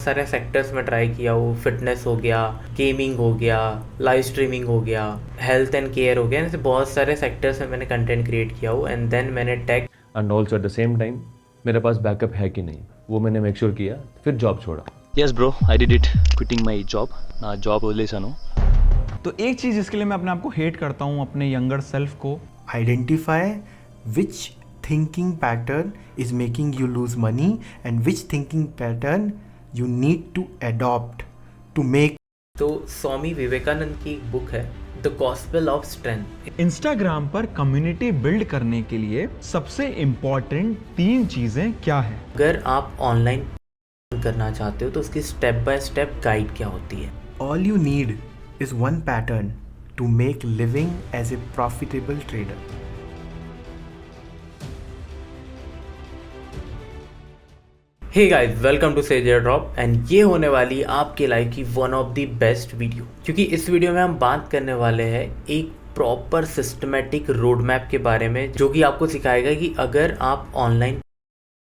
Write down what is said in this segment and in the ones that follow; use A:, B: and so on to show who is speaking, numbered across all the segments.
A: सारे सेक्टर्स में ट्राई किया हूँ। फिटनेस हो गया, गेमिंग हो गया, लाइव स्ट्रीमिंग हो गया, हेल्थ एंड केयर हो गया, ऐसे बहुत सारे सेक्टर्स में मैंने कंटेंट क्रिएट किया हूँ। एंड देन मैंने take
B: and also at the same time मेरे पास बैकअप है कि नहीं वो मैंने मेक श्योर किया, फिर जॉब छोड़ा।
C: Yes, bro, I did it. Quitting my job. నా జాబ్ వదిలేశాను.
D: तो एक चीज़ जिसके लिए मैं अपने आप को हेट करता हूँ अपने यंगर सेल्फ को,
E: Identify which thinking pattern is making you lose money and which thinking pattern you need to adopt to make.
A: तो स्वामी विवेकानंद की एक बुक है the gospel of strength.
D: Instagram पर कम्युनिटी बिल्ड करने के लिए सबसे इम्पोर्टेंट 3 चीज़ें क्या है?
A: अगर आप ऑनलाइन करना चाहते हो तो उसकी स्टेप बाय स्टेप गाइड क्या होती है।
E: All you need is one pattern to make living as a profitable trader.
A: Hey guys, welcome to Sage Drop and ये होने वाली आपके लाइफ की one of the best video, क्योंकि इस वीडियो में हम बात करने वाले हैं एक प्रॉपर सिस्टमेटिक रोड मैप के बारे में, जो कि आपको सिखाएगा कि अगर आप ऑनलाइन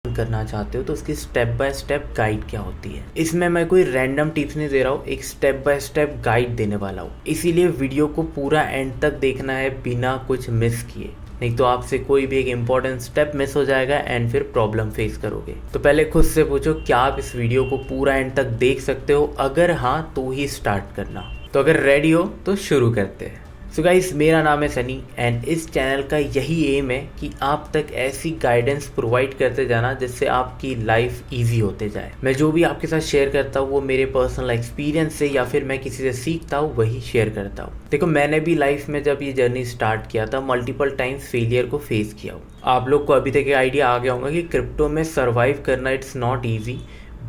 A: करना चाहते हो तो उसकी स्टेप बाय स्टेप गाइड क्या होती है। इसमें मैं कोई रैंडम टिप्स नहीं दे रहा हूँ, एक स्टेप बाय स्टेप गाइड देने वाला हूँ। इसीलिए वीडियो को पूरा एंड तक देखना है बिना कुछ मिस किए, नहीं तो आपसे कोई भी एक इम्पॉर्टेंट स्टेप मिस हो जाएगा एंड फिर प्रॉब्लम फेस करोगे। तो पहले खुद से पूछो क्या आप इस वीडियो को पूरा एंड तक देख सकते हो। अगर हाँ तो ही स्टार्ट करना। तो अगर रेडी हो तो शुरू करते हैं। सो गाइस, मेरा नाम है सनी एंड इस चैनल का यही एम है कि आप तक ऐसी गाइडेंस प्रोवाइड करते जाना जिससे आपकी लाइफ इजी होते जाए। मैं जो भी आपके साथ शेयर करता हूँ वो मेरे पर्सनल एक्सपीरियंस से या फिर मैं किसी से सीखता हूँ वही शेयर करता हूँ। देखो, मैंने भी लाइफ में जब ये जर्नी स्टार्ट किया था मल्टीपल टाइम्स फेलियर को फेस किया हूँ। आप लोग को अभी तक आइडिया आ गया होगा कि क्रिप्टो में सर्वाइव करना इट्स नॉट ईजी,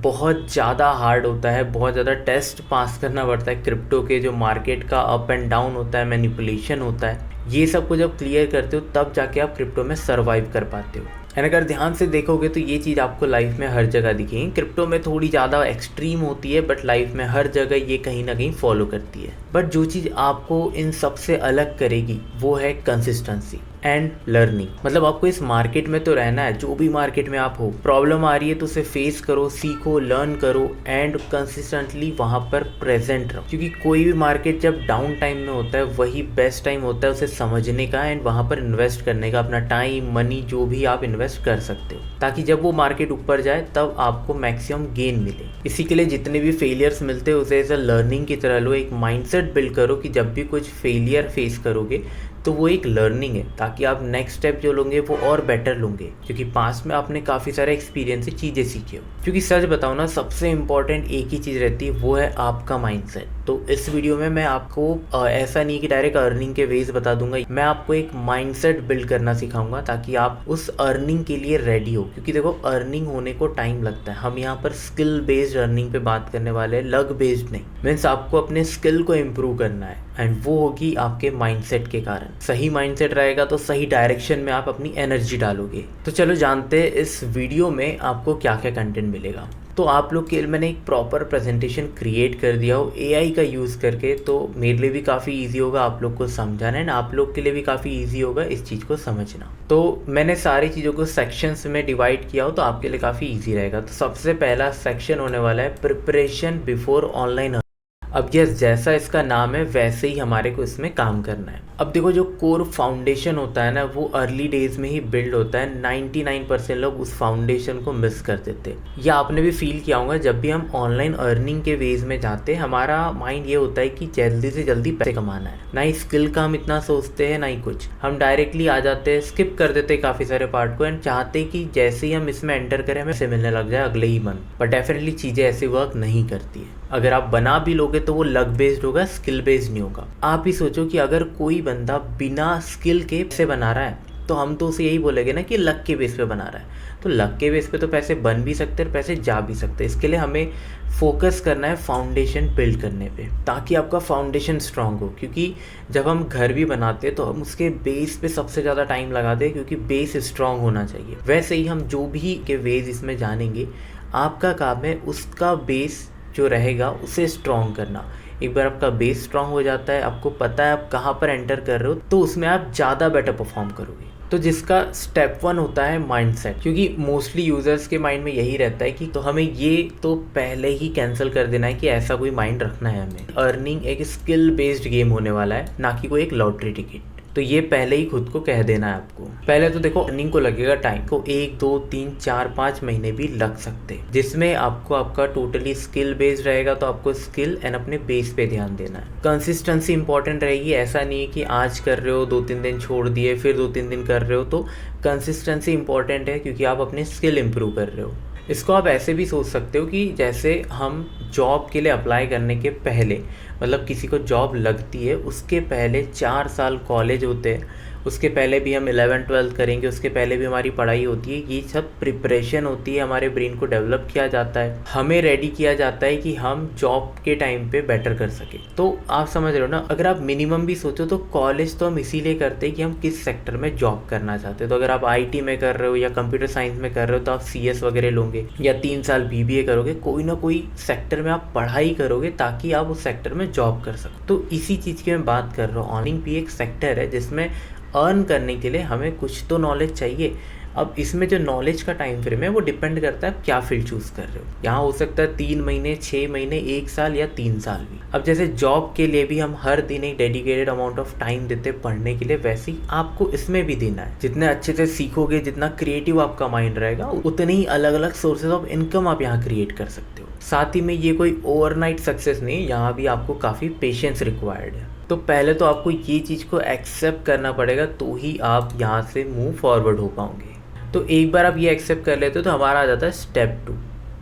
A: बहुत ज़्यादा हार्ड होता है, बहुत ज़्यादा टेस्ट पास करना पड़ता है। क्रिप्टो के जो मार्केट का अप एंड डाउन होता है, मैनिपुलेशन होता है, ये सब को जब क्लियर करते हो तब जाके आप क्रिप्टो में सर्वाइव कर पाते हो। एंड अगर ध्यान से देखोगे तो ये चीज़ आपको लाइफ में हर जगह दिखेगी। क्रिप्टो में थोड़ी ज़्यादा एक्सट्रीम होती है बट लाइफ में हर जगह ये कहीं ना कहीं फॉलो करती है। बट जो चीज़ आपको इन सबसे अलग करेगी वो है कंसिस्टेंसी एंड लर्निंग। मतलब आपको इस मार्केट में तो रहना है, जो भी मार्केट में आप हो, प्रॉब्लम आ रही है तो उसे फेस करो, सीखो, लर्न करो एंड कंसिस्टेंटली वहाँ पर प्रेजेंट रहो। क्योंकि कोई भी मार्केट जब डाउन टाइम में होता है वही बेस्ट टाइम होता है उसे समझने का एंड वहाँ पर इन्वेस्ट करने का, अपना टाइम, मनी जो भी आप इन्वेस्ट कर सकते हो, ताकि जब वो मार्केट ऊपर जाए तब आपको मैक्सिमम गेन मिले। इसी के लिए जितने भी फेलियर्स मिलते हैं उसे एज अ लर्निंग की तरह लो। एक माइंडसेट बिल्ड करो कि जब भी कुछ फेलियर फेस करोगे तो वो एक लर्निंग है, ताकि आप नेक्स्ट स्टेप जो लोगे वो और बेटर लोगे, क्योंकि पास्ट में आपने काफ़ी सारे एक्सपीरियंस से चीज़ें सीखी हो। क्योंकि सच बताओ ना, सबसे इंपॉर्टेंट एक ही चीज़ रहती है, वो है आपका माइंडसेट। तो इस वीडियो में मैं आपको ऐसा नहीं कि डायरेक्ट अर्निंग के वेज बता दूंगा, मैं आपको एक माइंडसेट बिल्ड करना सिखाऊंगा ताकि आप उस अर्निंग के लिए रेडी हो। क्योंकि देखो, अर्निंग होने को टाइम लगता है। हम यहाँ पर स्किल बेस्ड अर्निंग पे बात करने वाले हैं, लक बेस्ड नहीं। मीन्स आपको अपने स्किल को इम्प्रूव करना है एंड वो होगी आपके माइंडसेट के कारण। सही माइंडसेट रहेगा तो सही डायरेक्शन में आप अपनी एनर्जी डालोगे। तो चलो जानते हैं इस वीडियो में आपको क्या क्या कंटेंट मिलेगा। तो आप लोग के लिए मैंने एक प्रॉपर प्रेजेंटेशन क्रिएट कर दिया हो एआई का यूज़ करके, तो मेरे लिए भी काफ़ी इजी होगा आप लोग को समझाना एंड आप लोग के लिए भी काफ़ी इजी होगा इस चीज़ को समझना। तो मैंने सारी चीज़ों को सेक्शंस में डिवाइड किया हो तो आपके लिए काफ़ी इजी रहेगा। तो सबसे पहला सेक्शन होने वाला है प्रिपरेशन बिफोर ऑनलाइन। अब ये जैसा इसका नाम है वैसे ही हमारे को इसमें काम करना है। अब देखो, जो कोर फाउंडेशन होता है ना वो अर्ली डेज में ही बिल्ड होता है। 99% लोग उस फाउंडेशन को मिस कर देते हैं। या आपने भी फील किया होगा, जब भी हम ऑनलाइन अर्निंग के वेज में जाते हैं हमारा माइंड ये होता है कि जल्दी से जल्दी पैसे कमाना है। ना ही स्किल का हम इतना सोचते हैं ना ही कुछ, हम डायरेक्टली आ जाते हैं, स्किप कर देते हैं काफ़ी सारे पार्ट को एंड चाहते कि जैसे ही हम इसमें एंटर करें हमें पैसे मिलने लग जाए अगले ही मंथ। बट डेफिनेटली चीज़ें ऐसे वर्क नहीं करती है। अगर आप बना भी लोगे तो वो लक बेस्ड होगा, स्किल बेस्ड नहीं होगा। आप ही सोचो कि अगर कोई बंदा बिना स्किल के पैसे बना रहा है तो हम तो उसे यही बोलेंगे ना कि लक के बेस पे बना रहा है। तो लक के बेस पे तो पैसे बन भी सकते हैं, पैसे जा भी सकते हैं। इसके लिए हमें फोकस करना है फाउंडेशन बिल्ड करने पे, ताकि आपका फाउंडेशन स्ट्रांग हो। क्योंकि जब हम घर भी बनाते हैं तो हम उसके बेस पे सबसे ज़्यादा टाइम लगाते हैं, क्योंकि बेस स्ट्रांग होना चाहिए। वैसे ही हम जो भी के वेज इसमें जानेंगे, आपका काम है उसका बेस जो रहेगा उसे स्ट्रॉन्ग करना। एक बार आपका बेस स्ट्रॉन्ग हो जाता है, आपको पता है आप कहाँ पर एंटर कर रहे हो, तो उसमें आप ज़्यादा बेटर परफॉर्म करोगे। तो जिसका स्टेप 1 होता है माइंडसेट, क्योंकि मोस्टली यूजर्स के माइंड में यही रहता है कि तो हमें ये तो पहले ही कैंसिल कर देना है कि ऐसा कोई माइंड रखना है हमें। अर्निंग एक स्किल बेस्ड गेम होने वाला है, ना कि कोई एक लॉटरी टिकट। तो ये पहले ही खुद को कह देना है आपको। पहले तो देखो अर्निंग को लगेगा टाइम, को 1 2 3 4 5 महीने भी लग सकते हैं, जिसमें आपको आपका टोटली स्किल बेस्ड रहेगा। तो आपको स्किल एंड अपने बेस पे ध्यान देना है। कंसिस्टेंसी इंपॉर्टेंट रहेगी। ऐसा नहीं है कि आज कर रहे हो 2-3 दिन छोड़ दिए फिर 2-3 दिन कर रहे हो। तो कंसिस्टेंसी इंपॉर्टेंट है, क्योंकि आप अपने स्किल इंप्रूव कर रहे हो। इसको आप ऐसे भी सोच सकते हो कि जैसे हम जॉब के लिए अप्लाई करने के पहले, मतलब किसी को जॉब लगती है उसके पहले 4 साल कॉलेज होते हैं, उसके पहले भी हम 11-12 करेंगे, उसके पहले भी हमारी पढ़ाई होती है। ये सब प्रिपरेशन होती है, हमारे ब्रेन को डेवलप किया जाता है, हमें रेडी किया जाता है कि हम जॉब के टाइम पे बेटर कर सके। तो आप समझ रहे हो ना, अगर आप मिनिमम भी सोचो तो कॉलेज तो हम इसीलिए करते हैं कि हम किस सेक्टर में जॉब करना चाहते हैं। तो अगर आप IT में कर रहे हो या कंप्यूटर साइंस में कर रहे हो तो आप CS वगैरह लोगे, या 3 साल BBA करोगे, कोई ना कोई सेक्टर में आप पढ़ाई करोगे ताकि आप उस सेक्टर में जॉब कर सको। तो इसी चीज़ की मैं बात कर रहा हूँ। अर्निंग भी एक सेक्टर है जिसमें अर्न करने के लिए हमें कुछ तो नॉलेज चाहिए। अब इसमें जो नॉलेज का टाइम फ्रेम है वो डिपेंड करता है आप क्या फील्ड चूज़ कर रहे हो। यहाँ हो सकता है 3 महीने, 6 महीने, 1 साल या 3 साल भी। अब जैसे जॉब के लिए भी हम हर दिन एक डेडिकेटेड अमाउंट ऑफ टाइम देते हैं पढ़ने के लिए, वैसे ही आपको इसमें भी देना है। जितने अच्छे से सीखोगे, जितना क्रिएटिव आपका माइंड रहेगा, उतने ही अलग अलग सोर्सेज ऑफ इनकम आप यहाँ क्रिएट कर सकते हो। साथ ही में ये कोई ओवरनाइट सक्सेस नहीं, यहाँ भी आपको काफ़ी पेशेंस रिक्वायर्ड है। तो पहले तो आपको ये चीज़ को एक्सेप्ट करना पड़ेगा, तो ही आप यहाँ से मूव फॉरवर्ड हो पाओगे। तो एक बार आप ये एक्सेप्ट कर लेते हो तो हमारा आ जाता है स्टेप 2,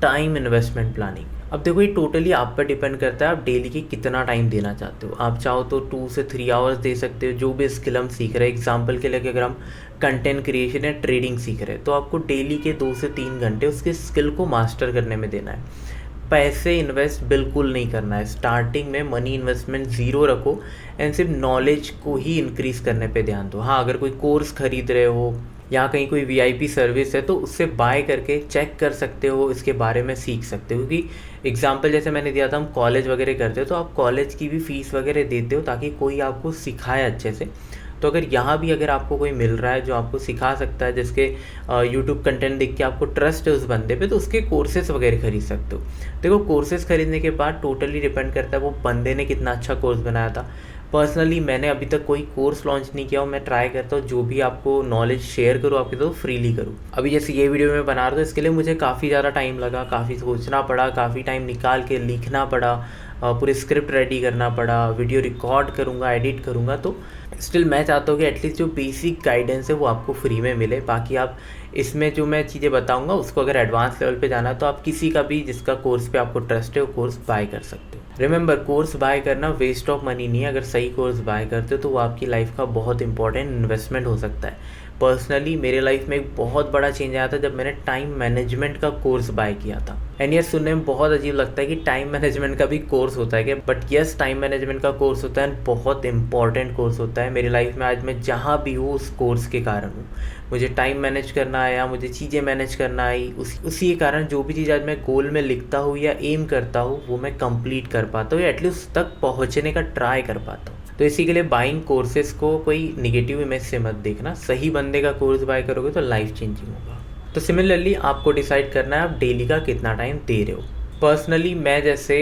A: टाइम इन्वेस्टमेंट प्लानिंग। अब देखो ये टोटली आप पर डिपेंड करता है आप डेली के कितना टाइम देना चाहते हो। आप चाहो तो 2 से 3 आवर्स दे सकते हो, जो भी स्किल हम सीख रहे हैं। एग्जाम्पल के लिए अगर हम कंटेंट क्रिएशन या ट्रेडिंग सीख रहे हैं तो आपको डेली के 2 से 3 घंटे उसके स्किल को मास्टर करने में देना है। पैसे इन्वेस्ट बिल्कुल नहीं करना है। स्टार्टिंग में मनी इन्वेस्टमेंट 0 रखो एंड सिर्फ नॉलेज को ही इंक्रीज़ करने पे ध्यान दो। हाँ, अगर कोई कोर्स खरीद रहे हो या कहीं कोई VIP सर्विस है तो उससे बाय करके चेक कर सकते हो, इसके बारे में सीख सकते हो। क्योंकि एग्जांपल जैसे मैंने दिया था, हम कॉलेज वगैरह करते हो तो आप कॉलेज की भी फ़ीस वगैरह देते हो ताकि कोई आपको सिखाए अच्छे से। तो अगर यहाँ भी अगर आपको कोई मिल रहा है जो आपको सिखा सकता है, जिसके YouTube कंटेंट देख के आपको ट्रस्ट है उस बंदे पे, तो उसके कोर्सेज वगैरह खरीद सकते हो। देखो कोर्सेज खरीदने के बाद टोटली डिपेंड करता है वो बंदे ने कितना अच्छा कोर्स बनाया था। पर्सनली मैंने अभी तक कोई कोर्स लॉन्च नहीं किया हूँ। मैं ट्राई करता हूँ जो भी आपको नॉलेज शेयर करूँ आपके तो फ्रीली करूँ। अभी जैसे ये वीडियो मैं बना रहा था, इसके लिए मुझे काफ़ी ज़्यादा टाइम लगा, काफ़ी सोचना पड़ा, काफ़ी टाइम निकाल के लिखना पड़ा, पूरे स्क्रिप्ट रेडी करना पड़ा, वीडियो रिकॉर्ड करूँगा, एडिट करूँगा। तो स्टिल मैं चाहता हूँ कि एटलीस्ट जो बेसिक गाइडेंस है वो आपको फ्री में मिले। बाकी आप इसमें जो मैं चीज़ें बताऊँगा उसको अगर एडवांस लेवल पे जाना है तो आप किसी का भी जिसका कोर्स पे आपको ट्रस्ट है वो कोर्स बाय कर सकते हो। रिमेंबर, कोर्स बाय करना वेस्ट ऑफ मनी नहीं है। अगर सही कोर्स बाय करते हो तो वो आपकी लाइफ का बहुत इंपॉर्टेंट इन्वेस्टमेंट हो सकता है। पर्सनली मेरे लाइफ में एक बहुत बड़ा चेंज आया था जब मैंने टाइम मैनेजमेंट का कोर्स बाय किया था। एंड ये सुनने में बहुत अजीब लगता है कि टाइम मैनेजमेंट का भी कोर्स होता है क्या, बट यस, टाइम मैनेजमेंट का कोर्स होता है, बहुत इंपॉर्टेंट कोर्स होता है। मेरी लाइफ में आज मैं जहाँ भी हूँ उस कोर्स के कारण हूँ। मुझे टाइम मैनेज करना आया, मुझे चीज़ें मैनेज करना आई, उसी के कारण जो भी चीज़ आज मैं गोल में लिखता हूँ या एम करता हूँ वो मैं कंप्लीट कर पाता हूँ, या एटलीस्ट तक पहुँचने का ट्राई कर पाता हूँ। तो इसी के लिए बाइंग कोर्सेज को कोई निगेटिव इमेज से मत देखना। सही बंदे का कोर्स बाय करोगे तो लाइफ चेंजिंग होगा। तो सिमिलरली आपको डिसाइड करना है आप डेली का कितना टाइम दे रहे हो। पर्सनली मैं जैसे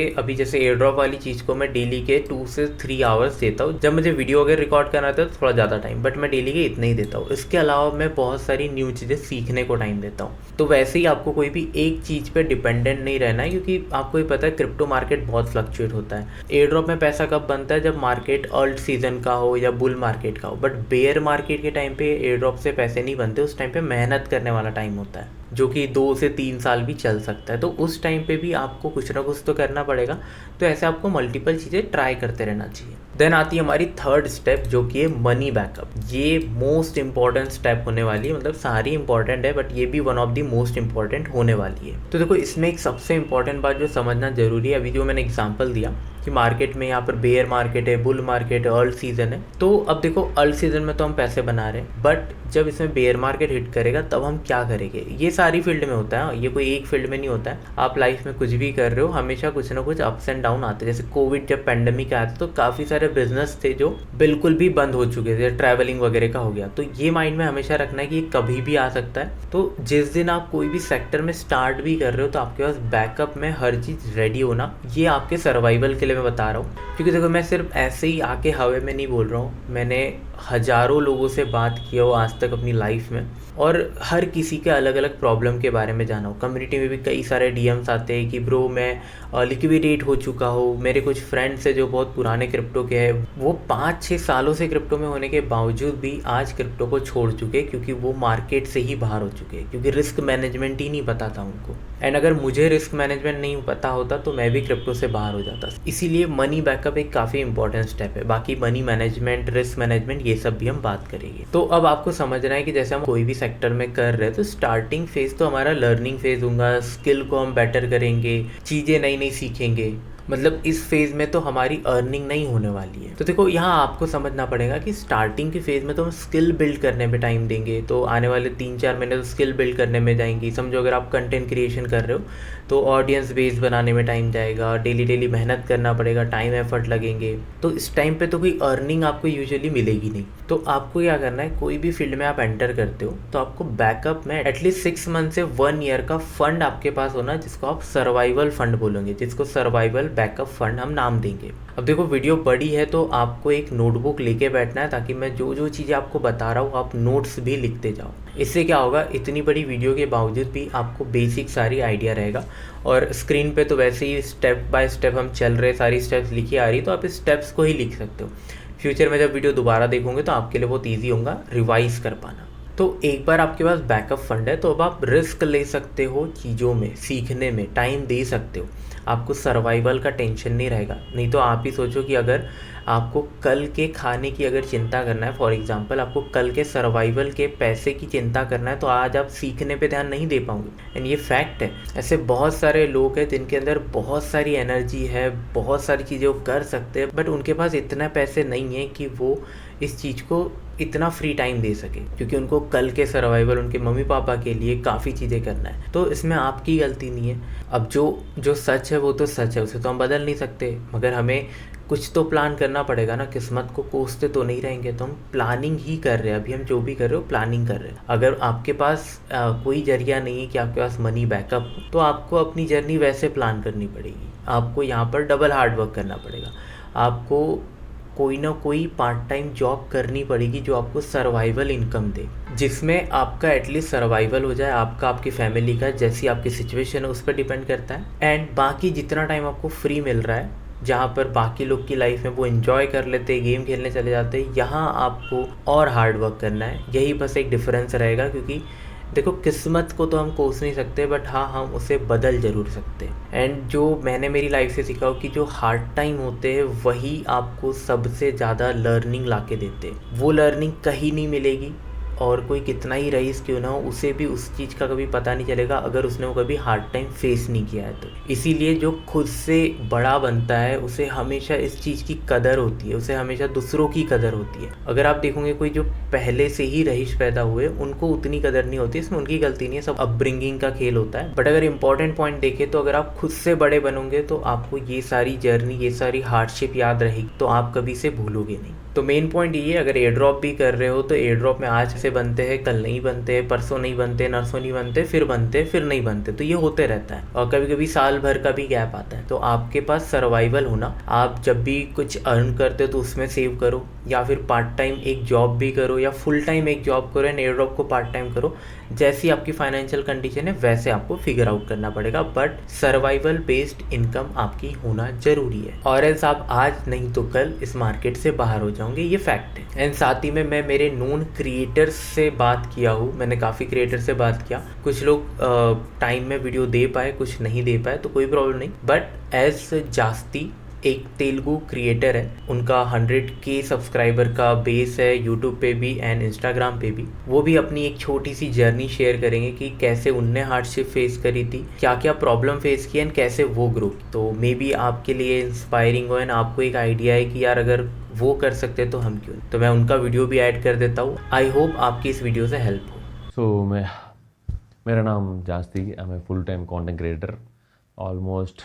A: एयर ड्रॉप वाली चीज़ को मैं डेली के 2 से 3 आवर्स देता हूँ। जब मुझे वीडियो अगर रिकॉर्ड करना था तो थोड़ा ज़्यादा टाइम, बट मैं डेली के इतना ही देता हूँ। इसके अलावा मैं बहुत सारी न्यू चीज़ें सीखने को टाइम देता हूँ। तो वैसे ही आपको कोई भी एक चीज़ पे डिपेंडेंट नहीं रहना है, क्योंकि आपको ही पता है क्रिप्टो मार्केट बहुत फ्लक्चुएट होता है। एयर ड्रॉप में पैसा कब बनता है, जब मार्केट अल्ट सीजन का हो या बुल मार्केट का हो। बट बेयर मार्केट के टाइम पे एयर ड्रॉप से पैसे नहीं बनते। उस टाइम पे मेहनत करने वाला टाइम होता है जो कि 2 से 3 साल भी चल सकता है। तो उस टाइम पे भी आपको कुछ ना कुछ तो करना पड़ेगा। तो ऐसे आपको मल्टीपल चीज़ें ट्राई करते रहना चाहिए। देन आती है हमारी थर्ड स्टेप जो कि है मनी बैकअप। ये मोस्ट इंपॉर्टेंट स्टेप होने वाली है, मतलब सारी इंपॉर्टेंट है बट ये भी one of the most important होने वाली है। तो देखो इसमें एक सबसे इंपॉर्टेंट बात जो समझना जरूरी है, अभी जो मैंने एग्जांपल दिया कि मार्केट में यहाँ पर बेयर मार्केट है, बुल मार्केट है, अर्ल्ड सीजन है। तो अब देखो अर्ल्ड सीजन में तो हम पैसे बना रहे हैं, बट जब इसमें बेयर मार्केट हिट करेगा तब हम क्या करेंगे। ये सारी फील्ड में होता है, ये कोई एक फील्ड में नहीं होता है। आप लाइफ में कुछ भी कर रहे हो हमेशा कुछ ना कुछ अप्स एंड डाउन आते हैं। जैसे कोविड जब पेंडेमिक आया था तो काफ़ी सारे बिजनेस थे जो बिल्कुल भी बंद हो चुके थे, ट्रैवलिंग वगैरह का हो गया। तो ये माइंड में हमेशा रखना है कि ये कभी भी आ सकता है। तो जिस दिन आप कोई भी सेक्टर में स्टार्ट भी कर रहे हो तो आपके पास बैकअप में हर चीज़ रेडी होना, ये आपके सर्वाइवल के लिए मैं बता रहा हूँ। क्योंकि देखो मैं सिर्फ ऐसे ही आके हवा में नहीं बोल रहा हूँ, मैंने हज़ारों लोगों से बात किया हो आज तक अपनी लाइफ में, और हर किसी के अलग अलग प्रॉब्लम के बारे में जाना हो। कम्युनिटी में भी कई सारे डीएम्स आते हैं कि ब्रो मैं लिक्विडेट हो चुका हूँ। मेरे कुछ फ्रेंड्स हैं जो बहुत पुराने क्रिप्टो के हैं, वो 5-6 सालों से क्रिप्टो में होने के बावजूद भी आज क्रिप्टो को छोड़ चुके, क्योंकि वो मार्केट से ही बाहर हो चुके हैं, क्योंकि रिस्क मैनेजमेंट ही नहीं पता था उनको। एंड अगर मुझे रिस्क मैनेजमेंट नहीं पता होता तो मैं भी क्रिप्टो से बाहर हो जाता। इसीलिए मनी बैकअप एक काफ़ी इंपॉर्टेंट स्टेप है। बाकी मनी मैनेजमेंट, रिस्क मैनेजमेंट, ये सब भी हम बात करेंगे। तो अब आपको समझना है कि जैसे हम कोई भी सेक्टर में कर रहे हैं तो स्टार्टिंग फेज तो हमारा लर्निंग फेज होगा, स्किल को हम बेटर करेंगे, चीज़ें नई नई सीखेंगे। मतलब इस फेज़ में तो हमारी अर्निंग नहीं होने वाली है। तो देखो यहाँ आपको समझना पड़ेगा कि स्टार्टिंग के फेज़ में तो हम स्किल बिल्ड करने में टाइम देंगे, तो आने वाले 3-4 महीने तो स्किल बिल्ड करने में जाएंगी। समझो अगर आप कंटेंट क्रिएशन कर रहे हो तो ऑडियंस बेस बनाने में टाइम जाएगा, डेली मेहनत करना पड़ेगा, टाइम एफर्ट लगेंगे। तो इस टाइम पे तो कोई अर्निंग आपको यूजुअली मिलेगी नहीं। तो आपको क्या करना है, कोई भी फील्ड में आप एंटर करते हो तो आपको बैकअप में एटलीस्ट 6 मंथ से 1 ईयर का फंड आपके पास होना, जिसको आप सर्वाइवल फंड बोलेंगे, जिसको सर्वाइवल बैकअप फंड हम नाम देंगे। अब देखो वीडियो बड़ी है तो आपको एक नोटबुक लेके बैठना है, ताकि मैं जो जो चीज़ें आपको बता रहा हूँ आप नोट्स भी लिखते जाओ। इससे क्या होगा, इतनी बड़ी वीडियो के बावजूद भी आपको बेसिक सारी आइडिया रहेगा। और स्क्रीन पे तो वैसे ही स्टेप बाय स्टेप हम चल रहे, सारी स्टेप्स लिखी आ रही, तो आप इस स्टेप्स को ही लिख सकते हो। फ्यूचर में जब वीडियो दोबारा देखोगे तो आपके लिए बहुत ईजी होगा रिवाइज कर पाना। तो एक बार आपके पास बैकअप फंड है तो अब आप रिस्क ले सकते हो, चीज़ों में सीखने में टाइम दे सकते हो। आपको सर्वाइवल का टेंशन नहीं रहेगा। नहीं तो आप ही सोचो कि अगर आपको कल के खाने की अगर चिंता करना है, फॉर एग्जांपल आपको कल के सर्वाइवल के पैसे की चिंता करना है, तो आज आप सीखने पे ध्यान नहीं दे पाओगे। एंड ये फैक्ट है। ऐसे बहुत सारे लोग हैं जिनके अंदर बहुत सारी एनर्जी है, बहुत सारी चीज़ें वो कर सकते हैं, बट उनके पास इतना पैसे नहीं है कि वो इस चीज़ को इतना फ्री टाइम दे सके, क्योंकि उनको कल के सर्वाइवल, उनके मम्मी पापा के लिए काफ़ी चीज़ें करना है। तो इसमें आपकी गलती नहीं है। अब जो सच है वो तो सच है, उसे तो हम बदल नहीं सकते, मगर हमें कुछ तो प्लान करना पड़ेगा ना। किस्मत को कोसते तो नहीं रहेंगे, तो हम प्लानिंग ही कर रहे हैं। अभी हम जो भी कर रहे हो प्लानिंग कर रहे हैं। अगर आपके पास कोई जरिया नहीं है कि आपके पास मनी बैकअप, तो आपको अपनी जर्नी वैसे प्लान करनी पड़ेगी। आपको यहाँ पर डबल हार्ड वर्क करना पड़ेगा। आपको कोई ना कोई पार्ट टाइम जॉब करनी पड़ेगी जो आपको सर्वाइवल इनकम दे, जिसमें आपका एटलीस्ट सर्वाइवल हो जाए, आपका, आपकी फैमिली का, जैसी आपकी सिचुएशन है उस पर डिपेंड करता है। एंड बाकी जितना टाइम आपको फ्री मिल रहा है, जहाँ पर बाकी लोग की लाइफ में वो एंजॉय कर लेते, गेम खेलने चले जाते हैं, यहाँ आपको और हार्ड वर्क करना है। यही बस एक डिफरेंस रहेगा। क्योंकि देखो किस्मत को तो हम कोस नहीं सकते, बट हाँ हम उसे बदल ज़रूर सकते हैं। एंड जो मैंने मेरी लाइफ से सीखा हो कि जो हार्ड टाइम होते हैं वही आपको सबसे ज़्यादा लर्निंग ला के देते हैं। वो लर्निंग कहीं नहीं मिलेगी, और कोई कितना ही रईस क्यों ना हो, उसे भी उस चीज़ का कभी पता नहीं चलेगा अगर उसने वो कभी हार्ड टाइम फेस नहीं किया है। तो इसीलिए जो खुद से बड़ा बनता है उसे हमेशा इस चीज़ की कदर होती है, उसे हमेशा दूसरों की कदर होती है। अगर आप देखोगे कोई जो पहले से ही रईस पैदा हुए, उनको उतनी कदर नहीं होती। इसमें उनकी गलती नहीं है, सब अपब्रिंगिंग का खेल होता है। बट अगर इंपॉर्टेंट पॉइंट देखें तो अगर आप खुद से बड़े बनोगे तो आपको ये सारी जर्नी, ये सारी हार्डशिप याद रहेगी, तो आप कभी इसे भूलोगे नहीं। तो मेन पॉइंट ये है, अगर एयर ड्रॉप भी कर रहे हो तो एयर ड्रॉप में आज से बनते हैं, कल नहीं बनते, परसों नहीं बनते, नरसों नहीं बनते, फिर बनते, फिर नहीं बनते। तो ये होते रहता है, और कभी कभी साल भर का भी गैप आता है। तो आपके पास सर्वाइवल होना, आप जब भी कुछ अर्न करते हो तो उसमें सेव करो, या फिर पार्ट टाइम एक जॉब भी करो, या फुल टाइम एक जॉब करो एंड एयर ड्रॉप को पार्ट टाइम करो। जैसी आपकी फाइनेंशियल कंडीशन है वैसे आपको फिगर आउट करना पड़ेगा, बट सर्वाइवल बेस्ड इनकम आपकी होना जरूरी है, और एल्स आप आज नहीं तो कल इस मार्केट से बाहर हो जाओगे। ये फैक्ट है। एंड साथ ही में मैं मेरे नोन क्रिएटर्स से बात किया हूँ, मैंने काफ़ी क्रिएटर से बात किया। कुछ लोग टाइम में वीडियो दे पाए, कुछ नहीं दे पाए, तो कोई प्रॉब्लम नहीं। बट एज जास्ती एक तेलुगु क्रिएटर है, उनका 100K सब्सक्राइबर का बेस है यूट्यूब पे भी एंड इंस्टाग्राम पे भी। वो भी अपनी एक छोटी सी जर्नी शेयर करेंगे कि कैसे उनने हार्डशिप फेस करी थी, क्या क्या प्रॉब्लम फेस की एंड कैसे वो ग्रो की। तो मे बी आपके लिए इंस्पायरिंग हो एंड आपको एक आइडिया है कि यार अगर वो कर सकते तो हम क्यों। तो मैं उनका वीडियो भी ऐड कर देता हूँ। आई होप आपकी इस वीडियो से हेल्प हो।
B: सो मेरा नाम Jasti, I am a full time content creator. Almost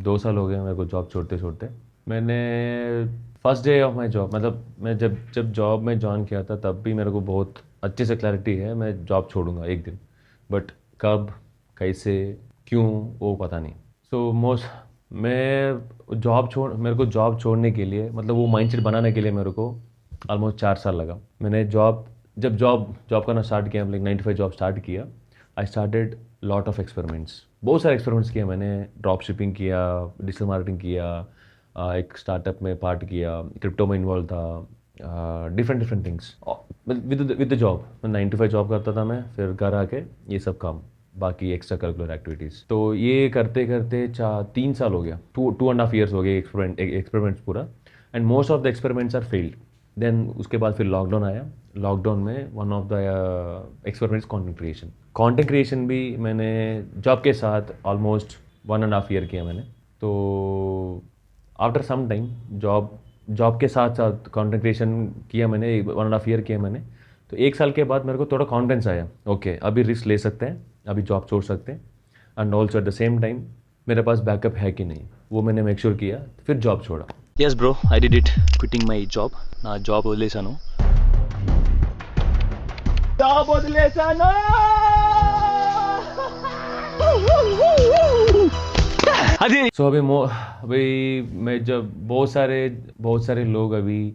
B: 2 साल हो गए मेरे को जॉब छोड़ते छोड़ते। मैंने first day of my job, मतलब मैं जब जॉब में ज्वाइन किया था तब भी मेरे को बहुत अच्छे से क्लैरिटी है मैं जॉब छोड़ूंगा एक दिन, बट कब, कैसे, क्यों, वो पता नहीं। सो मेरे को जॉब छोड़ने के लिए, मतलब वो माइंडसेट बनाने के लिए मेरे को ऑलमोस्ट 4 साल लगा। मैंने जॉब करना स्टार्ट किया, मतलब 9 to 5 जॉब स्टार्ट किया। I started lot of experiments, बहुत सारे एक्सपेरिमेंट्स किए मैंने। ड्रॉप शिपिंग किया, डिजिटल मार्केटिंग किया, एक स्टार्टअप में पार्ट किया, क्रिप्टो में इन्वॉल्व था, different things with the job. 9 to 5 job करता था मैं, फिर घर आके ये सब काम, बाकी एक्स्ट्रा करिकुलर एक्टिविटीज़। तो ये करते करते 3 साल हो गया, 2.5 years हो गए एक्सपेरिमेंट्स पूरा। And most of the experiments are failed. Then उसके बाद फिर लॉकडाउन आया। लॉकडाउन में one of the experiments content creation भी मैंने जॉब के साथ ऑलमोस्ट 1.5 year किया मैंने। तो आफ्टर सम टाइम जॉब के साथ साथ कंटेंट क्रिएशन किया मैंने, 1.5 year किया मैंने। तो 1 साल के बाद मेरे को थोड़ा कॉन्फिडेंस आया, ओके अभी रिस्क ले सकते हैं, अभी जॉब छोड़ सकते हैं। And also at the same time मेरे पास बैकअप है कि नहीं, वो मैंने मेक श्योर किया, फिर जॉब छोड़ा।
C: Yes, bro, I did it. Quitting my job. నా జాబ్ వదిలేశాను. అది
B: सो अभी मैं जब बहुत सारे लोग, अभी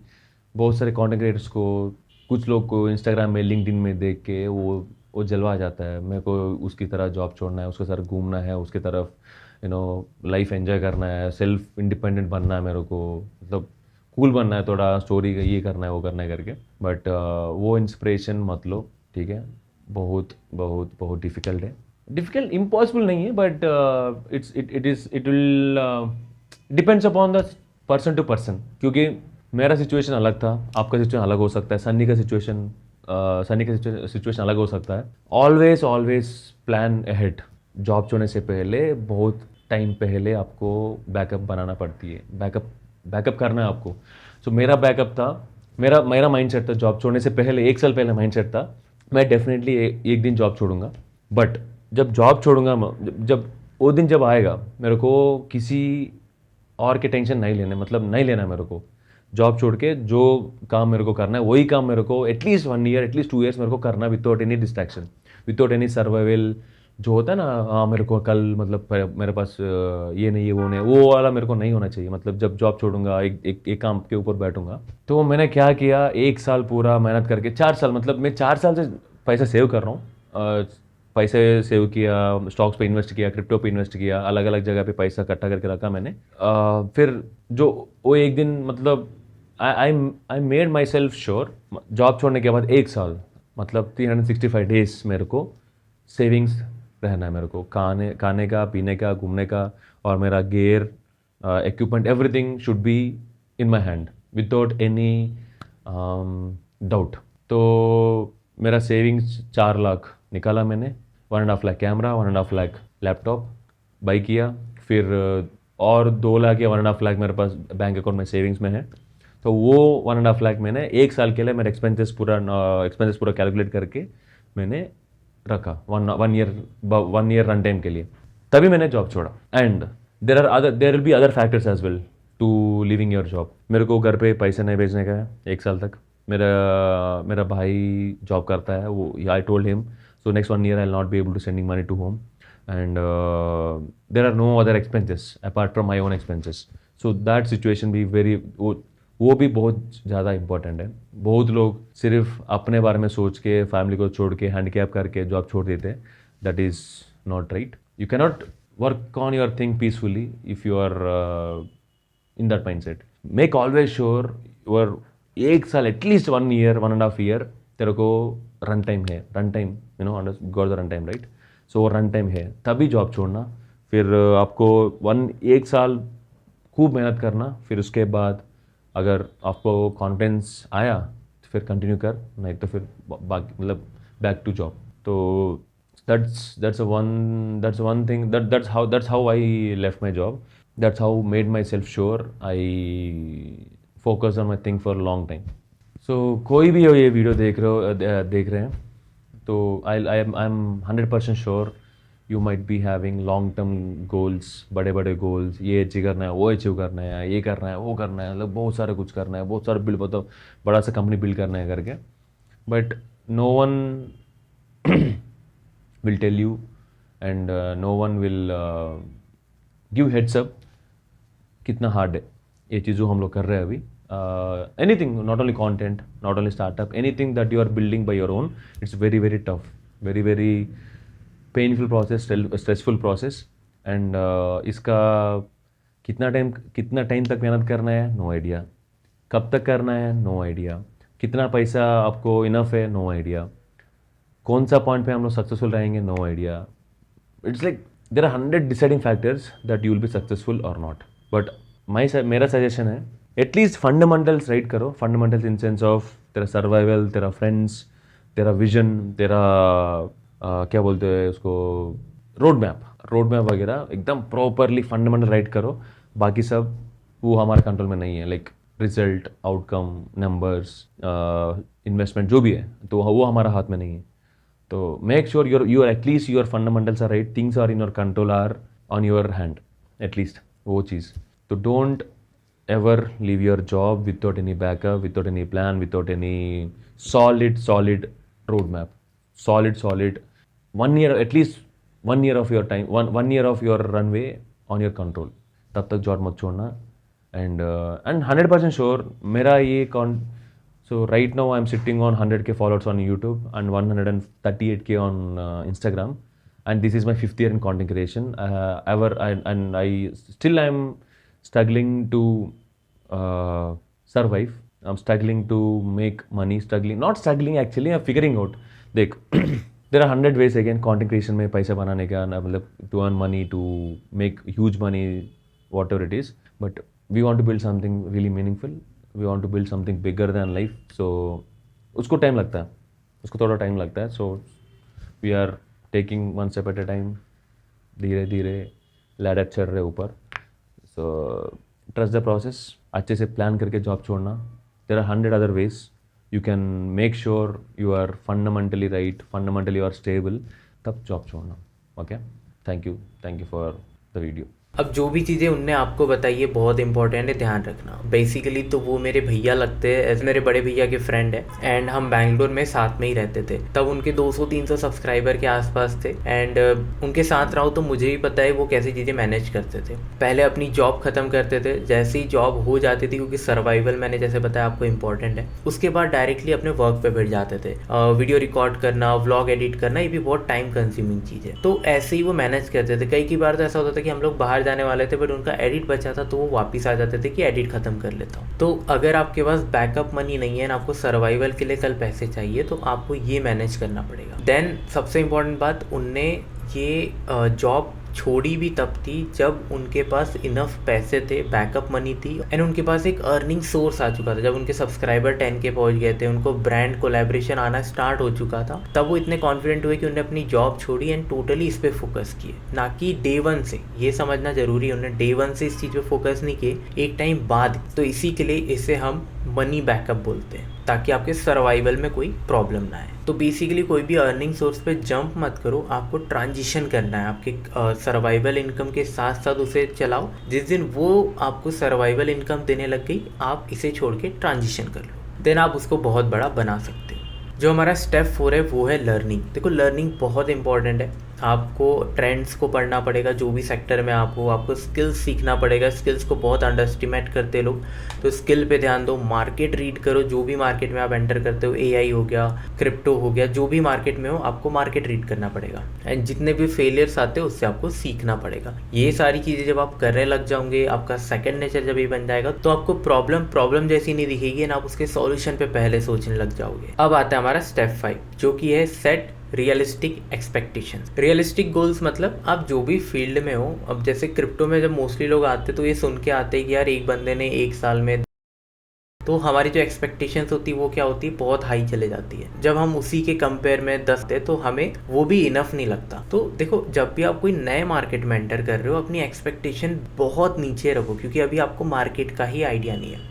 B: बहुत सारे कंटेंट क्रिएटर्स को, कुछ लोग को इंस्टाग्राम में, लिंक्डइन में देख के वो जलवा जाता है। मेरे को उसकी तरह जॉब छोड़ना है, उसके साथ घूमना है, उसकी तरफ लाइफ एंजॉय करना है, सेल्फ इंडिपेंडेंट बनना है, मेरे को मतलब कूल बनना है, थोड़ा स्टोरी का ये करना है वो करना है करके। बट वो इंस्पिरेशन मत लो, ठीक है। बहुत बहुत बहुत डिफ़िकल्ट है, डिफ़िकल्ट इम्पॉसिबल नहीं है, but it will depends upon the person to person. क्योंकि मेरा सिचुएशन अलग था, आपका सिचुएशन अलग हो सकता है, सन्नी का सिचुएशन अलग हो सकता है। Always plan ahead. जॉब छोड़ने से पहले, बहुत टाइम पहले आपको बैकअप बनाना पड़ती है, बैकअप करना है आपको। सो मेरा बैकअप था, मेरा माइंडसेट था जॉब छोड़ने से पहले, 1 साल पहले माइंडसेट था मैं डेफिनेटली एक दिन जॉब छोड़ूंगा। बट जब जॉब छोड़ूंगा, जब वो दिन जब आएगा, मेरे को किसी और के टेंशन नहीं लेना, मतलब नहीं लेना मेरे को। जॉब छोड़ के जो काम मेरे को करना है वही काम मेरे को एटलीस्ट 1 year, एटलीस्ट 2 years मेरे को करना, without any distraction, without any survival. जो होता है ना, हाँ मेरे को कल मतलब मेरे पास ये नहीं है, वो नहीं, वो वाला मेरे को नहीं होना चाहिए। मतलब जब जॉब छोड़ूंगा, एक काम के ऊपर बैठूंगा। तो मैंने क्या किया, 1 साल पूरा मेहनत करके, 4 साल, मतलब मैं 4 साल से पैसा सेव कर रहा हूँ। पैसे सेव किया, स्टॉक्स पे इन्वेस्ट किया, क्रिप्टो पे इन्वेस्ट किया, अलग अलग जगह पे पैसा इकट्ठा करके रखा मैंने। फिर जो वो एक दिन, मतलब I made my self sure, job छोड़ने के बाद 1 साल, मतलब 365 days मेरे को सेविंग्स रहना है। मेरे को खाने का, पीने का, घूमने का, और मेरा gear, equipment, everything should be in my hand without any doubt. तो मेरा सेविंग्स 4 लाख निकाला मैंने, 1.5 lakh camera, 1.5 lakh laptop by किया, फिर और 2 लाख या 1.5 लाख मेरे पास बैंक अकाउंट में सेविंग्स में है। तो वो 1.5 लाख मैंने 1 साल के लिए मेरा एक्सपेंसेस पूरा कैलकुलेट करके मैंने रखा, 1 year रन टाइम के लिए। तभी मैंने जॉब छोड़ा। And there will be other factors as well to living your job. मेरे को घर पे पैसे नहीं भेजने का है 1 साल तक। मेरा भाई जॉब करता है, वो I told him, so next 1 year I'll not be able to sending money to home, and there are no other expenses apart from my own expenses. So that situation भी वो भी बहुत ज़्यादा इम्पोर्टेंट है। बहुत लोग सिर्फ अपने बारे में सोच के, फैमिली को छोड़ के, हैंडीकैप करके जॉब छोड़ देते हैं। That is not right. You cannot work on your thing peacefully if you are in that mind set. Make always sure your 1 साल, एटलीस्ट 1 year, 1.5 year तेरे को रन टाइम है, run time, got the run time, right. So run time है, तभी job छोड़ना। फिर आपको 1 साल खूब मेहनत करना, फिर उसके बाद अगर आपको कॉन्फिडेंस आया तो फिर कंटिन्यू कर, नहीं तो फिर बाकी मतलब बैक टू जॉब. तो that's one thing that's how I left my job. That's how made myself sure I focus on my thing for a long time. So कोई भी हो ये वीडियो देख रहे हैं तो I'm 100% sure you might be having long term goals, बड़े बड़े goals, ये अचीव करना है, वो अचीव करना है, ये करना है, वो करना है, मतलब बहुत सारा कुछ करना है, बहुत सारा बिल्ड, मतलब बड़ा सा कंपनी बिल्ड करना है करके. But no one will tell you and no one will give heads up कितना हार्ड है ये चीज़ जो हम लोग कर रहे हैं अभी. Anything, not only content, not only startup, anything that you are building by your own, it's very very tough, very very painful process, stressful process. And इसका कितना टाइम तक मेहनत करना है, नो आइडिया. कब तक करना है, नो आइडिया. कितना पैसा आपको इनफ है, नो आइडिया. कौन सा पॉइंट पे हम लोग सक्सेसफुल रहेंगे, no idea. It's like there are 100 deciding factors that you will be successful और नॉट. बट मेरा सजेशन है एटलीस्ट फंडामेंटल्स राइट करो. फंडामेंटल्स इन सेंस ऑफ तेरा सर्वाइवल, तेरा फ्रेंड्स, तेरा विजन, तेरा क्या बोलते हैं उसको, रोड मैप वगैरह एकदम प्रॉपरली फंडामेंटल राइट करो. बाकी सब वो हमारे कंट्रोल में नहीं है, like result, outcome, numbers, investment जो भी है तो वो हमारा हाथ में नहीं है. तो make sure your at least your fundamentals are right, things are in your control, are on your hand, at least वो चीज़. तो don't ever leave your job without any backup, without any plan, without any solid roadmap, solid 1 year, at least 1 year of your time, one year of your runway on your control. तब तक job मत छोड़ना. and 100% sure मेरा ये So right now I'm sitting on 100k followers on YouTube and 138k on Instagram, and this is my 5th year in content creation. I still am struggling to survive. I'm struggling to make money. Not struggling actually. I'm figuring out. देख there are 100 ways again content creation में पैसा बनाने का, मतलब to earn money, to make huge money, whatever it is. But we want to build something really meaningful. We want to build something bigger than life. So उसको time लगता है, उसको थोड़ा टाइम लगता है. So we are taking one step at a time, धीरे धीरे ladder चढ़ रहे ऊपर. So trust the process. अच्छे से प्लान करके जॉब छोड़ना. There are 100 other ways. You can make sure you are fundamentally right, fundamentally you are stable, तब जॉब छोड़ना. Okay? Thank you for the video.
A: अब जो भी चीज़ें उनने आपको बताई है बहुत इंपॉर्टेंट है, ध्यान रखना. बेसिकली तो वो मेरे भैया लगते हैं, एज मेरे बड़े भैया के फ्रेंड है, एंड हम बैंगलोर में साथ में ही रहते थे. तब उनके 200-300 सब्सक्राइबर के आसपास थे. एंड उनके साथ रहा तो मुझे भी पता है वो कैसी चीज़ें मैनेज करते थे. पहले अपनी जॉब ख़त्म करते थे, जैसे ही जॉब हो जाती थी, क्योंकि सर्वाइवल मैंने जैसे बताया आपको इंपॉर्टेंट है, उसके बाद डायरेक्टली अपने वर्क पे बैठ जाते थे. वीडियो रिकॉर्ड करना, व्लॉग एडिट करना, ये भी बहुत टाइम कंज्यूमिंग चीज़ है. तो ऐसे ही वो मैनेज करते थे. कई बार तो ऐसा होता था कि हम लोग बाहर जाने वाले थे, बट उनका एडिट बचा था तो वो वापस आ जाते थे कि एडिट खत्म कर लेता हूँ. तो अगर आपके पास बैकअप मनी नहीं है ना, आपको सर्वाइवल के लिए कल पैसे चाहिए, तो आपको ये मैनेज करना पड़ेगा. देन सबसे इम्पोर्टेंट बात, उनने ये जॉब छोड़ी भी तब थी जब उनके पास इनफ पैसे थे, बैकअप मनी थी, एंड उनके पास एक अर्निंग सोर्स आ चुका था. जब उनके सब्सक्राइबर 10k पहुंच गए थे, उनको ब्रांड कोलैबोरेशन आना स्टार्ट हो चुका था, तब वो इतने कॉन्फिडेंट हुए कि उन्होंने अपनी जॉब छोड़ी एंड टोटली इस पे फोकस किए, ना कि डे वन से. ये समझना जरूरी है, उन्होंने डे वन से इस चीज़ पे फोकस नहीं किए, एक टाइम बाद. तो इसी के लिए इसे हम मनी बैकअप बोलते हैं, ताकि आपके सर्वाइवल में कोई प्रॉब्लम ना आए. तो बेसिकली कोई भी अर्निंग सोर्स पे जंप मत करो, आपको ट्रांजिशन करना है. आपके सर्वाइवल इनकम के साथ साथ उसे चलाओ. जिस दिन वो आपको सर्वाइवल इनकम देने लग गई, आप इसे छोड़ के ट्रांजिशन कर लो, देन आप उसको बहुत बड़ा बना सकते हो. जो हमारा स्टेप 4 है वो है लर्निंग. देखो लर्निंग बहुत इंपॉर्टेंट है. आपको ट्रेंड्स को पढ़ना पड़ेगा, जो भी सेक्टर में आप हो, आपको स्किल्स सीखना पड़ेगा. स्किल्स को बहुत अंडर एस्टिमेट करते लोग, तो स्किल पे ध्यान दो. मार्केट रीड करो, जो भी मार्केट में आप एंटर करते हो, AI हो गया, क्रिप्टो हो गया, जो भी मार्केट में हो, आपको मार्केट रीड करना पड़ेगा. एंड जितने भी फेलियर्स आते हैं उससे आपको सीखना पड़ेगा. ये सारी चीज़ें जब आप करने लग जाओगे, आपका सेकंड नेचर जब ये बन जाएगा, तो आपको प्रॉब्लम जैसी नहीं दिखेगी, ना आप उसके सॉल्यूशन पे पहले सोचने लग जाओगे. अब आता है हमारा स्टेप 5, जो कि है set realistic expectations. Realistic goals मतलब आप जो भी फील्ड में हो, अब जैसे क्रिप्टो में जब मोस्टली लोग आते तो ये सुन के आते हैं कि यार एक बंदे ने 1 साल में, तो हमारी जो एक्सपेक्टेशंस होती है वो क्या होती है, बहुत हाई चले जाती है। जब हम उसी के कंपेयर में 10 थे तो हमें वो भी इनफ नहीं लगता। तो देखो, जब भी आप कोई नए मार्केट में एंटर कर रहे हो अपनी एक्सपेक्टेशन बहुत नीचे रखो, क्योंकि अभी आपको मार्केट का ही आइडिया नहीं है।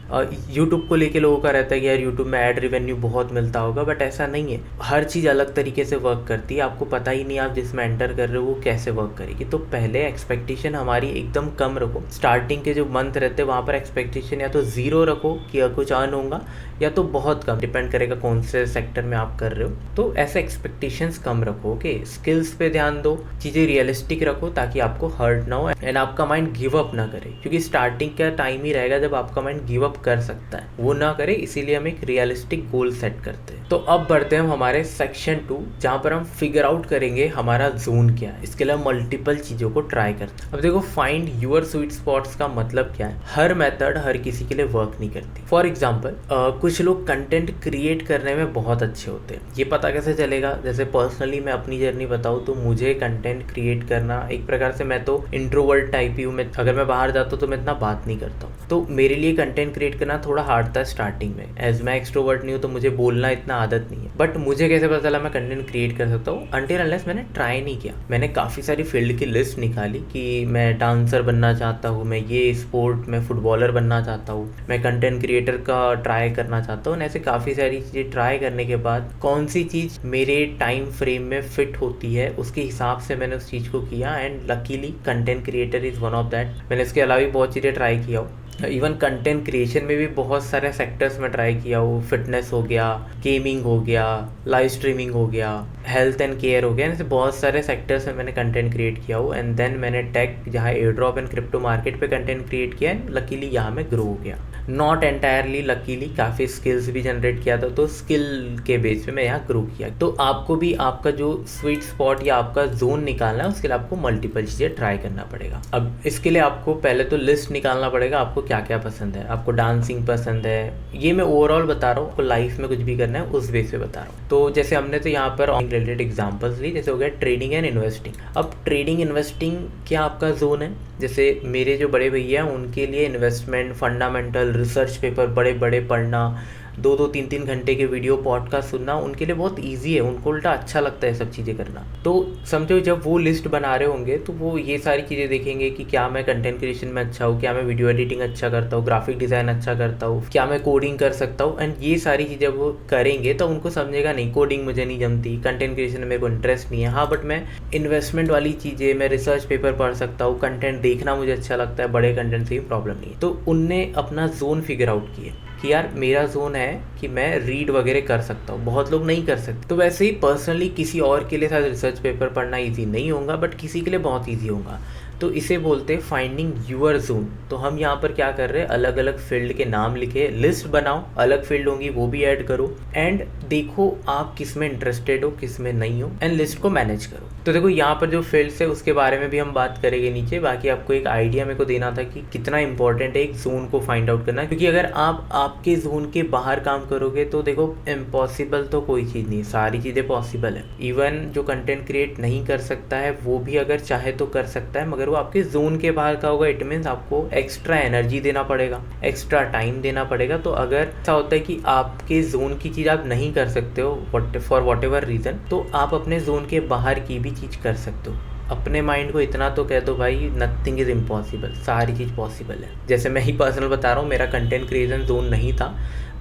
A: यूट्यूब को लेके लोगों का रहता है कि यार यूट्यूब में ऐड रेवेन्यू बहुत मिलता होगा, बट ऐसा नहीं है। हर चीज़ अलग तरीके से वर्क करती है, आपको पता ही नहीं आप जिसमें एंटर कर रहे हो वो कैसे वर्क करेगी। तो पहले एक्सपेक्टेशन हमारी एकदम कम रखो। स्टार्टिंग के जो मंथ रहते हैं वहाँ पर एक्सपेक्टेशन या तो 0 रखो कि कुछ अर्न होगा, या तो बहुत कम, डिपेंड करेगा कौन से सेक्टर में आप कर रहे हो। तो ऐसे एक्सपेक्टेशंस कम रखो। ओके, स्किल्स पे ध्यान दो, चीज़ें रियलिस्टिक रखो ताकि आपको हर्ट ना हो एंड आपका माइंड गिव अप ना करे, क्योंकि स्टार्टिंग का टाइम ही रहेगा जब आपका माइंड गिव अप कर सकता है, वो ना करे। इसीलिए हम एक रियलिस्टिक गोल सेट करते हैं। तो अब बढ़ते हैं हम हमारे सेक्शन 2, जहाँ पर हम फिगर आउट करेंगे हमारा जोन क्या है। इसके लिए मल्टीपल चीज़ों को ट्राई करते हैं। अब देखो, फाइंड यूर स्वीट स्पॉट्स का मतलब क्या है। हर मेथड हर किसी के लिए वर्क नहीं करती। फॉर एग्जाम्पल, कुछ लोग कंटेंट क्रिएट करने में बहुत अच्छे होते हैं। ये पता कैसे चलेगा? जैसे पर्सनली मैं अपनी जर्नी बताऊँ तो मुझे कंटेंट क्रिएट करना एक प्रकार से, मैं तो इंट्रोवर्ट टाइप ही हूँ। मैं अगर मैं बाहर जाता हूँ तो मैं इतना बात नहीं करता हूँ, तो मेरे लिए कंटेंट क्रिएट करना थोड़ा हार्ड था स्टार्टिंग में। एज मैं एक्सट्रोवर्ट नहीं हूँ तो मुझे बोलना इतना आदत नहीं है। बट मुझे कैसे पता चला मैं कंटेंट क्रिएट कर सकता हूँ? अनटिल अनलेस मैंने ट्राई नहीं किया। मैंने काफ़ी सारी फील्ड की लिस्ट निकाली कि मैं डांसर बनना चाहता हूँ, मैं ये स्पोर्ट में फुटबॉलर बनना चाहता हूँ, मैं कंटेंट क्रिएटर का ट्राई करना चाहता हूँ। ऐसे काफ़ी सारी चीज़ें ट्राई करने के बाद कौन सी चीज़ मेरे टाइम फ्रेम में फिट होती है उसके हिसाब से मैंने उस चीज़ को किया, and luckily content creator is one of that. मैंने इसके अलावा भी बहुत चीज़ें ट्राई किया हो। इवन कंटेंट क्रिएशन में भी बहुत सारे सेक्टर्स में ट्राई किया हो। फिटनेस हो गया, गेमिंग हो गया, लाइव स्ट्रीमिंग हो गया, हेल्थ एंड केयर हो गया, ऐसे बहुत सारे सेक्टर्स में मैंने कंटेंट क्रिएट किया हो। एंड देन मैंने टेक, जहाँ air drop and crypto market पे कंटेंट क्रिएट किया एंड लकीली यहाँ मैं ग्रो हो गया। नॉट एंटायरली लकीली, काफ़ी स्किल्स भी जनरेट किया था, तो स्किल के बेस पे मैं यहाँ ग्रो किया। तो आपको भी आपका जो स्वीट स्पॉट या आपका जोन निकालना है उसके लिए आपको मल्टीपल चीज़ें ट्राई करना पड़ेगा। अब इसके लिए आपको पहले तो लिस्ट निकालना पड़ेगा आपको क्या क्या पसंद है। आपको डांसिंग पसंद है, ये मैं ओवरऑल बता रहा हूँ, आपको लाइफ में कुछ भी करना है उस बेस पे बता रहा हूँ। तो जैसे हमने तो यहाँ पर रिलेटेड एग्जांपल्स ली, जैसे हो गया ट्रेडिंग एंड इन्वेस्टिंग। अब ट्रेडिंग इन्वेस्टिंग क्या आपका जोन है? जैसे मेरे जो बड़े भैया हैं उनके लिए इन्वेस्टमेंट, फंडामेंटल, रिसर्च पेपर बड़े बड़े पढ़ना, 2-2 3-3 घंटे के वीडियो पॉडकास्ट सुनना उनके लिए बहुत इजी है। उनको उल्टा अच्छा लगता है सब चीज़ें करना। तो समझो जब वो लिस्ट बना रहे होंगे तो वो ये सारी चीज़ें देखेंगे कि क्या मैं कंटेंट क्रिएशन में अच्छा हूँ, क्या मैं वीडियो एडिटिंग अच्छा करता हूँ, ग्राफिक डिज़ाइन अच्छा करता हूँ, क्या मैं कोडिंग कर सकता हूँ। एंड ये सारी चीज़ें वो करेंगे तो उनको समझेगा नहीं, कोडिंग मुझे नहीं जमती, कंटेंट क्रिएशन में मेरे को इंटरेस्ट नहीं है। हाँ, बट मैं इन्वेस्टमेंट वाली चीज़ें, मैं रिसर्च पेपर पढ़ सकता हूँ, कंटेंट देखना मुझे अच्छा लगता है, बड़े कंटेंट से ही प्रॉब्लम नहीं है। तो उनने अपना जोन फिगर आउट किया कि यार मेरा जोन है कि मैं रीड वगैरह कर सकता हूँ। बहुत लोग नहीं कर सकते। तो वैसे ही पर्सनली किसी और के लिए शायद रिसर्च पेपर पढ़ना इजी नहीं होगा, बट किसी के लिए बहुत इजी होगा। तो इसे बोलते हैं फाइंडिंग यूअर जोन। तो हम यहाँ पर क्या कर रहे हैं, अलग अलग फील्ड के नाम लिखे, लिस्ट बनाओ, अलग फील्ड होंगी वो भी ऐड करो, एंड देखो आप किस में इंटरेस्टेड हो, किस में नहीं हो, एंड लिस्ट को मैनेज करो। तो देखो यहाँ पर जो फील्ड्स है उसके बारे में भी हम बात करेंगे नीचे। बाकी आपको एक आइडिया मेरे को देना था कि कितना इंपॉर्टेंट है एक जोन को फाइंड आउट करना, क्योंकि अगर आप आपके जोन के बाहर काम करोगे तो देखो इम्पॉसिबल तो कोई चीज़ नहीं, सारी चीज़ें पॉसिबल है। इवन जो कंटेंट क्रिएट नहीं कर सकता है वो भी अगर चाहे तो कर सकता है, मगर वो आपके जोन के बाहर का होगा। इट मीन्स आपको एक्स्ट्रा एनर्जी देना पड़ेगा, एक्स्ट्रा टाइम देना पड़ेगा। तो अगर ऐसा होता है कि आपके जोन की चीज़ आप नहीं कर सकते हो फॉर वॉट एवर रीज़न, तो आप अपने जोन के बाहर की भी चीज़ कर सकते हो। अपने माइंड को इतना तो कह दो भाई, नथिंग इज़ इम्पॉसिबल, सारी चीज़ पॉसिबल है। जैसे मैं ही पर्सनल बता रहा हूँ, मेरा कंटेंट क्रिएशन जोन नहीं था,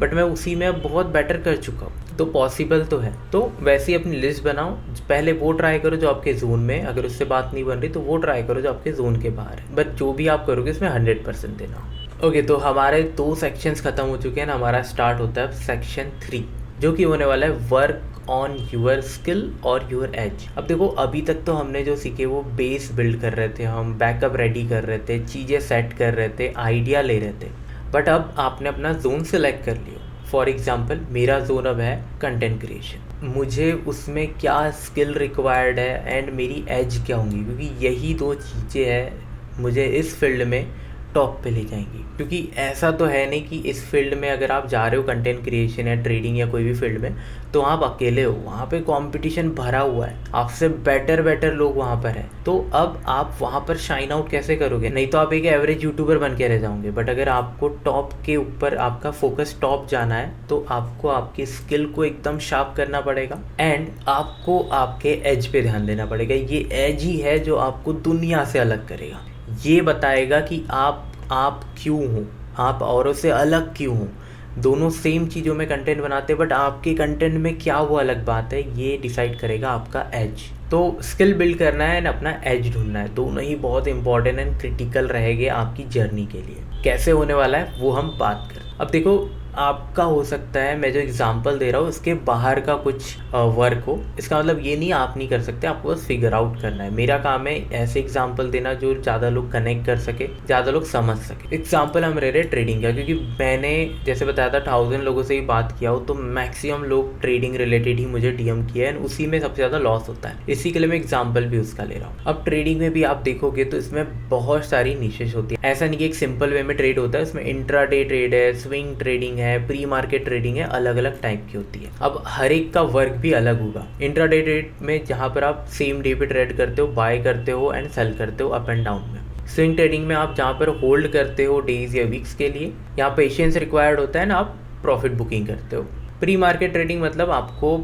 A: बट मैं उसी में अब बहुत बेटर कर चुका हूँ। तो पॉसिबल तो है। तो वैसे ही अपनी लिस्ट बनाओ, पहले वो ट्राई करो जो आपके जोन में, अगर उससे बात नहीं बन रही तो वो ट्राई करो जो आपके जोन के बाहर है। बट जो भी आप करोगे उसमें 100% देना। ओके, तो हमारे 2 सेक्शंस खत्म हो चुके हैं ना। हमारा स्टार्ट होता है सेक्शन 3, जो कि होने वाला है वर्क ऑन यूर स्किल और यूर एज। अब देखो, अभी तक तो हमने जो सीखे वो बेस बिल्ड कर रहे थे, हम बैकअप रेडी कर रहे थे, चीज़ें सेट कर रहे थे, आइडिया ले रहे थे। बट अब आपने अपना जोन सेलेक्ट कर लिया। फॉर एग्जाम्पल मेरा जोन अब है कंटेंट क्रिएशन। मुझे उसमें क्या स्किल रिक्वायर्ड है एंड मेरी एज क्या होंगी, क्योंकि यही 2 चीज़ें हैं मुझे इस फील्ड में टॉप पे ले जाएंगी। क्योंकि ऐसा तो है नहीं कि इस फील्ड में अगर आप जा रहे हो कंटेंट क्रिएशन या ट्रेडिंग या कोई भी फील्ड में तो आप अकेले हो, वहाँ पे कंपटीशन भरा हुआ है, आपसे बेटर लोग वहाँ पर है। तो अब आप वहाँ पर शाइन आउट कैसे करोगे? नहीं तो आप एक एवरेज यूट्यूबर बन के रह जाओगे। बट अगर आपको टॉप के ऊपर आपका फोकस टॉप जाना है तो आपको आपकी स्किल को एकदम शार्प करना पड़ेगा एंड आपको आपके एज पे ध्यान देना पड़ेगा। ये एज ही है जो आपको दुनिया से अलग करेगा, ये बताएगा कि आप क्यों हो, आप औरों से अलग क्यों हो। दोनों सेम चीज़ों में कंटेंट बनाते हैं बट आपके कंटेंट में क्या वो अलग बात है, ये डिसाइड करेगा आपका एज। तो स्किल बिल्ड करना है एंड अपना एज ढूंढना है, दोनों ही बहुत इंपॉर्टेंट एंड क्रिटिकल रहेंगे आपकी जर्नी के लिए। कैसे होने वाला है वो हम बात करें। अब देखो, आपका हो सकता है मैं जो एग्जांपल दे रहा हूँ उसके बाहर का कुछ वर्क हो, इसका मतलब ये नहीं आप नहीं कर सकते, आपको बस फिगर आउट करना है। मेरा काम है ऐसे एग्जांपल देना जो ज़्यादा लोग कनेक्ट कर सके, ज़्यादा लोग समझ सके। एग्जांपल हम रह रहे ट्रेडिंग का, क्योंकि मैंने जैसे बताया था 1000 लोगों से ही बात किया हो तो मैक्सिमम लोग ट्रेडिंग रिलेटेड ही मुझे डीएम किया है, उसी में सबसे ज़्यादा लॉस होता है। इसी के लिए मैं एग्जाम्पल भी उसका ले रहा हूँ। अब ट्रेडिंग में भी आप देखोगे तो इसमें बहुत सारी निशेष होती है, ऐसा नहीं कि एक सिंपल वे में ट्रेड होता है, इसमें इंट्राडे ट्रेड है, स्विंग ट्रेडिंग है, प्री मार्केट ट्रेडिंग है, अलग अलग टाइप की होती है। अब हर एक का वर्क भी अलग होगा। इंट्राडे ट्रेड में जहां पर आप सेम डे पे ट्रेड करते हो, बाय करते हो एंड सेल करते हो अप एंड डाउन में। स्विंग ट्रेडिंग में आप जहां पर होल्ड करते हो डेज या वीक्स के लिए, यहाँ पेशेंस रिक्वायर्ड होता है ना, आप प्रॉफिट बुकिंग करते हो। प्री मार्केट ट्रेडिंग मतलब आपको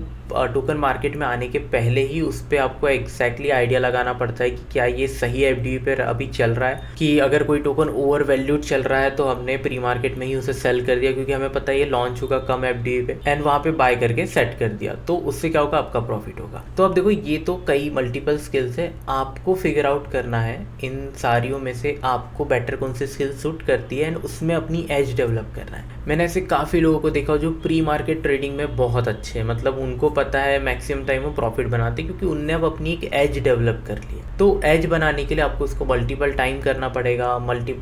A: टोकन मार्केट में आने के पहले ही उस पर आपको एग्जैक्टली आइडिया लगाना पड़ता है कि क्या ये सही एफडी पर अभी चल रहा है, कि अगर कोई टोकन ओवर वैल्यूड चल रहा है तो हमने प्री मार्केट में ही उसे सेल कर दिया क्योंकि हमें पता है ये लॉन्च होगा कम एफडी पे, एंड वहाँ पे बाय करके सेट कर दिया, तो उससे क्या होगा, आपका प्रॉफिट होगा। तो अब देखो, ये तो कई मल्टीपल स्किल्स है, आपको फिगर आउट करना है इन सारियों में से आपको बेटर कौन सी स्किल सूट करती है एंड उसमें अपनी एज डेवलप करना है। मैंने ऐसे काफ़ी लोगों को देखा जो प्री मार्केट ट्रेडिंग में बहुत अच्छे हैं, मतलब उनको पता है मैक्सिमम टाइम वो प्रॉफिट बनाते क्योंकि उनने अब अपनी एक एज डेवलप कर ली है। तो एज बनाने के लिए आपको उसको मल्टीपल टाइम करना पड़ेगा,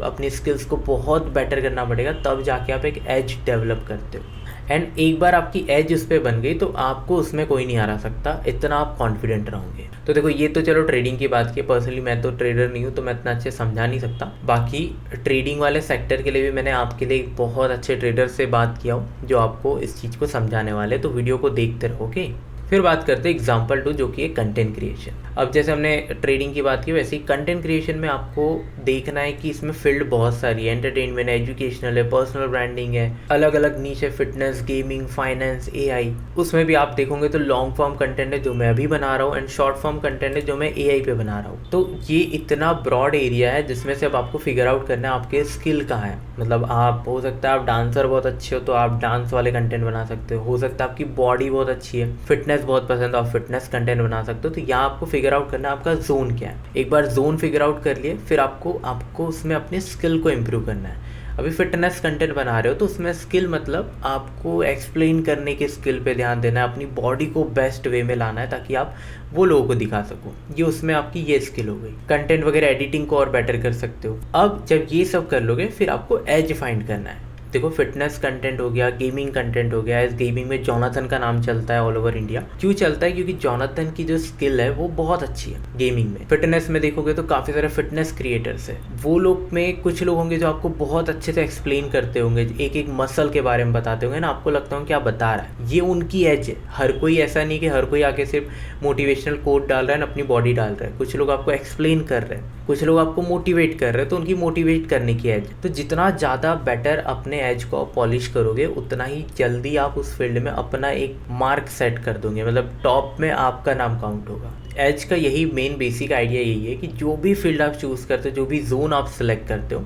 A: अपनी स्किल्स को बहुत बेटर करना पड़ेगा, तब जाके आप एक एज डेवलप करते हो। एंड एक बार आपकी एज उस पर बन गई तो आपको उसमें कोई नहीं हरा सकता, इतना आप कॉन्फिडेंट रहोगे। तो देखो, ये तो चलो ट्रेडिंग की बात की। पर्सनली मैं तो ट्रेडर नहीं हूँ तो मैं इतना अच्छे समझा नहीं सकता। बाकी ट्रेडिंग वाले सेक्टर के लिए भी मैंने आपके लिए एक बहुत अच्छे ट्रेडर से बात किया हूँ जो आपको इस चीज़ को समझाने वाले, तो वीडियो को देखते रहोगे। फिर बात करते हैं एग्जाम्पल 2 जो कि है कंटेंट क्रिएशन। अब जैसे हमने ट्रेडिंग की बात की वैसे ही कंटेंट क्रिएशन में आपको देखना है कि इसमें फील्ड बहुत सारी है, एंटरटेनमेंट है, एजुकेशनल है, पर्सनल ब्रांडिंग है, अलग अलग नीश है, फिटनेस, गेमिंग, फाइनेंस, एआई। उसमें भी आप देखोगे तो लॉन्ग फॉर्म कंटेंट है जो मैं अभी बना रहा हूँ एंड शॉर्ट फॉर्म कंटेंट है जो मैं एआई पे बना रहा हूँ। तो ये इतना ब्रॉड एरिया है जिसमें से अब आपको फिगर आउट करना है आपके स्किल कहाँ है। मतलब आप हो सकता है आप डांसर बहुत अच्छे हो तो आप डांस वाले कंटेंट बना सकते हो सकता है आपकी बॉडी बहुत अच्छी है, फिटनेस बहुत पसंद, आप फिटनेस कंटेंट बना सकते हो। तो यहाँ आपको फिगर आउट करना है आपका जोन क्या है। एक बार जोन फिगर आउट कर लिए फिर आपको उसमें अपनी स्किल को इम्प्रूव करना है। अभी फिटनेस कंटेंट बना रहे हो तो उसमें स्किल मतलब आपको एक्सप्लेन करने की स्किल पे ध्यान देना है, अपनी बॉडी को बेस्ट वे में लाना है ताकि आप वो लोगों को दिखा सको। ये उसमें आपकी ये स्किल हो गई। कंटेंट वगैरह एडिटिंग को और बेटर कर सकते हो। अब जब ये सब कर लोगे फिर आपको एज फाइंड करना है। देखो, फिटनेस कंटेंट हो गया, गेमिंग कंटेंट हो गया। इस गेमिंग में जोनाथन का नाम चलता है ऑल ओवर इंडिया। क्यों चलता है? क्योंकि जोनाथन की जो स्किल है वो बहुत अच्छी है गेमिंग में। फिटनेस में देखोगे तो काफ़ी सारे फिटनेस क्रिएटर्स है, वो लोग में कुछ लोग होंगे जो आपको बहुत अच्छे से एक्सप्लेन करते होंगे, एक एक मसल के बारे में बताते होंगे ना, आपको लगता है क्या बता रहा है। ये उनकी एज है। हर कोई ऐसा नहीं कि हर कोई आके सिर्फ मोटिवेशनल कोट डाल रहा है, अपनी बॉडी डाल रहा है। कुछ लोग आपको एक्सप्लेन कर रहे हैं, कुछ लोग आपको मोटिवेट कर रहे हैं, तो उनकी मोटिवेट करने की एज। तो जितना ज़्यादा बेटर अपने एज को पॉलिश करोगे उतना ही जल्दी आप उस फील्ड में अपना एक मार्क सेट कर दोगे, मतलब टॉप में आपका नाम काउंट होगा। एज का यही मेन बेसिक आइडिया यही है कि जो भी फील्ड आप चूज़ करते हो, जो भी जोन आप सेलेक्ट करते हो,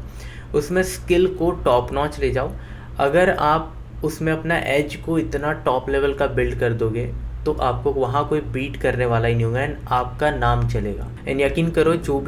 A: उसमें स्किल को टॉप नॉच ले जाओ। अगर आप उसमें अपना एज को इतना टॉप लेवल का बिल्ड कर दोगे तो आपको वहाँ कोई बीट करने वाला ही नहीं होगा एंड आपका नाम चलेगा। एंड यकीन करो, जो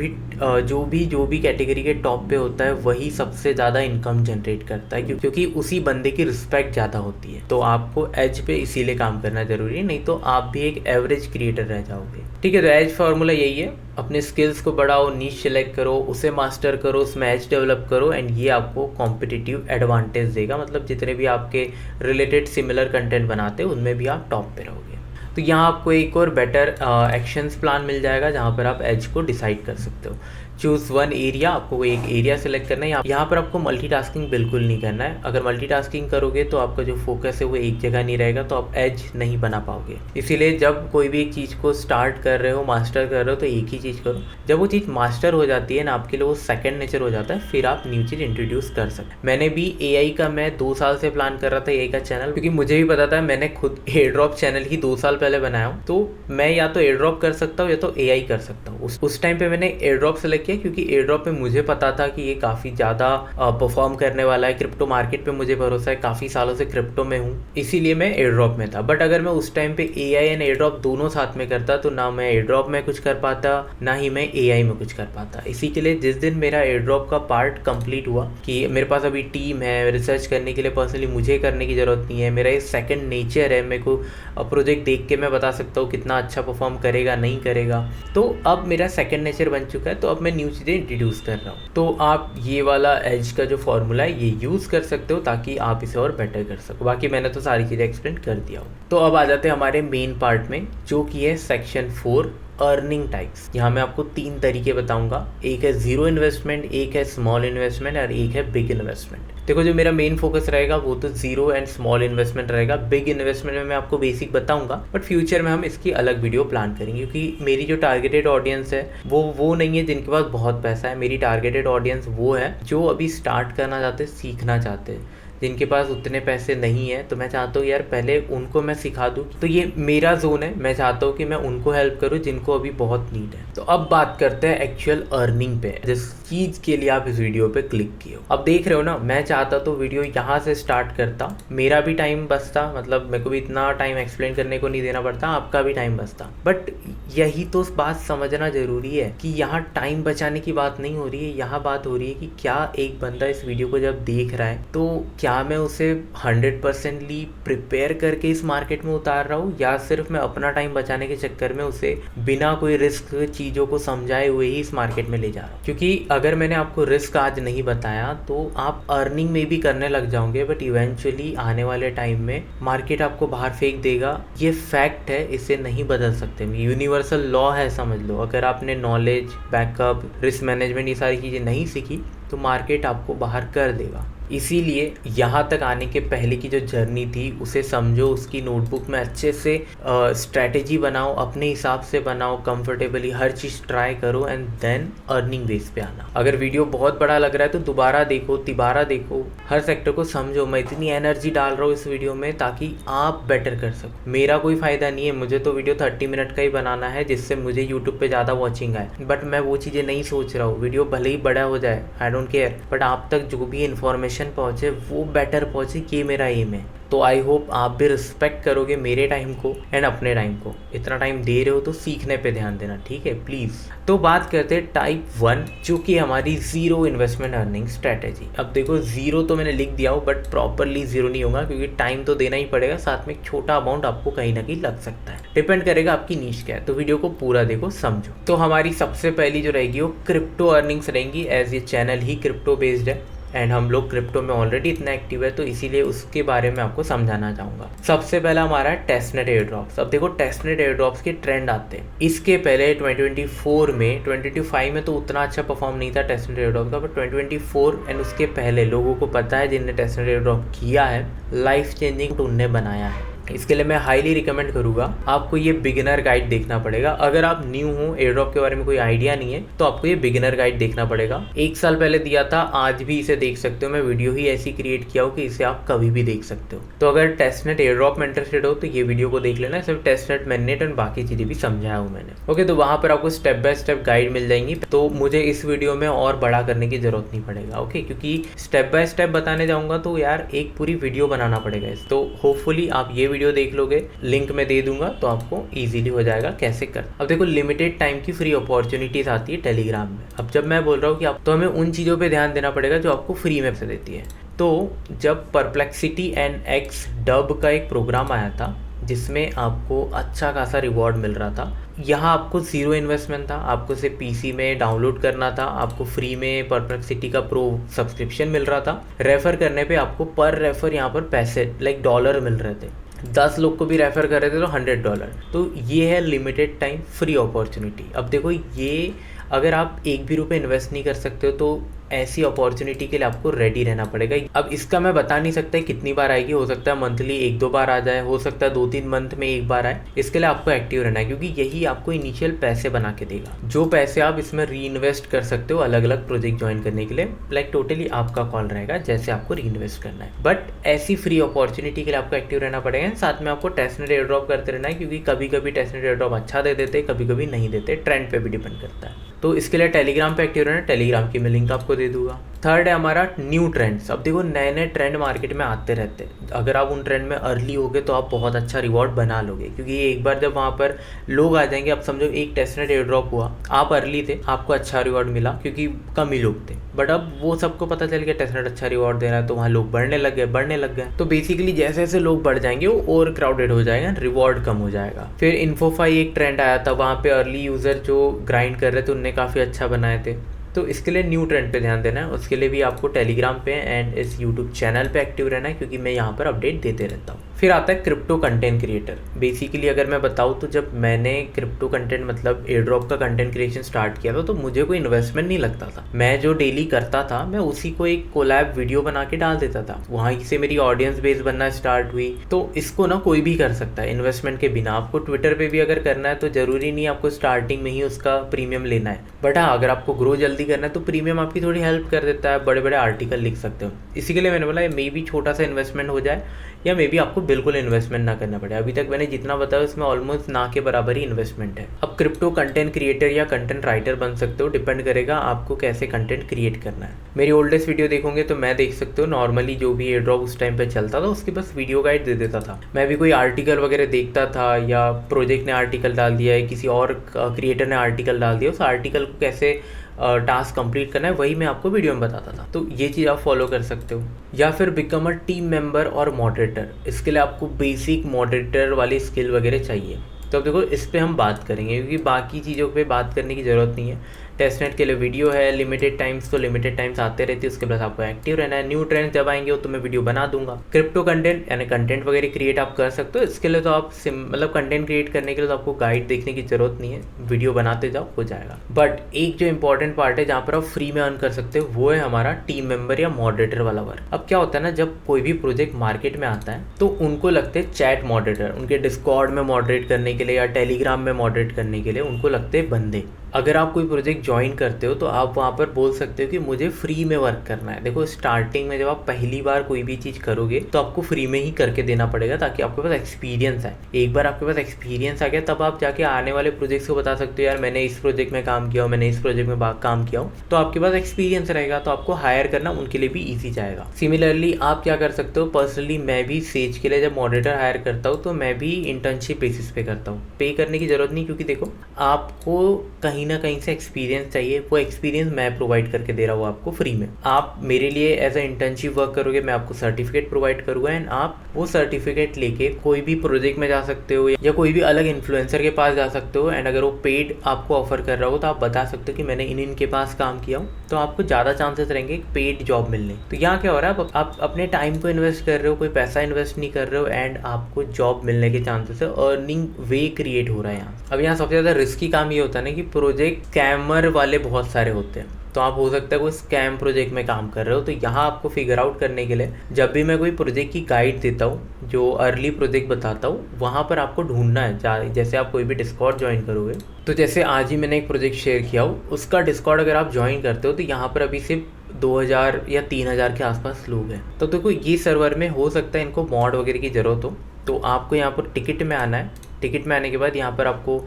A: भी कैटेगरी के टॉप पे होता है वही सबसे ज़्यादा इनकम जनरेट करता है, क्योंकि उसी बंदे की रिस्पेक्ट ज़्यादा होती है। तो आपको एज पे इसीलिए काम करना जरूरी है, नहीं तो आप भी एक एवरेज क्रिएटर रह जाओगे। ठीक है, तो एज फार्मूला यही है, अपने स्किल्स को बढ़ाओ, नीश सेलेक्ट करो, उसे मास्टर करो, उसमें एज डेवलप करो एंड ये आपको कॉम्पिटिटिव एडवांटेज देगा। मतलब जितने भी आपके रिलेटेड सिमिलर कंटेंट बनाते हैं उनमें भी आप टॉप पे रहोगे। तो यहाँ आपको एक और बेटर एक्शंस प्लान मिल जाएगा जहाँ पर आप एज को डिसाइड कर सकते हो। चूज़ वन एरिया, आपको एक एरिया सेलेक्ट करना है। यहाँ पर आपको मल्टीटास्किंग बिल्कुल नहीं करना है। अगर मल्टीटास्किंग करोगे तो आपका जो फोकस है वो एक जगह नहीं रहेगा, तो आप एज नहीं बना पाओगे। इसीलिए जब कोई भी एक चीज़ को स्टार्ट कर रहे हो, मास्टर कर रहे हो, तो एक ही चीज़ करो। जब वो चीज़ मास्टर हो जाती है ना, आपके लिए वो सेकंड नेचर हो जाता है, फिर आप न्यू चीज़ इंट्रोड्यूस कर सकते। मैंने भी AI का, मैं 2 साल से प्लान कर रहा था AI का चैनल, क्योंकि मुझे भी पता था, मैंने खुद एयर ड्रॉप चैनल ही 2 साल पहले बनाया हूँ। तो मैं या तो एयर ड्रॉप कर सकता हूँ या तो AI कर सकता हूँ। उस टाइम पे मैंने एयर ड्रॉप सेलेक्ट किया, क्योंकि एयर ड्रॉप पे मुझे पता था कि ये काफ़ी ज़्यादा परफॉर्म करने वाला है। क्रिप्टो मार्केट पे मुझे भरोसा है, काफ़ी सालों से क्रिप्टो में हूँ, इसीलिए मैं एयर ड्रॉप में था। बट अगर मैं उस टाइम पे AI एंड एयर ड्रॉप दोनों साथ में करता, तो ना मैं एयर ड्रॉप में कुछ कर पाता, ना ही मैं AI में कुछ कर पाता। इसी के लिए जिस दिन मेरा एयर ड्रॉप का पार्ट कंप्लीट हुआ कि मेरे पास अभी टीम है, रिसर्च करने के लिए पर्सनली मुझे करने की ज़रूरत नहीं है, मेरा ये सेकंड नेचर है, मेरे को प्रोजेक्ट देख के मैं बता सकता हूँ कितना अच्छा परफॉर्म करेगा नहीं करेगा, तो अब मेरा सेकंड नेचर बन चुका है। तो अब मैं न्यू चीज़ें इंट्रोड्यूस कर रहा हूँ। तो आप ये वाला एज का जो फॉर्मूला है ये यूज़ कर सकते हो, ताकि आप इसे और बेटर कर सको। बाकी मैंने तो सारी चीज़ें एक्सप्लेन कर दिया हो। तो अब आ जाते हैं हमारे मेन पार्ट में, जो कि है सेक्शन 4, अर्निंग टाइप्स। यहाँ मैं आपको 3 तरीके बताऊंगा। एक है जीरो इन्वेस्टमेंट, एक है स्मॉल इन्वेस्टमेंट और एक है बिग इन्वेस्टमेंट। देखो, जो मेरा मेन फोकस रहेगा वो तो जीरो एंड स्मॉल इन्वेस्टमेंट रहेगा। बिग इन्वेस्टमेंट में मैं आपको बेसिक बताऊंगा, बट फ्यूचर में हम इसकी अलग वीडियो प्लान करेंगे, क्योंकि मेरी जो टारगेटेड ऑडियंस है वो नहीं है जिनके पास बहुत पैसा है। मेरी टारगेटेड ऑडियंस वो है जो अभी स्टार्ट करना चाहते, सीखना चाहते हैं, जिनके पास उतने पैसे नहीं है। तो मैं चाहता हूँ यार पहले उनको मैं सिखा दूँ। तो ये मेरा जोन है, मैं चाहता हूँ कि मैं उनको हेल्प करूँ जिनको अभी बहुत नीड है। तो अब बात करते हैं एक्चुअल अर्निंग पे, जिस चीज़ के लिए आप इस वीडियो पे क्लिक किए हो। अब देख रहे हो ना, मैं चाहता तो वीडियो यहाँ से स्टार्ट करता, मेरा भी टाइम बचता, मतलब मेरे को भी इतना टाइम एक्सप्लेन करने को नहीं देना पड़ता, आपका भी टाइम बचता। बट यही तो बात समझना जरूरी है कि यहाँ टाइम बचाने की बात नहीं हो रही है, यहाँ बात हो रही है कि क्या एक बंदा इस वीडियो को जब देख रहा है तो क्या मैं उसे 100% प्रिपेयर करके इस मार्केट में उतार रहा हूँ, या सिर्फ मैं अपना टाइम बचाने के चक्कर में उसे बिना कोई रिस्क चीज़ों को समझाए हुए ही इस मार्केट में ले जा रहा हूँ। क्योंकि अगर मैंने आपको रिस्क आज नहीं बताया तो आप अर्निंग में भी करने लग जाओगे, बट इवेंचुअली आने वाले टाइम में मार्केट आपको बाहर फेंक देगा। ये फैक्ट है, इसे नहीं बदल सकते। यूनिवर्सल लॉ है, समझ लो। अगर आपने नॉलेज, बैकअप, रिस्क मैनेजमेंट, ये सारी चीज़ें नहीं सीखी तो मार्केट आपको बाहर कर देगा। इसीलिए यहाँ तक आने के पहले की जो जर्नी थी उसे समझो, उसकी नोटबुक में अच्छे से स्ट्रैटेजी बनाओ, अपने हिसाब से बनाओ, कंफर्टेबली हर चीज़ ट्राई करो एंड देन अर्निंग बेस पे आना। अगर वीडियो बहुत बड़ा लग रहा है तो दोबारा देखो, तिबारा देखो, हर सेक्टर को समझो। मैं इतनी एनर्जी डाल रहा हूँ इस वीडियो में ताकि आप बेटर कर सको। मेरा कोई फ़ायदा नहीं है, मुझे तो वीडियो 30 मिनट का ही बनाना है जिससे मुझे यूट्यूब पर ज़्यादा वॉचिंग आए, बट मैं वो चीज़ें नहीं सोच रहा हूँ। वीडियो भले ही बड़ा हो जाए, आई डोंट केयर, बट आप तक जो भी इन्फॉर्मेशन पहुंचे वो बेटर पहुंचे, ये मेरा एम है। तो आई होप आप भी रिस्पेक्ट करोगे मेरे टाइम को एंड अपने टाइम को। इतना टाइम दे रहे हो तो सीखने पे ध्यान देना, ठीक है प्लीज़। तो बात करते हैं टाइप 1, जो कि हमारी जीरो इन्वेस्टमेंट अर्निंग स्ट्रैटेजी। अब देखो, जीरो तो मैंने लिख दिया हो, बट प्रॉपरली जीरो नहीं होगा, क्योंकि टाइम तो देना ही पड़ेगा, साथ में एक छोटा अमाउंट आपको कहीं ना कहीं लग सकता है। डिपेंड करेगा आपकी नीश क्या है। तो वीडियो को पूरा देखो, समझो। तो हमारी सबसे पहली जो रहेगी वो क्रिप्टो अर्निंग्स रहेंगी, एज ये चैनल ही क्रिप्टो बेस्ड है एंड हम लोग क्रिप्टो में ऑलरेडी इतना एक्टिव है, तो इसीलिए उसके बारे में आपको समझाना चाहूँगा। सबसे पहला हमारा है टेस्टनेट एयर ड्रॉप्स। अब देखो, टेस्टनेट एयर ड्रॉप्स के ट्रेंड आते हैं। इसके पहले 2024 में, 2025 में तो उतना अच्छा परफॉर्म नहीं था टेस्टनेट एयर ड्रॉप का, बट 2024 एंड उसके पहले लोगों को पता है, जिनने टेस्टनेट एयर ड्रॉप किया है, लाइफ चेंजिंग उनने बनाया है। इसके लिए मैं हाईली रिकमेंड करूँगा आपको ये बिगिनर गाइड देखना पड़ेगा। अगर आप न्यू हो, एयर ड्रॉप के बारे में कोई आइडिया नहीं है, तो आपको ये बिगिनर गाइड देखना पड़ेगा। 1 साल पहले दिया था, आज भी इसे देख सकते हो। मैं वीडियो ही ऐसी क्रिएट किया हो कि इसे आप कभी भी देख सकते हो। तो अगर टेस्टनेट एयर ड्रॉप में इंटरेस्टेड हो तो ये वीडियो को देख लेना। सिर्फ टेस्टनेट, मैनेट एंड बाकी चीज़ें भी समझाया हूँ मैंने। ओके, तो वहाँ पर आपको स्टेप बाय स्टेप गाइड मिल जाएंगी। तो मुझे इस वीडियो में और बड़ा करने की जरूरत नहीं पड़ेगा, ओके, क्योंकि स्टेप बाय स्टेप बताने जाऊँगा तो यार एक पूरी वीडियो बनाना पड़ेगा। तो होपफुली आप ये वीडियो देख लोगे, लिंक में दे दूंगा, तो आपको इजीली हो जाएगा कैसे कर। अब देखो, लिमिटेड टाइम की फ्री अपॉर्चुनिटीज आती है टेलीग्राम में। अब जब मैं बोल रहा हूँ कि आप, तो हमें उन चीज़ों पे ध्यान देना पड़ेगा जो आपको फ्री में से देती है। तो जब परप्लेक्सिटी एंड एक्स डब का एक प्रोग्राम आया था जिसमें आपको अच्छा खासा रिवॉर्ड मिल रहा था, यहाँ आपको जीरो इन्वेस्टमेंट था, आपको सिर्फ पीसी में डाउनलोड करना था, आपको फ्री में परप्लेक्सिटी का प्रो सब्सक्रिप्शन मिल रहा था। रेफर करने पे आपको पर रेफर यहाँ पर पैसे लाइक डॉलर मिल रहे थे। 10 लोग को भी रेफ़र कर रहे थे तो $100। तो ये है लिमिटेड टाइम फ्री अपॉर्चुनिटी। अब देखो ये अगर आप एक भी रुपये इन्वेस्ट नहीं कर सकते हो तो ऐसी अपॉर्चुनिटी के लिए आपको रेडी रहना पड़ेगा। अब इसका मैं बता नहीं सकता कितनी बार आएगी, हो सकता है मंथली 1-2 बार आ जाए, हो सकता है 2-3 मंथ में एक बार आए। इसके लिए आपको एक्टिव रहना है क्योंकि यही आपको इनिशियल पैसे बना के देगा, जो पैसे आप इसमें री इन्वेस्ट कर सकते हो अलग अलग प्रोजेक्ट ज्वाइन करने के लिए। लाइक टोटली आपका कॉल रहेगा जैसे आपको री इन्वेस्ट करना है। बट ऐसी फ्री अपॉर्चुनिटी के लिए आपको एक्टिव रहना पड़ेगा। साथ में आपको टेस्टनेट एयर ड्रॉप करते रहना है क्योंकि कभी कभी टेस्टनेट एयर ड्रॉप अच्छा दे देते, कभी कभी नहीं देते, ट्रेंड पे भी डिपेंड करता है। तो इसके लिए टेलीग्राम पे एक्टिव रहना, टेलीग्राम की मैं लिंक आपको दे दूंगा। थर्ड है हमारा न्यू ट्रेंड्स। अब देखो नए नए ट्रेंड मार्केट में आते रहते हैं, अगर आप उन ट्रेंड में अर्ली होगे तो आप बहुत अच्छा रिवॉर्ड बना लोगे क्योंकि एक बार जब वहाँ पर लोग आ जाएंगे, अब समझो एक टेस्टनेट एयर ड्रॉप हुआ, आप अर्ली थे, आपको अच्छा रिवॉर्ड मिला क्योंकि कम ही लोग थे, बट अब वो सबको पता चल गया टेस्टनेट अच्छा रिवॉर्ड दे रहा है तो वहाँ लोग बढ़ने लग गए। तो बेसिकली जैसे जैसे लोग बढ़ जाएंगे वो ओवर क्राउडेड हो जाएगा, रिवॉर्ड कम हो जाएगा। फिर इन्फोफाई एक ट्रेंड आया था, वहाँ पे अर्ली यूज़र जो ग्राइंड कर रहे थे उनने काफ़ी अच्छा बनाए थे। तो इसके लिए न्यू ट्रेंड पे ध्यान देना है, उसके लिए भी आपको टेलीग्राम पे एंड इस यूट्यूब चैनल पे एक्टिव रहना है क्योंकि मैं यहाँ पर अपडेट देते रहता हूँ। फिर आता है क्रिप्टो कंटेंट क्रिएटर। बेसिकली अगर मैं बताऊँ तो जब मैंने क्रिप्टो कंटेंट मतलब एयर ड्रॉप का कंटेंट क्रिएशन स्टार्ट किया था तो मुझे कोई इन्वेस्टमेंट नहीं लगता था। मैं जो डेली करता था मैं उसी को एक कोलैब वीडियो बना के डाल देता था, वहाँ से मेरी ऑडियंस बेस बनना स्टार्ट हुई। तो इसको ना कोई भी कर सकता है इन्वेस्टमेंट के बिना। आपको ट्विटर पे भी अगर करना है तो ज़रूरी नहीं आपको स्टार्टिंग में ही उसका प्रीमियम लेना है, बट हाँ अगर आपको ग्रो जल्दी करना है तो प्रीमियम आपकी थोड़ी हेल्प कर देता है, बड़े बड़े आर्टिकल लिख सकते हो। इसी के लिए मैंने बोला मे बी छोटा सा इन्वेस्टमेंट हो जाए या मे बी आपको बिल्कुल इन्वेस्टमेंट ना करना पड़े। अभी तक मैंने जितना बताया उसमें ऑलमोस्ट ना के बराबर ही इन्वेस्टमेंट है। अब क्रिप्टो कंटेंट क्रिएटर या कंटेंट राइटर बन सकते हो, डिपेंड करेगा आपको कैसे कंटेंट क्रिएट करना है। मेरी ओल्डेस्ट वीडियो देखोगे तो मैं देख सकते हो नॉर्मली जो भी एयर ड्रॉप उस टाइम पे चलता था उसके बस वीडियो गाइड दे देता था। मैं भी कोई आर्टिकल वगैरह देखता था या प्रोजेक्ट ने आर्टिकल डाल दिया है, किसी और क्रिएटर ने आर्टिकल डाल दिया, उस आर्टिकल को कैसे टास्क कंप्लीट करना है वही मैं आपको वीडियो में बताता था। तो ये चीज़ आप फॉलो कर सकते हो। या फिर बिकम अ टीम मेंबर और मॉडरेटर। इसके लिए आपको बेसिक मॉडरेटर वाली स्किल वगैरह चाहिए। तो अब देखो इस पर हम बात करेंगे क्योंकि बाकी चीज़ों पे बात करने की ज़रूरत नहीं है। टेस्टनेट के लिए वीडियो है, लिमिटेड टाइम्स तो लिमिटेड टाइम्स आते रहती है, उसके बाद आपको एक्टिव रहना है। न्यू ट्रेंड जब आएंगे वो तो मैं वीडियो बना दूंगा। क्रिप्टो कंटेंट यानी कंटेंट वगैरह क्रिएट आप कर सकते हो। इसके लिए तो आप मतलब कंटेंट क्रिएट करने के लिए तो आपको गाइड देखने की जरूरत नहीं है, वीडियो बनाते जाओ हो जाएगा। बट एक जो इंपॉर्टेंट पार्ट है जहाँ पर आप फ्री में अर्न कर सकते हो वो है हमारा टीम मेंबर या मॉडरेटर वाला वर्क। अब क्या होता है ना, जब कोई भी प्रोजेक्ट मार्केट में आता है तो उनको लगते हैं चैट मॉडरेटर, उनके डिस्कॉर्ड में मॉडरेट करने के लिए या टेलीग्राम में मॉडरेट करने के लिए उनको लगते हैं बंदे। अगर आप कोई प्रोजेक्ट ज्वाइन करते हो तो आप वहाँ पर बोल सकते हो कि मुझे फ्री में वर्क करना है। देखो स्टार्टिंग में जब आप पहली बार कोई भी चीज़ करोगे तो आपको फ्री में ही करके देना पड़ेगा ताकि आपके पास एक्सपीरियंस आए। एक बार आपके पास एक्सपीरियंस आ गया तब आप जाके आने वाले प्रोजेक्ट्स को बता सकते हो यार मैंने इस प्रोजेक्ट में काम किया हो, मैंने इस प्रोजेक्ट में काम किया हो, तो आपके पास एक्सपीरियंस रहेगा तो आपको हायर करना उनके लिए भी ईजी जाएगा। सिमिलरली आप क्या कर सकते हो, पर्सनली मैं भी सेज के लिए जब मॉडरेटर हायर करता हूँ तो मैं भी इंटर्नशिप बेसिस पे करता हूँ। पे करने की ज़रूरत नहीं क्योंकि देखो आपको कहीं ना कहीं से एक्सपीरियंस चाहिए, वो एक्सपीरियंस मैं प्रोवाइड करके दे रहा हूँ आपको फ्री में। आप मेरे लिए एज अ इंटर्नशिप वर्क करोगे, मैं आपको सर्टिफिकेट प्रोवाइड करूँगा एंड आप वो सर्टिफिकेट लेके कोई भी प्रोजेक्ट में जा सकते हो या कोई भी अलग इन्फ्लुएंसर के पास जा सकते हो। एंड अगर वो पेड आपको ऑफर कर रहा हो तो आप बता सकते हो कि मैंने इनके पास काम किया हूँ, तो आपको ज़्यादा चांसेस रहेंगे पेड जॉब मिलने। तो यहाँ क्या हो रहा है, आप अपने टाइम को इन्वेस्ट कर रहे हो, कोई पैसा इन्वेस्ट नहीं कर रहे हो एंड आपको जॉब मिलने के चांसेस है, अर्निंग वे क्रिएट हो रहा है यहाँ। अब यहाँ सबसे ज़्यादा रिस्की काम ये होता है ना कि प्रोजेक्ट स्कैमर वाले बहुत सारे होते हैं, तो आप हो सकता है कोई स्कैम प्रोजेक्ट में काम कर रहे हो। तो यहाँ आपको फिगर आउट करने के लिए जब भी मैं कोई प्रोजेक्ट की गाइड देता हूँ, जो अर्ली प्रोजेक्ट बताता हूँ, वहाँ पर आपको ढूंढना है। जैसे आप कोई भी डिस्कॉर्ड ज्वाइन करोगे तो जैसे आज ही मैंने एक प्रोजेक्ट शेयर किया हो, उसका डिस्कॉर्ड अगर आप ज्वाइन करते हो तो यहाँ पर अभी सिर्फ 2000 या 3000 के आसपास लोग हैं। तो देखो ये सर्वर में हो सकता है इनको मॉड वगैरह की ज़रूरत हो, तो आपको यहाँ पर टिकट में आना है। टिकट में आने के बाद यहाँ पर आपको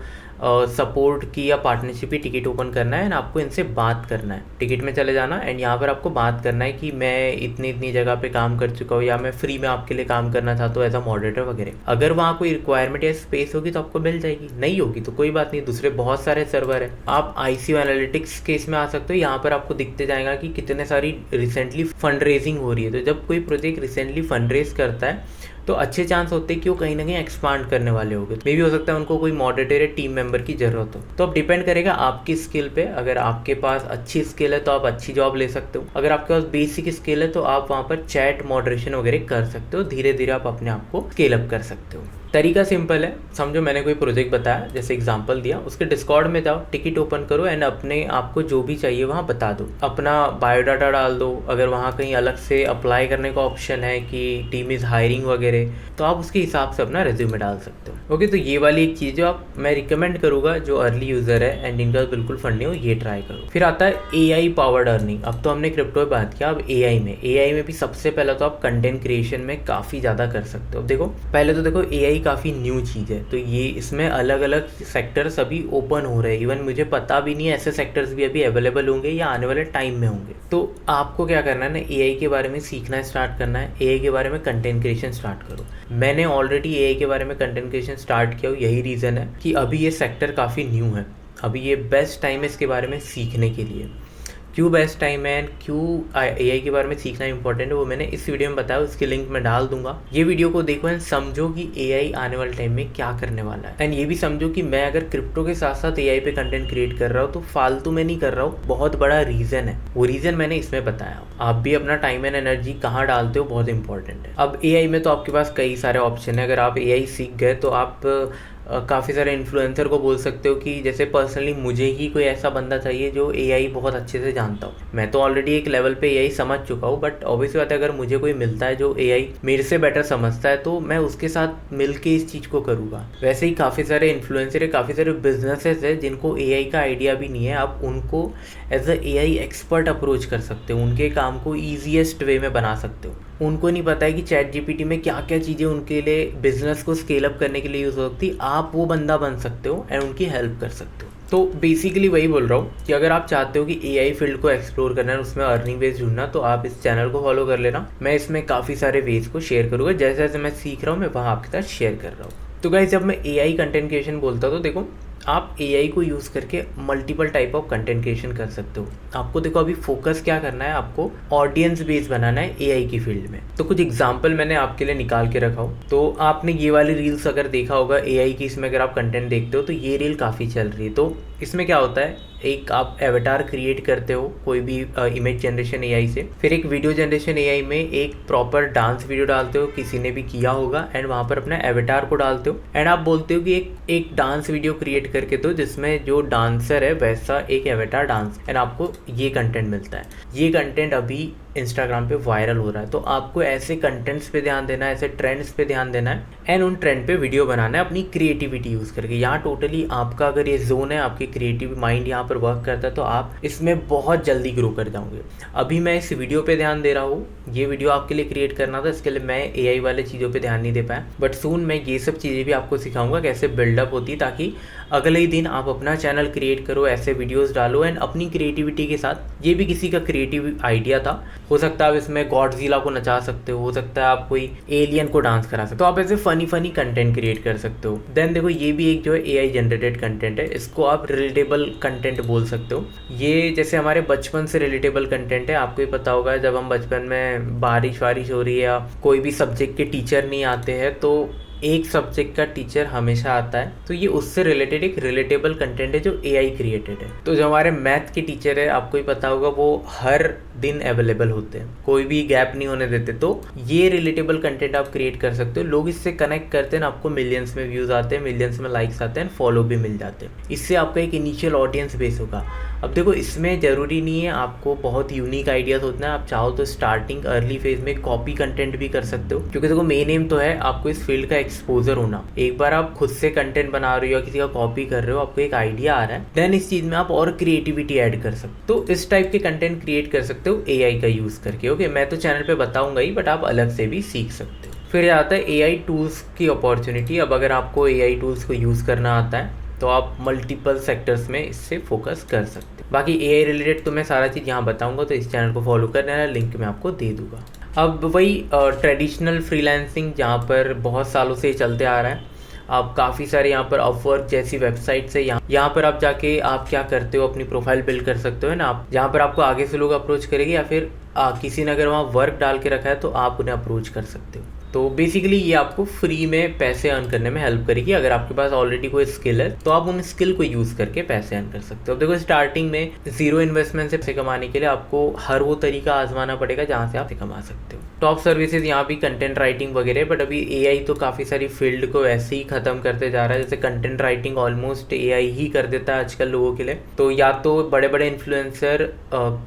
A: सपोर्ट की या पार्टनरशिप की टिकट ओपन करना है एंड आपको इनसे बात करना है। टिकट में चले जाना एंड यहाँ पर आपको बात करना है कि मैं इतनी जगह पे काम कर चुका हूँ या मैं फ्री में आपके लिए काम करना चाहता हूँ एज अ मॉडरेटर वगैरह। अगर वहाँ कोई रिक्वायरमेंट या स्पेस होगी तो आपको मिल जाएगी, नहीं होगी तो कोई बात नहीं, दूसरे बहुत सारे सर्वर है। आप ICO एनालिटिक्स के इसमें आ सकते हो, यहाँ पर आपको दिखते जाएगा कि कितने सारी रिसेंटली फंड रेजिंग हो रही है। तो जब कोई प्रोजेक्ट रिसेंटली फंड रेज करता है तो अच्छे चांस होते हैं कि वो कहीं ना कहीं एक्सपांड करने वाले होंगे। मे भी हो सकता है उनको कोई मॉडरेटर टीम मेंबर की जरूरत हो। तो अब डिपेंड करेगा आपकी स्किल पे। अगर आपके पास अच्छी स्किल है तो आप अच्छी जॉब ले सकते हो, अगर आपके पास बेसिक स्किल है तो आप वहाँ पर चैट मॉडरेशन वगैरह कर सकते हो। धीरे धीरे आप अपने आप को स्केल अप कर सकते हो। तरीका सिंपल है, समझो मैंने कोई प्रोजेक्ट बताया, जैसे एग्जांपल दिया, उसके डिस्कॉर्ड में जाओ, टिकट ओपन करो एंड अपने आप को जो भी चाहिए वहाँ बता दो, अपना बायोडाटा डाल दो। अगर वहाँ कहीं अलग से अप्लाई करने का ऑप्शन है कि टीम इज़ हायरिंग वगैरह, तो आप उसके हिसाब से अपना रिज्यूमे डाल सकते हो। ओके, तो ये वाली एक चीज़ जो आप मैं रिकमेंड करूँगा जो अर्ली यूज़र है एंड इनका बिल्कुल फंड नहीं हो, ये ट्राई करो। फिर आता है AI पावर्ड अर्निंग। अब तो हमने क्रिप्टो में बात किया, अब AI में भी सबसे पहले तो आप कंटेंट क्रिएशन में काफ़ी ज़्यादा कर सकते हो। देखो पहले तो देखो AI काफ़ी न्यू चीज़ है, तो ये इसमें अलग अलग सेक्टर्स अभी ओपन हो रहे हैं। इवन मुझे पता भी नहीं है ऐसे सेक्टर्स भी अभी अवेलेबल होंगे या आने वाले टाइम में होंगे। तो आपको क्या करना है ना, AI के बारे में सीखना स्टार्ट करना है, AI के बारे में कंटेंट क्रिएशन स्टार्ट करो। मैंने ऑलरेडी AI के बारे में कंटेंट क्रिएशन स्टार्ट किया, यही रीज़न है कि अभी ये सेक्टर काफ़ी न्यू है, अभी ये बेस्ट टाइम है इसके बारे में सीखने के लिए। क्यों बेस्ट टाइम है एंड क्यों AI के बारे में सीखना इंपॉर्टेंट है वो मैंने इस वीडियो में बताया, उसकी लिंक मैं डाल दूंगा। ये वीडियो को देखो एंड समझो कि AI आने वाले टाइम में क्या करने वाला है। एंड ये भी समझो कि मैं अगर क्रिप्टो के साथ साथ AI पे कंटेंट क्रिएट कर रहा हूँ तो फालतू में नहीं कर रहा हूँ, बहुत बड़ा रीज़न है। वो रीज़न मैंने इसमें बताया। आप भी अपना टाइम एंड एनर्जी कहाँ डालते हो बहुत इंपॉर्टेंट है। अब AI में तो आपके पास कई सारे ऑप्शन है। अगर आप AI सीख गए तो आप काफ़ी सारे इन्फ्लुएंसर को बोल सकते हो कि जैसे पर्सनली मुझे ही कोई ऐसा बंदा चाहिए जो AI बहुत अच्छे से जानता हो। मैं तो ऑलरेडी एक लेवल पे AI समझ चुका हूँ, बट ऑब्वियस बात है अगर मुझे कोई मिलता है जो AI मेरे से बेटर समझता है तो मैं उसके साथ मिल के इस चीज़ को करूँगा। वैसे ही काफ़ी सारे इन्फ्लुएंसर है, काफ़ी सारे बिजनेसेस है जिनको AI का आइडिया भी नहीं है, आप उनको as a AI expert approach कर सकते हो, उनके काम को ईजीएस्ट वे में बना सकते हो। उनको नहीं पता है कि ChatGPT में क्या क्या चीज़ें उनके लिए बिजनेस को स्केल अप करने के लिए यूज़ हो सकती, आप वो बंदा बन सकते हो एंड उनकी हेल्प कर सकते हो। तो बेसिकली वही बोल रहा हूँ कि अगर आप चाहते हो कि AI फील्ड को एक्सप्लोर करना है, उसमें अर्निंग वेज ढूंढना, तो आप इस चैनल को फॉलो कर लेना। मैं इसमें काफ़ी सारे वेज को शेयर करूँगा, जैसे जैसे मैं सीख रहा हूँ मैं वहाँ आपके साथ शेयर कर रहा हूँ। तो गाइस जब मैं AI कंटेंट क्रिएशन बोलता हूँ तो देखो आप AI को यूज़ करके multiple type of content creation कर सकते हो। आपको देखो अभी फोकस क्या करना है, आपको ऑडियंस बेस बनाना है AI की फील्ड में। तो कुछ एग्जांपल मैंने आपके लिए निकाल के रखा हूँ। तो आपने ये वाली रील्स अगर देखा होगा AI की, इसमें अगर आप कंटेंट देखते हो तो ये रील काफ़ी चल रही है। तो इसमें क्या होता है, एक आप एवेटार क्रिएट करते हो कोई भी इमेज जनरेशन AI से, फिर एक वीडियो जनरेशन AI में एक प्रॉपर डांस वीडियो डालते हो, किसी ने भी किया होगा, एंड वहाँ पर अपना एवेटार को डालते हो एंड आप बोलते हो कि एक डांस वीडियो क्रिएट करके दो जिसमें जो डांसर है वैसा एक एवेटार डांस, एंड आपको ये कंटेंट मिलता है। ये कंटेंट अभी इंस्टाग्राम पे वायरल हो रहा है, तो आपको ऐसे कंटेंट्स पे ध्यान देना है, ऐसे ट्रेंड्स पे ध्यान देना है एंड उन ट्रेंड पे वीडियो बनाना है अपनी क्रिएटिविटी यूज़ करके। यहाँ टोटली आपका अगर ये जोन है, आपकी क्रिएटिव माइंड यहाँ पर वर्क करता है तो आप इसमें बहुत जल्दी ग्रो कर जाओगे। अभी मैं इस वीडियो पे ध्यान दे रहा हूँ, ये वीडियो आपके लिए क्रिएट करना था, इसके लिए मैं AI वाले चीज़ों पर ध्यान नहीं दे पाया, बट सून मैं ये सब चीज़ें भी आपको सिखाऊंगा कैसे बिल्डअप होती है, ताकि अगले ही दिन आप अपना चैनल क्रिएट करो, ऐसे वीडियोज़ डालो एंड अपनी क्रिएटिविटी के साथ। ये भी किसी का क्रिएटिव आइडिया था, हो सकता है आप इसमें गॉडजिला को नचा सकते हो सकता है आप कोई एलियन को डांस करा सकते हो, तो आप ऐसे फनी कंटेंट क्रिएट कर सकते हो। देन देखो ये भी एक जो है AI जनरेटेड कंटेंट है, इसको आप रिलेटेबल कंटेंट बोल सकते हो। ये जैसे हमारे बचपन से रिलेटेबल कंटेंट है, आपको ही पता होगा जब हम बचपन में बारिश वारिश हो रही है या कोई भी सब्जेक्ट के टीचर नहीं आते हैं तो एक सब्जेक्ट का टीचर हमेशा आता है, तो ये उससे रिलेटेड एक रिलेटेबल कंटेंट है जो AI क्रिएटेड है। तो जो हमारे मैथ के टीचर है, आपको ही पता होगा, वो हर दिन अवेलेबल होते हैं, कोई भी गैप नहीं होने देते। तो ये रिलेटेबल कंटेंट आप क्रिएट कर सकते हो, लोग इससे कनेक्ट करते हैं, आपको मिलियंस में व्यूज़ आते हैं, मिलियंस में लाइक्स आते हैं, फॉलो भी मिल जाते हैं। इससे आपका एक इनिशियल ऑडियंस बेस होगा। अब देखो इसमें ज़रूरी नहीं है आपको बहुत यूनिक आइडियाज़ होते हैं, आप चाहो तो स्टार्टिंग अर्ली फेज में कॉपी कंटेंट भी कर सकते हो, क्योंकि देखो मेन एम तो है आपको इस फील्ड का एक्सपोजर होना। एक बार आप खुद से कंटेंट बना रहे हो या किसी का कॉपी कर रहे हो, आपको एक आइडिया आ रहा है, देन इस चीज़ में आप और क्रिएटिविटी ऐड कर सकते हो। तो इस टाइप के कंटेंट क्रिएट कर सकते हो AI का यूज़ करके। ओके, मैं तो चैनल पे बताऊंगा ही, बट आप अलग से भी सीख सकते हो। फिर आता है AI टूल्स की अपॉर्चुनिटी। अब अगर आपको AI टूल्स को यूज़ करना आता है तो आप मल्टीपल सेक्टर्स में इससे फोकस कर सकते हो। बाकी AI रिलेटेड तो मैं सारा चीज़ यहाँ बताऊंगा, तो इस चैनल को फॉलो करना है, लिंक मैं आपको दे दूंगा। अब वही ट्रेडिशनल फ्रीलांसिंग जहाँ पर बहुत सालों से चलते आ रहा है, आप काफ़ी सारे यहाँ पर अपवर्क जैसी वेबसाइट से यहाँ पर आप जाके आप क्या करते हो, अपनी प्रोफाइल बिल्ड कर सकते हो, है ना। आप जहाँ पर आपको आगे से लोग अप्रोच करेंगे या फिर किसी ने अगर वहाँ वर्क डाल के रखा है तो आप उन्हें अप्रोच कर सकते हो। तो बेसिकली ये आपको फ्री में पैसे अर्न करने में हेल्प करेगी। अगर आपके पास ऑलरेडी कोई स्किल है तो आप उन स्किल को यूज़ करके पैसे अर्न कर सकते हो। अब देखो स्टार्टिंग में ज़ीरो इन्वेस्टमेंट से पैसे कमाने के लिए आपको हर वो तरीका आजमाना पड़ेगा जहाँ से आप पैसे कमा सकते हो। टॉप सर्विसेज यहाँ भी कंटेंट राइटिंग वगैरह, बट अभी एआई तो काफ़ी सारी फील्ड को ऐसे ही ख़त्म करते जा रहा है। जैसे कंटेंट राइटिंग ऑलमोस्ट एआई ही कर देता है आजकल लोगों के लिए। तो या तो बड़े बड़े इन्फ्लुएंसर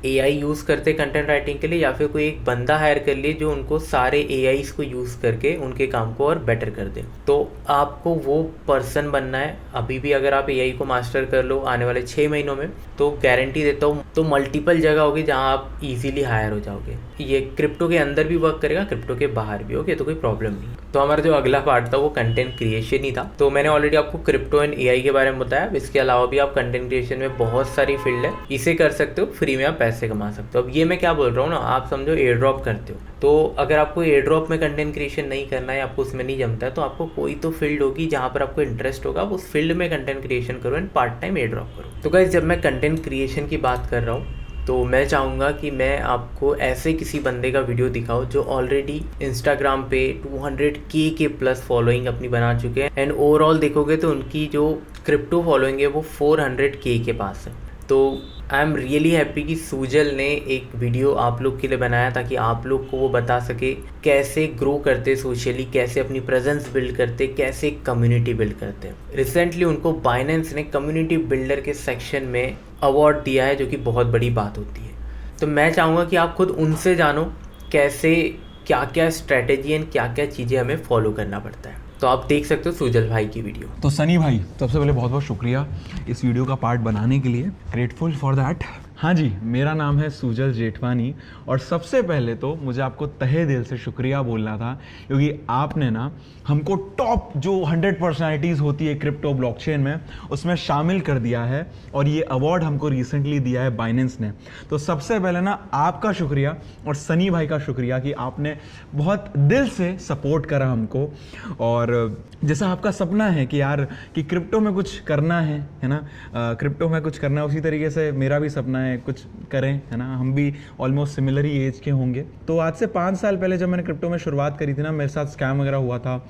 A: एआई यूज़ करते कंटेंट राइटिंग के लिए, या फिर कोई एक बंदा हायर कर लिए जो उनको सारे एआईज को यूज़ करके उनके काम को और बेटर कर दे। तो आपको वो पर्सन बनना है। अभी भी अगर आप एआई को मास्टर कर लो आने वाले 6 महीनों में, तो गारंटी देता हूँ तो मल्टीपल जगह होगी जहाँ आप इजीली हायर हो जाओगे। ये क्रिप्टो के अंदर भी वर्क करेगा, क्रिप्टो के बाहर भी, ओके, तो कोई प्रॉब्लम नहीं। तो हमारा जो अगला पार्ट था वो कंटेंट क्रिएशन ही था। तो मैंने ऑलरेडी आपको क्रिप्टो एंड एआई के बारे में बताया। इसके अलावा भी आप कंटेंट क्रिएशन में बहुत सारी फील्ड है, इसे कर सकते हो, फ्री में आप पैसे कमा सकते हो। अब ये मैं क्या बोल रहा हूँ ना, आप समझो एयर ड्रॉप करते हो, तो अगर आपको एयर ड्रॉप में कंटेंट क्रिएशन नहीं करना है, आपको उसमें नहीं जमता है, तो आपको कोई तो फील्ड होगी जहाँ पर आपको इंटरेस्ट होगा, उस फील्ड में कंटेंट क्रिएशन करो and part time air drop करो। तो गाइस, जब मैं कंटेंट क्रिएशन की बात कर रहा हूँ तो मैं चाहूँगा कि मैं आपको ऐसे किसी बंदे का वीडियो दिखाऊँ जो ऑलरेडी इंस्टाग्राम पे 200K के प्लस फॉलोइंग अपनी बना चुके हैं, एंड ओवरऑल देखोगे तो उनकी जो क्रिप्टो फॉलोइंग है वो 400K के पास है। तो आई एम रियली हैप्पी कि सुजल ने एक वीडियो आप लोग के लिए बनाया ताकि आप लोग को वो बता सके कैसे ग्रो करते सोशली, कैसे अपनी प्रेजेंस बिल्ड करते, कैसे कम्युनिटी बिल्ड करते हैं। रिसेंटली उनको बाइनेंस ने कम्युनिटी बिल्डर के सेक्शन में अवार्ड दिया है, जो कि बहुत बड़ी बात होती है। तो मैं चाहूँगा कि आप खुद उनसे जानो कैसे, क्या क्या स्ट्रैटेजी एंड क्या क्या चीज़ें हमें फॉलो करना पड़ता है। तो आप देख सकते हो सुजल भाई की वीडियो।
D: तो सनी भाई, सबसे पहले बहुत बहुत शुक्रिया इस वीडियो का पार्ट बनाने के लिए, ग्रेटफुल फॉर दैट। हाँ जी, मेरा नाम है सुजल जेठवानी, और सबसे पहले तो मुझे आपको तहे दिल से शुक्रिया बोलना था, क्योंकि आपने ना हमको टॉप जो 100 पर्सनैलिटीज़ होती है क्रिप्टो ब्लॉकचेन में, उसमें शामिल कर दिया है, और ये अवार्ड हमको रिसेंटली दिया है बाइनेंस ने। तो सबसे पहले ना आपका शुक्रिया और सनी भाई का शुक्रिया कि आपने बहुत दिल से सपोर्ट करा हमको। और जैसा आपका सपना है कि यार कि क्रिप्टो में कुछ करना है ना, क्रिप्टो में कुछ करना है, उसी तरीके से मेरा भी सपना है कुछ करें, है ना। हम भी ऑलमोस्ट सिमिलर ही एज के होंगे। तो आज से 5 साल पहले जब मैंने क्रिप्टो में शुरुआत करी थी ना, मेरे साथ स्कैम वगैरह हुआ था।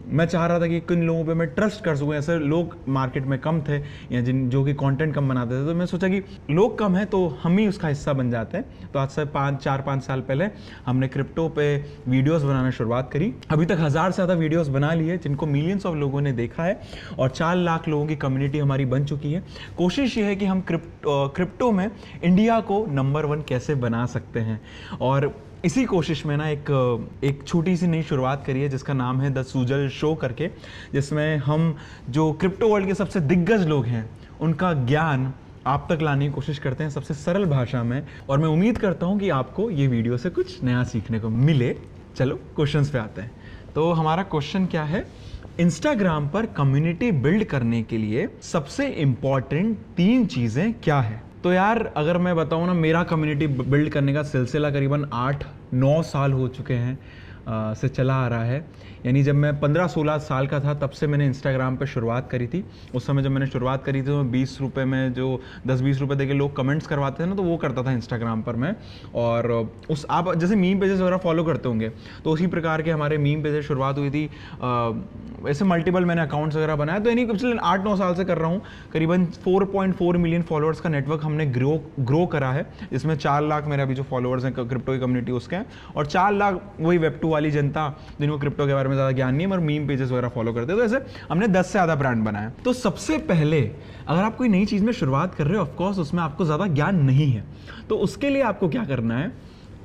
D: मैं चाह रहा था कि किन लोगों पे मैं ट्रस्ट कर सकूँ। ऐसे लोग मार्केट में कम थे, या जो कि कंटेंट कम बनाते थे, तो मैं सोचा कि लोग कम हैं तो हम ही उसका हिस्सा बन जाते हैं। तो आज से 4-5 साल पहले हमने क्रिप्टो पे वीडियोस बनाना शुरुआत करी। अभी तक 1000 से ज़्यादा वीडियोस बना ली है, जिनको मिलियंस ऑफ लोगों ने देखा है, और 4 लाख लोगों की कम्युनिटी हमारी बन चुकी है। कोशिश ये है कि हम क्रिप्टो में इंडिया को नंबर 1 कैसे बना सकते हैं, और इसी कोशिश में ना एक छोटी सी नई शुरुआत करी है जिसका नाम है द सुजल शो करके, जिसमें हम जो क्रिप्टो वर्ल्ड के सबसे दिग्गज लोग हैं उनका ज्ञान आप तक लाने की कोशिश करते हैं सबसे सरल भाषा में। और मैं उम्मीद करता हूं कि आपको ये वीडियो से कुछ नया सीखने को मिले। चलो क्वेश्चंस पे आते हैं। तो हमारा क्वेश्चन क्या है, इंस्टाग्राम पर कम्युनिटी बिल्ड करने के लिए सबसे इम्पॉर्टेंट 3 चीज़ें क्या है। तो यार अगर मैं बताऊँ ना, मेरा कम्युनिटी बिल्ड करने का सिलसिला करीबन 8-9 साल हो चुके हैं से चला आ रहा है। यानी जब मैं 15-16 साल का था तब से मैंने इंस्टाग्राम पे शुरुआत करी थी। उस समय जब मैंने शुरुआत करी थी तो 20 रुपये में जो 10-20 रुपये देके लोग कमेंट्स करवाते थे ना, तो वो करता था इंस्टाग्राम पर मैं। और उस आप जैसे मीम पेजेस वगैरह फॉलो करते होंगे, तो उसी प्रकार के हमारे मीम पेजेस शुरुआत हुई थी। ऐसे मल्टीपल मैंने अकाउंट्स वगैरह बनाया। तो यानी पिछले 8-9 साल से कर रहा हूँ। करीबन 4.4 मिलियन फॉलोअर्स का नेटवर्क हमने ग्रो करा है, जिसमें 4 लाख मेरे अभी जो फॉलोअर्स हैं क्रिप्टो की कम्युनिटी उसके हैं, और 4 लाख वही वेब2 वाली जनता जिनको क्रिप्टो के बारे में ज़्यादा ज्ञान नहीं है, मगर मीम पेजेस वगैरह फॉलो करते हैं। तो ऐसे हमने 10 से ज़्यादा ब्रांड बनाया। तो सबसे पहले अगर आप कोई नई चीज़ में शुरुआत कर रहे हो, ऑफकोर्स उसमें आपको ज़्यादा ज्ञान नहीं है, तो उसके लिए आपको क्या करना है,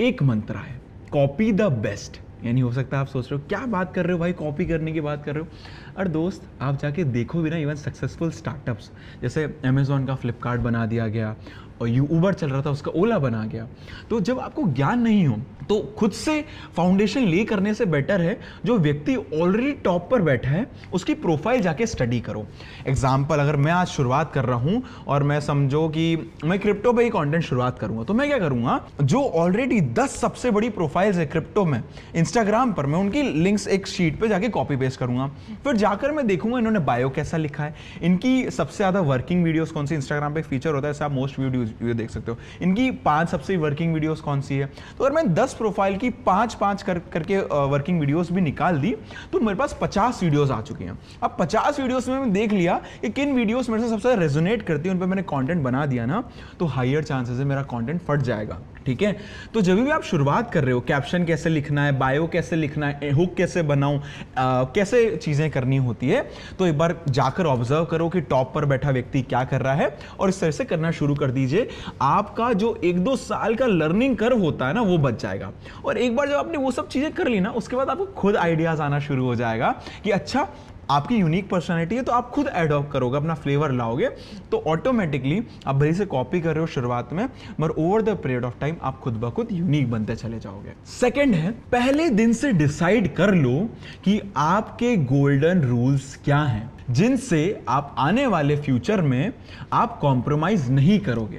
D: एक मंत्र है, कॉपी द बेस्ट। यानी हो सकता है आप सोच रहे हो क्या बात कर रहे हो भाई, कॉपी करने की बात कर रहे हो। और दोस्त आप जाके देखो भी ना, इवन सक्सेसफुल स्टार्टअप्स जैसे अमेजोन का फ्लिपकार्ट बना दिया गया, और ऊबर चल रहा था उसका ओला बना गया। तो जब आपको ज्ञान नहीं हो तो खुद से फाउंडेशन ले करने से बेटर है जो व्यक्ति ऑलरेडी टॉप पर बैठा है उसकी प्रोफाइल जाके स्टडी करो। एग्जाम्पल, अगर मैं आज शुरुआत कर रहा हूं और मैं समझो कि मैं क्रिप्टो पे ही कंटेंट शुरुआत करूंगा, तो मैं क्या करूंगा, जो ऑलरेडी 10 सबसे बड़ी प्रोफाइल्स है क्रिप्टो में इंस्टाग्राम पर, मैं उनकी लिंक्स एक शीट पे जाके कॉपी पेस्ट करूंगा। फिर जाकर मैं देखूंगा इन्होंने बायो कैसा लिखा है, इनकी सबसे ज्यादा वर्किंग वीडियोस कौन सी, इंस्टाग्राम पे एक फीचर होता है, आप मोस्ट व्यूड वीडियो देख सकते हो। इनकी 5 सबसे वर्किंग वीडियोस कौन सी है, तो अगर मैं 10 प्रोफाइल की 5-5 करके वर्किंग वीडियोस भी निकाल दी तो मेरे पास 50 वीडियोस आ चुकी हैं। अब 50 वीडियोस में मैं देख लिया कि किन वीडियोस मेरे से सबसे ज़्यादा रेजोनेट करती है, उन पर मैंने कंटेंट बना दिया ना, तो हायर चांसेस है मेरा कंटेंट फट जाएगा। ठीक है, तो जब भी आप शुरुआत कर रहे हो, कैप्शन कैसे लिखना है, बायो कैसे लिखना है, हुक कैसे बनाऊं, कैसे चीज़ें करनी होती है, तो एक बार जाकर ऑब्जर्व करो कि टॉप पर बैठा व्यक्ति क्या कर रहा है और इस तरह से करना शुरू कर दीजिए। आपका जो 1-2 साल का लर्निंग कर्व होता है ना, वो बच जाएगा। और एक बार जब आपने वो सब चीज़ें कर ली ना, उसके बाद आपको खुद आइडियाज़ आना शुरू हो जाएगा कि अच्छा आपकी यूनिक पर्सनैलिटी है, तो आप खुद एडॉप्ट करोगे, अपना फ्लेवर लाओगे, तो ऑटोमेटिकली आप भले से कॉपी कर रहे हो शुरुआत में, मगर over the period of time आप खुद ब खुद यूनिक बनते चले जाओगे। सेकंड है, पहले दिन से डिसाइड कर लो कि आपके गोल्डन रूल्स क्या हैं, जिनसे आप आने वाले फ्यूचर में आप कॉम्प्रोमाइज नहीं करोगे।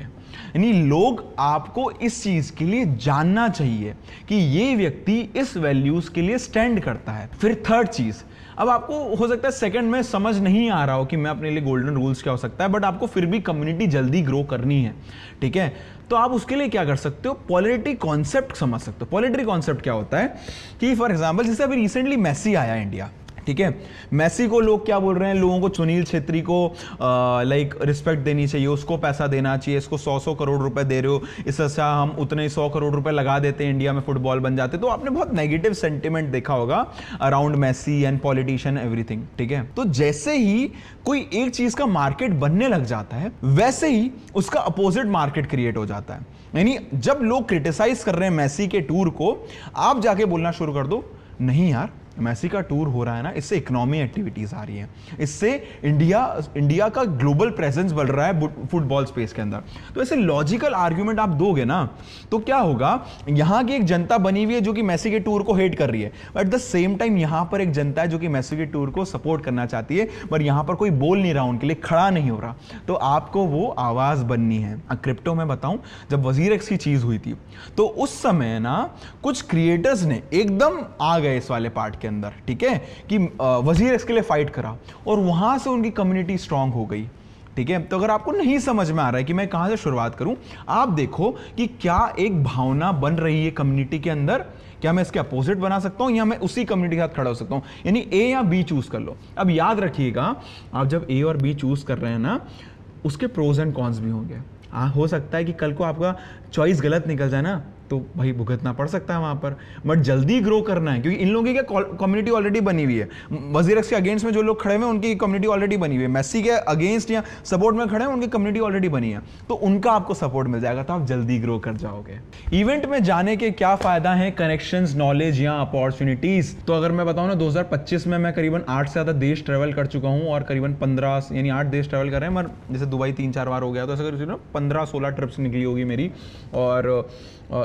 D: यानी लोग आपको इस चीज के लिए जानना चाहिए कि ये व्यक्ति इस वैल्यूज के लिए स्टैंड करता है। फिर थर्ड चीज, अब आपको हो सकता है सेकंड में समझ नहीं आ रहा हो कि मैं अपने लिए गोल्डन रूल्स क्या हो सकता है, बट आपको फिर भी कम्युनिटी जल्दी ग्रो करनी है, ठीक है, तो आप उसके लिए क्या कर सकते हो, पॉलिटरी कॉन्सेप्ट समझ सकते हो। पॉलिटरी कॉन्सेप्ट क्या होता है कि फॉर एग्जांपल जैसे अभी रिसेंटली मेसी आया इंडिया, ठीक है, मेसी को लोग क्या बोल रहे हैं, लोगों को सुनील छेत्री को लाइक रिस्पेक्ट देनी चाहिए, उसको पैसा देना चाहिए, इसको 100 करोड़ रुपए दे रहे हो, इससे अच्छा हम उतने 100 करोड़ रुपए लगा देते हैं, इंडिया में फुटबॉल बन जाते। तो आपने बहुत नेगेटिव सेंटिमेंट देखा होगा around Messi and politician everything, ठीक है। तो जैसे ही कोई एक चीज का मार्केट बनने लग जाता है, वैसे ही उसका अपोजिट मार्केट क्रिएट हो जाता है। यानी जब लोग क्रिटिसाइज कर रहे हैं मेसी के टूर को, आप जाके बोलना शुरू कर दो, नहीं यार मेसी का टूर हो रहा है ना, इससे इकोनॉमी एक्टिविटीज आ रही हैं, इससे इंडिया का ग्लोबल प्रेजेंस बढ़ रहा है फुटबॉल स्पेस के अंदर। तो ऐसे लॉजिकल आर्ग्यूमेंट आप दोगे ना, तो क्या होगा, यहां की एक जनता बनी हुई है जो कि मेसी के टूर को हेट कर रही है, but at the same time यहां पर एक जनता है जो कि मेसी के टूर को सपोर्ट करना चाहती है, पर यहां पर कोई बोल नहीं रहा, उनके लिए खड़ा नहीं हो रहा। तो आपको वो आवाज बननी है। क्रिप्टो में बताऊं, जब WazirX की चीज हुई थी, तो उस समय ना कुछ क्रिएटर्स ने एकदम आ गए इस वाले पार्ट के अंदर, ठीक है, कि WazirX के लिए फाइट करा और वहां से उनकी कम्युनिटी स्ट्रांग हो गई, ठीक है। तो अगर आपको नहीं समझ में आ रहा है कि मैं कहां से शुरुआत करूं, आप देखो कि क्या एक भावना बन रही है कम्युनिटी के अंदर, क्या मैं इसके अपोजिट बना सकता हूं या मैं उसी कम्युनिटी के साथ खड़ा हो सकता हूं, यानी ए या बी चूज कर लो। अब याद रखिएगा, आप जब ए और बी चूज कर रहे हैं ना, उसके प्रोज एंड कॉन्स भी होंगे। हो सकता है कि कल को आपका चॉइस गलत निकल जाए ना, तो भाई भुगतना पड़ सकता है वहां पर, बट जल्दी ग्रो करना है, क्योंकि इन लोगों की क्या कम्युनिटी ऑलरेडी बनी हुई है। WazirX के अगेंस्ट में जो लोग खड़े हुए हैं उनकी कम्युनिटी ऑलरेडी बनी हुई है, मेसी के अगेंस्ट या सपोर्ट में खड़े हैं उनकी कम्युनिटी ऑलरेडी बनी है, तो उनका आपको सपोर्ट मिल जाएगा, तो आप जल्दी ग्रो कर जाओगे। इवेंट में जाने के क्या फायदा है, कनेक्शंस, नॉलेज या अपॉर्चुनिटीज। तो अगर मैं बताऊं ना, 2025 में मैं करीबन 8 से ज्यादा देश ट्रेवल कर चुका हूं और करीबन 15 यानी 8 देश ट्रेवल कर रहे हैं, मगर जैसे दुबई 3-4 बार हो गया, तो ऐसा करीब 15-16 ट्रिप्स निकली होगी मेरी। और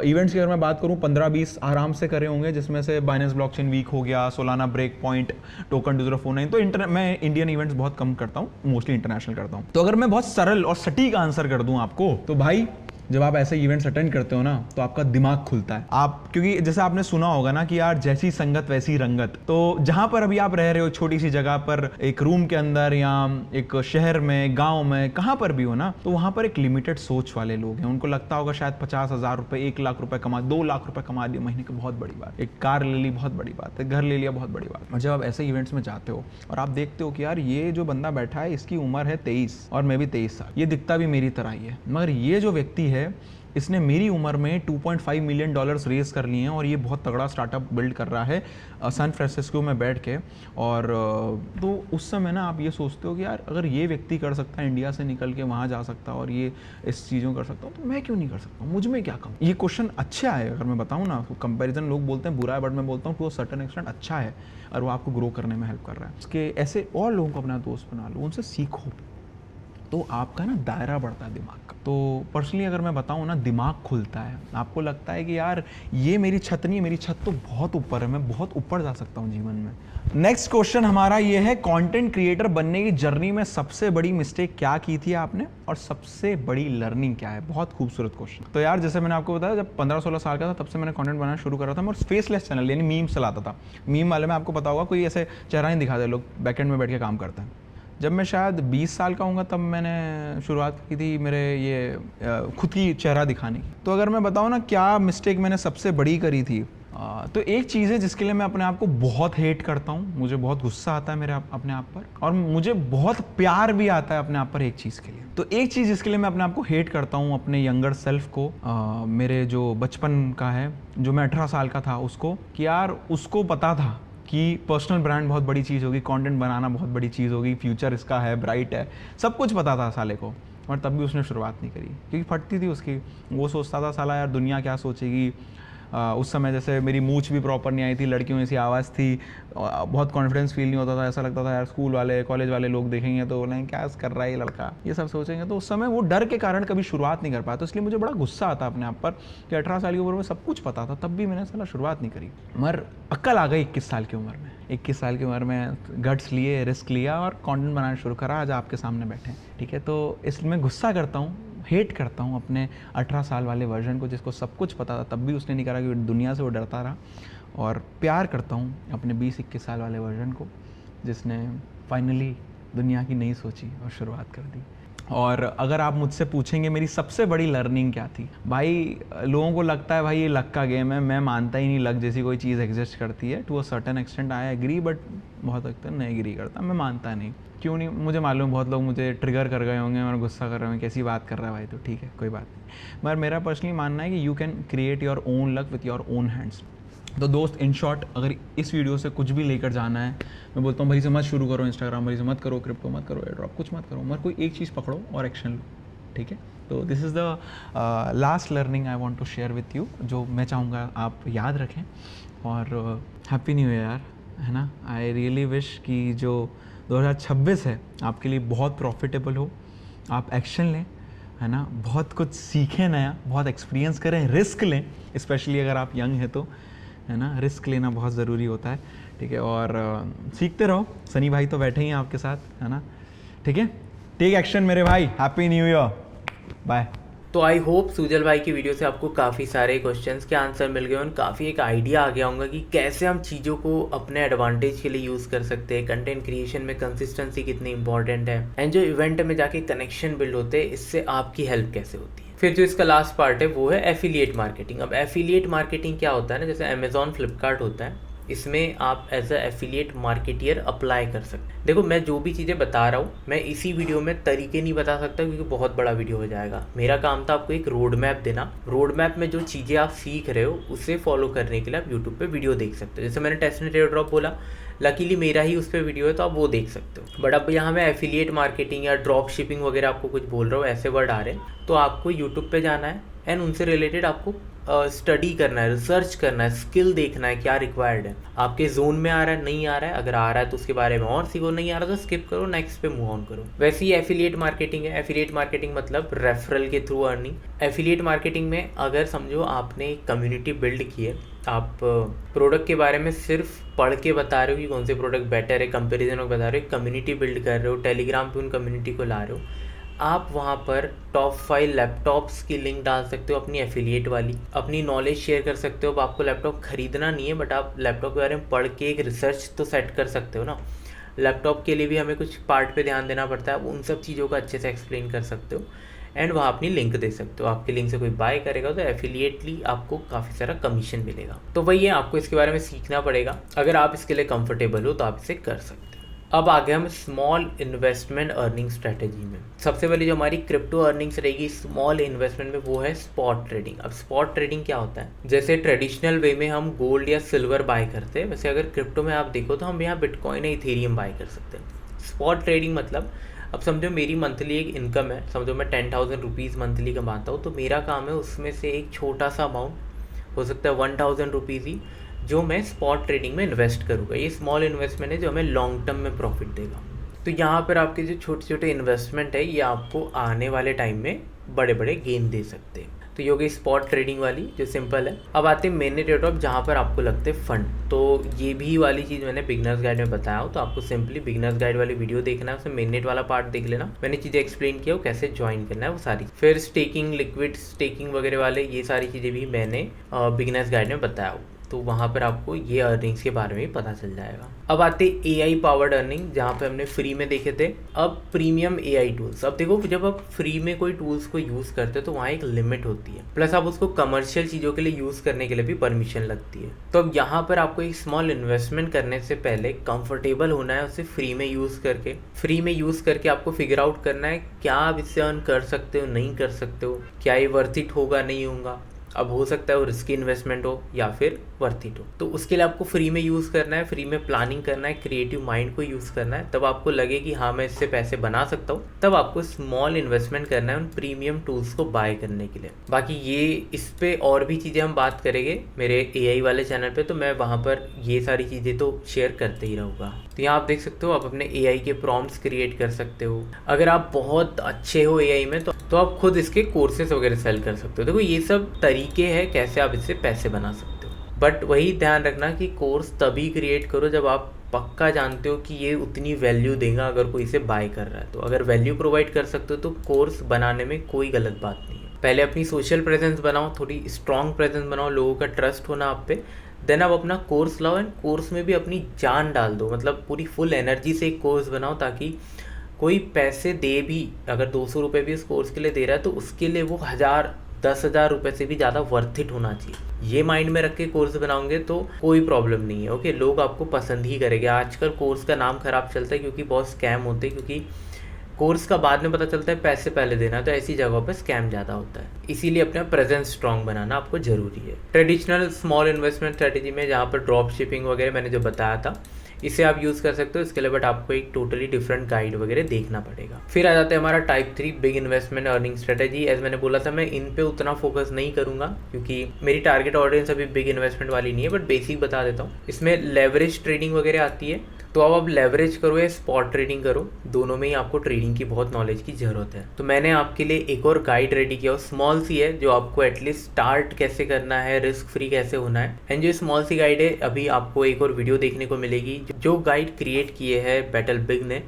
D: इवेंट्स की अगर मैं बात करूं, 15-20 आराम से करे होंगे, जिसमें से बाइनेंस ब्लॉकचेन वीक हो गया, सोलाना ब्रेक पॉइंट, टोकन 2049। तो मैं इंडियन इवेंट्स बहुत कम करता हूं, मोस्टली इंटरनेशनल करता हूं। तो अगर मैं बहुत सरल और सटीक आंसर कर दूं आपको, तो भाई जब आप ऐसे इवेंट्स अटेंड करते हो ना, तो आपका दिमाग खुलता है। आप क्योंकि जैसे आपने सुना होगा ना कि यार जैसी संगत वैसी रंगत, तो जहां पर अभी आप रह रहे हो, छोटी सी जगह पर, एक रूम के अंदर या एक शहर में, गांव में, कहां पर भी हो ना, तो वहां पर एक लिमिटेड सोच वाले लोग हैं। उनको लगता होगा शायद 50,000 रुपए, 1 लाख रुपए कमा, 2 लाख रुपए कमा दिए महीने की, बहुत बड़ी बात, एक कार ले ली बहुत बड़ी बात है, घर ले लिया बहुत बड़ी बात। और जब आप ऐसे इवेंट्स में जाते हो और आप देखते हो कि यार ये जो बंदा बैठा है, इसकी उम्र है 23 और मैं भी 23 साल, ये दिखता भी मेरी तरह ही है, मगर ये जो व्यक्ति है, इसने मेरी उम्र में $2.5 मिलियन रेज कर लिए हैं और ये बहुत तगड़ा स्टार्टअप बिल्ड कर रहा है सैन फ्रांसिस्को में बैठ के। और तो उस समय ना आप ये सोचते हो कि यार अगर ये व्यक्ति कर सकता है, इंडिया से निकल के वहाँ जा सकता है और ये इस चीज़ों कर सकता हूँ, तो मैं क्यों नहीं कर सकता हूँ, मुझ में क्या कम। ये क्वेश्चन अच्छा है, अगर मैं बताऊँ ना, कंपेरिजन लोग बोलते हैं बुरा है, बट मैं बोलता हूँ टू अ सर्टेन एक्सटेंट अच्छा है, और वो आपको ग्रो करने में हेल्प कर रहा है। उसके ऐसे और लोगों को अपना दोस्त बना लो, उनसे सीखो, तो आपका ना दायरा बढ़ता है दिमाग का। तो पर्सनली अगर मैं बताऊँ ना, दिमाग खुलता है, आपको लगता है कि यार ये मेरी छत नहीं है, मेरी छत तो बहुत ऊपर है, मैं बहुत ऊपर जा सकता हूँ जीवन में। नेक्स्ट क्वेश्चन हमारा ये है, कंटेंट क्रिएटर बनने की जर्नी में सबसे बड़ी मिस्टेक क्या की थी आपने और सबसे बड़ी लर्निंग क्या है। बहुत खूबसूरत क्वेश्चन। तो यार जैसे मैंने आपको बताया, जब 15-16 साल का था तब से मैंने कंटेंट बनाना शुरू करा था। मैं फेसलेस चैनल यानी मीम्स चलाता था। मीम वाले में आपको पता होगा, कोई ऐसे चेहरा नहीं दिखाते, लोग बैकएंड में बैठ के काम करते हैं, जब मैं शायद 20 साल का हूँगा तब मैंने शुरुआत की थी मेरे ये खुद की चेहरा दिखाने की। तो अगर मैं बताऊँ ना क्या मिस्टेक मैंने सबसे बड़ी करी थी, तो एक चीज़ है जिसके लिए मैं अपने आप को बहुत हेट करता हूँ, मुझे बहुत गुस्सा आता है मेरे अपने आप पर, और मुझे बहुत प्यार भी आता है अपने आप पर एक चीज़ के लिए। तो एक चीज़ जिसके लिए मैं अपने आप को हेट करता हूँ अपने यंगर सेल्फ को, मेरे जो बचपन का है, जो मैं 18 साल का था उसको, कि यार उसको पता था कि पर्सनल ब्रांड बहुत बड़ी चीज़ होगी, कंटेंट बनाना बहुत बड़ी चीज़ होगी, फ्यूचर इसका है, ब्राइट है, सब कुछ पता था साले को, और तब भी उसने शुरुआत नहीं करी क्योंकि फटती थी उसकी। वो सोचता था साला यार दुनिया क्या सोचेगी। उस समय जैसे मेरी मूछ भी प्रॉपर नहीं आई थी, लड़कियों जैसी आवाज़ थी, बहुत कॉन्फिडेंस फील नहीं होता था, ऐसा लगता था यार स्कूल वाले कॉलेज वाले लोग देखेंगे तो बोलेंगे क्या कर रहा है ये लड़का, ये सब सोचेंगे। तो उस समय वो डर के कारण कभी शुरुआत नहीं कर पाया, तो इसलिए मुझे बड़ा गुस्सा आता अपने आप पर कि 18 साल की उम्र में सब कुछ पता था तब भी मैंने साला शुरुआत नहीं करी। मगर अक्ल आ गई 21 साल की उम्र में। 21 साल की उम्र में गट्स लिए, रिस्क लिया और कंटेंट बनाना शुरू करा, आज आपके सामने बैठे हैं, ठीक है। तो इसलिए मैं गुस्सा करता हूँ, हेट करता हूँ अपने 18 साल वाले वर्जन को जिसको सब कुछ पता था तब भी उसने नहीं करा, कि दुनिया से वो डरता रहा। और प्यार करता हूँ अपने 20-21 साल वाले वर्जन को जिसने फाइनली दुनिया की नहीं सोची और शुरुआत कर दी। और अगर आप मुझसे पूछेंगे मेरी सबसे बड़ी लर्निंग क्या थी, भाई लोगों को लगता है भाई ये लक का गेम है, मैं मानता ही नहीं लक जैसी कोई चीज़ एग्जिस्ट करती है। To a certain extent I agree, but बहुत हद तक नहीं एग्री करता, मैं मानता नहीं। क्यों नहीं मुझे मालूम, बहुत लोग मुझे ट्रिगर कर गए होंगे और गुस्सा कर रहे होंगे, कैसी बात कर रहा है भाई, तो ठीक है कोई बात नहीं। मगर मेरा पर्सनली मानना है कि you can create your own luck with your own hands. तो दोस्त, इन शॉर्ट अगर इस वीडियो से कुछ भी लेकर जाना है, मैं बोलता हूँ भाई से मत शुरू करो इंस्टाग्राम, भाई से मत करो क्रिप्टो, मत करो एयर ड्रॉप, कुछ मत करो, मगर कोई एक चीज़ पकड़ो और एक्शन लो, ठीक है। तो this is the last learning I want to share with you, जो मैं चाहूँगा आप याद रखें। और हैप्पी न्यू ईयर, है ना। आई रियली विश कि जो 2026 है आपके लिए बहुत प्रॉफिटेबल हो, आप एक्शन लें, है ना, बहुत कुछ सीखें नया, बहुत एक्सपीरियंस करें, रिस्क लें, स्पेशली अगर आप यंग हैं तो, है ना, रिस्क लेना बहुत ज़रूरी होता है, ठीक है। और सीखते रहो, सनी भाई तो बैठे ही हैं आपके साथ, है ना, ठीक है। टेक एक्शन मेरे भाई, हैप्पी न्यू ईयर, बाय।
A: तो आई होप सुजल भाई की वीडियो से आपको काफ़ी सारे क्वेश्चंस के आंसर मिल गए और काफ़ी एक आइडिया आ गया होगा कि कैसे हम चीज़ों को अपने एडवांटेज के लिए यूज़ कर सकते हैं। कंटेंट क्रिएशन में कंसिस्टेंसी कितनी इंपॉर्टेंट है, एंड जो इवेंट में जाके कनेक्शन बिल्ड होते हैं, इससे आपकी हेल्प कैसे होती है। फिर जो इसका लास्ट पार्ट है वो है एफिलिएट मार्केटिंग। अब एफिलिएट मार्केटिंग क्या होता है ना, जैसे अमेजॉन, फ्लिपकार्ट होता है, इसमें आप as a affiliate marketer apply कर सकते हैं। देखो, मैं जो भी चीज़ें बता रहा हूँ मैं इसी वीडियो में तरीके नहीं बता सकता क्योंकि बहुत बड़ा वीडियो हो जाएगा। मेरा काम था आपको एक रोड मैप देना। रोड मैप में जो चीज़ें आप सीख रहे हो उसे फॉलो करने के लिए आप यूट्यूब पे वीडियो देख सकते हो। जैसे मैंने टेस्टनेट एयर ड्रॉप बोला, लकीली मेरा ही उस पर वीडियो है तो आप वो देख सकते हो। बट अब यहाँ मैं एफिलिएट मार्केटिंग या ड्रॉप शिपिंग वगैरह आपको कुछ बोल रहा हूँ, ऐसे वर्ड आ रहे हैं, तो आपको यूट्यूब पे जाना है एंड उनसे रिलेटेड आपको स्टडी करना है, रिसर्च करना है, स्किल देखना है क्या रिक्वायर्ड है, आपके जोन में आ रहा है नहीं आ रहा है, अगर आ रहा है तो उसके बारे में और सीखो, नहीं आ रहा तो स्किप करो, नेक्स्ट पे मूव ऑन करो। वैसे ही एफिलिएट मार्केटिंग है। एफिलिएट मार्केटिंग मतलब रेफरल के थ्रू अर्निंग। एफिलिएट मार्केटिंग में अगर समझो आपने एक कम्युनिटी बिल्ड की है, आप प्रोडक्ट के बारे में सिर्फ पढ़ के बता रहे हो कि कौन से प्रोडक्ट बेटर है, कंपेरिजन में बता रहे हो, कम्युनिटी बिल्ड कर रहे हो, टेलीग्राम पे उन कम्युनिटी को ला रहे हो, आप वहाँ पर टॉप 5 लैपटॉप्स की लिंक डाल सकते हो अपनी एफिलिएट वाली, अपनी नॉलेज शेयर कर सकते हो। अब आपको लैपटॉप खरीदना नहीं है बट आप लैपटॉप के बारे में पढ़ के एक रिसर्च तो सेट कर सकते हो ना। लैपटॉप के लिए भी हमें कुछ पार्ट पे ध्यान देना पड़ता है, उन सब चीज़ों का अच्छे से एक्सप्लेन कर सकते हो एंड वहाँ अपनी लिंक दे सकते हो। आपके लिंक से कोई बाय करेगा तो एफिलिएटली आपको काफ़ी सारा कमीशन मिलेगा। तो वही है, आपको इसके बारे में सीखना पड़ेगा। अगर आप इसके लिए कंफर्टेबल हो तो आप इसे कर सकते हो। अब आ गए हम स्मॉल इन्वेस्टमेंट अर्निंग स्ट्रेटेजी में। सबसे पहले जो हमारी क्रिप्टो अर्निंग्स रहेगी स्मॉल इन्वेस्टमेंट में वो है स्पॉट ट्रेडिंग। अब स्पॉट ट्रेडिंग क्या होता है, जैसे ट्रेडिशनल वे में हम गोल्ड या सिल्वर बाय करते हैं, वैसे अगर क्रिप्टो में आप देखो तो हम यहाँ बिटकॉइन या इथेरियम बाय कर सकते हैं। स्पॉट ट्रेडिंग मतलब, अब समझो मेरी मंथली एक इनकम है, समझो मैं 10,000 रुपीज़ मंथली कमाता हूँ, तो मेरा काम है उसमें से एक छोटा सा अमाउंट, हो सकता है 1,000 रुपीज़ ही, जो मैं स्पॉट ट्रेडिंग में इन्वेस्ट करूँगा। ये स्मॉल इन्वेस्टमेंट है जो हमें लॉन्ग टर्म में प्रॉफिट देगा। तो यहाँ पर आपके जो छोटे छोटे इन्वेस्टमेंट है ये आपको आने वाले टाइम में बड़े बड़े गेन दे सकते हैं। तो ये हो गई स्पॉट ट्रेडिंग वाली जो सिंपल है। अब आते हैं मेन नेट ड्रॉप, जहाँ पर आपको लगते हैं फंड। तो ये भी वाली चीज़ मैंने बिगनर्स गाइड में बताया हूँ, तो आपको सिंपली बिगनर्स गाइड वाली वीडियो देखना है, उसमें मेन नेट वाला पार्ट देख लेना। मैंने चीज़ें एक्सप्लेन किया हो कैसे ज्वाइन करना है वो सारी। फिर स्टेकिंग, लिक्विड स्टेकिंग वगैरह वाले ये सारी चीज़ें भी मैंने बिगनर्स गाइड में बताया हूँ। तो वहाँ पर आपको ये अर्निंग्स के बारे में भी पता चल जाएगा। अब आते AI पावर्ड अर्निंग, जहाँ पे हमने फ्री में देखे थे। अब प्रीमियम AI टूल्स। अब देखो, जब आप फ्री में कोई टूल्स को यूज़ करते हो तो वहाँ एक लिमिट होती है, प्लस आप उसको कमर्शियल चीज़ों के लिए यूज़ करने के लिए भी परमिशन लगती है। तो अब यहाँ पर आपको एक स्मॉल इन्वेस्टमेंट करने से पहले कंफर्टेबल होना है उसे फ्री में यूज़ करके। फ्री में यूज़ करके आपको फिगर आउट करना है क्या आप इससे अर्न कर सकते हो, नहीं कर सकते हो, क्या ये वर्थ इट होगा, नहीं होगा। अब हो सकता है वो रिस्की इन्वेस्टमेंट हो या फिर वर्थ इट हो। तो उसके लिए आपको फ्री में यूज़ करना है, फ्री में प्लानिंग करना है, क्रिएटिव माइंड को यूज़ करना है। तब आपको लगे कि हाँ मैं इससे पैसे बना सकता हूँ, तब आपको स्मॉल इन्वेस्टमेंट करना है उन प्रीमियम टूल्स को बाय करने के लिए। बाकी ये इस पे और भी चीज़ें हम बात करेंगे मेरे AI वाले चैनल पे, तो मैं वहाँ पर ये सारी चीज़ें तो शेयर करते ही रहूँगा। तो यहाँ आप देख सकते हो, आप अपने AI के प्रॉम्प्ट्स क्रिएट कर सकते हो। अगर आप बहुत अच्छे हो AI में तो आप खुद इसके कोर्सेज वगैरह सेल कर सकते हो। देखो ये सब तरीके हैं कैसे आप इससे पैसे बना सकते हो, बट वही ध्यान रखना कि कोर्स तभी क्रिएट करो जब आप पक्का जानते हो कि ये उतनी वैल्यू देगा अगर कोई इसे बाय कर रहा है। तो अगर वैल्यू प्रोवाइड कर सकते हो तो कोर्स बनाने में कोई गलत बात नहीं है। पहले अपनी सोशल प्रेजेंस बनाओ, थोड़ी स्ट्रॉन्ग प्रेजेंस बनाओ, लोगों का ट्रस्ट होना आप पे, देन आप अपना कोर्स लाओ एंड कोर्स में भी अपनी जान डाल दो। मतलब पूरी फुल एनर्जी से एक कोर्स बनाओ, ताकि कोई पैसे दे भी, अगर 200 रुपये भी उस कोर्स के लिए दे रहा है तो उसके लिए वो 1000-10,000 रुपये से भी ज़्यादा वर्थ इट होना चाहिए। ये माइंड में रख के कोर्स बनाओगे तो कोई प्रॉब्लम नहीं है। ओके, लोग आपको पसंद ही करेंगे। आजकल कोर्स का नाम खराब चलता है क्योंकि बहुत स्कैम होते हैं, क्योंकि कोर्स का बाद में पता चलता है पैसे पहले देना, तो ऐसी जगहों पर स्कैम ज़्यादा होता है। इसीलिए अपना प्रेजेंस स्ट्रॉन्ग बनाना आपको ज़रूरी है। ट्रेडिशनल स्मॉल इन्वेस्टमेंट स्ट्रेटेजी में जहाँ पर ड्रॉप शिपिंग वगैरह मैंने जो बताया था, इसे आप यूज़ कर सकते हो इसके लिए, बट आपको एक टोटली डिफरेंट गाइड वगैरह देखना पड़ेगा। फिर आ जाता है हमारा type 3 big investment earning strategy. As मैंने बोला था, मैं इन पे उतना फोकस नहीं करूंगा क्योंकि मेरी टारगेट ऑडियंस अभी बिग इन्वेस्टमेंट वाली नहीं है, बट बेसिक बता देता हूँ। इसमें लेवरेज ट्रेडिंग वगैरह आती है, तो अब लेवरेज करो या स्पॉट ट्रेडिंग करो, दोनों में ही आपको ट्रेडिंग की बहुत नॉलेज की ज़रूरत है। तो मैंने आपके लिए एक और गाइड रेडी किया, स्मॉल सी है, जो आपको एटलीस्ट स्टार्ट कैसे करना है, रिस्क फ्री कैसे होना है। एंड जो स्मॉल सी गाइड है, अभी आपको एक और वीडियो देखने को मिलेगी। जो गाइड क्रिएट किए हैं बैटल बिग ने,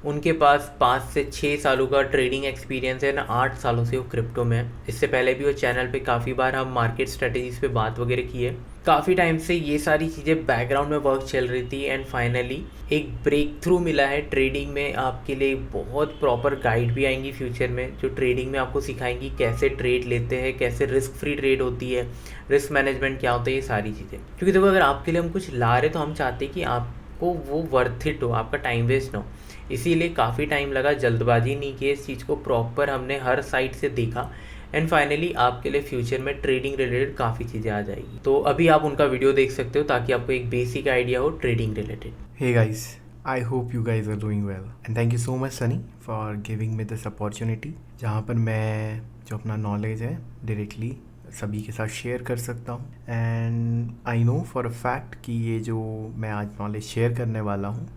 A: उनके पास 5 से 6 सालों का ट्रेडिंग एक्सपीरियंस है ना, 8 सालों से वो क्रिप्टो में है। इससे पहले भी वो चैनल पे काफ़ी बार हम मार्केट स्ट्रेटेजीज पे बात वगैरह की है। काफ़ी टाइम से ये सारी चीज़ें बैकग्राउंड में वर्क चल रही थी, एंड फाइनली एक ब्रेक थ्रू मिला है ट्रेडिंग में। आपके लिए बहुत प्रॉपर गाइड भी आएंगी फ्यूचर में, जो ट्रेडिंग में आपको सिखाएंगी कैसे ट्रेड लेते हैं, कैसे रिस्क फ्री ट्रेड होती है, रिस्क मैनेजमेंट क्या होता है, ये सारी चीज़ें। क्योंकि देखो, अगर आपके लिए हम कुछ ला रहे तो हम चाहते हैं कि आपको वो वर्थ इट हो, आपका टाइम वेस्ट ना हो। इसीलिए काफ़ी टाइम लगा, जल्दबाजी नहीं की, इस चीज़ को प्रॉपर हमने हर साइड से देखा, एंड फाइनली आपके लिए फ्यूचर में ट्रेडिंग रिलेटेड काफ़ी चीज़ें आ जाएगी। तो अभी आप उनका वीडियो देख सकते हो ताकि आपको एक बेसिक आइडिया हो trading related.
E: Hey guys, I hope you guys are doing well and thank you so much Sunny for giving me this opportunity, जहाँ पर मैं जो अपना नॉलेज है डायरेक्टली सभी के साथ शेयर कर सकता हूँ। And I know for a fact कि ये जो मैं आज नॉलेज शेयर करने वाला हूँ,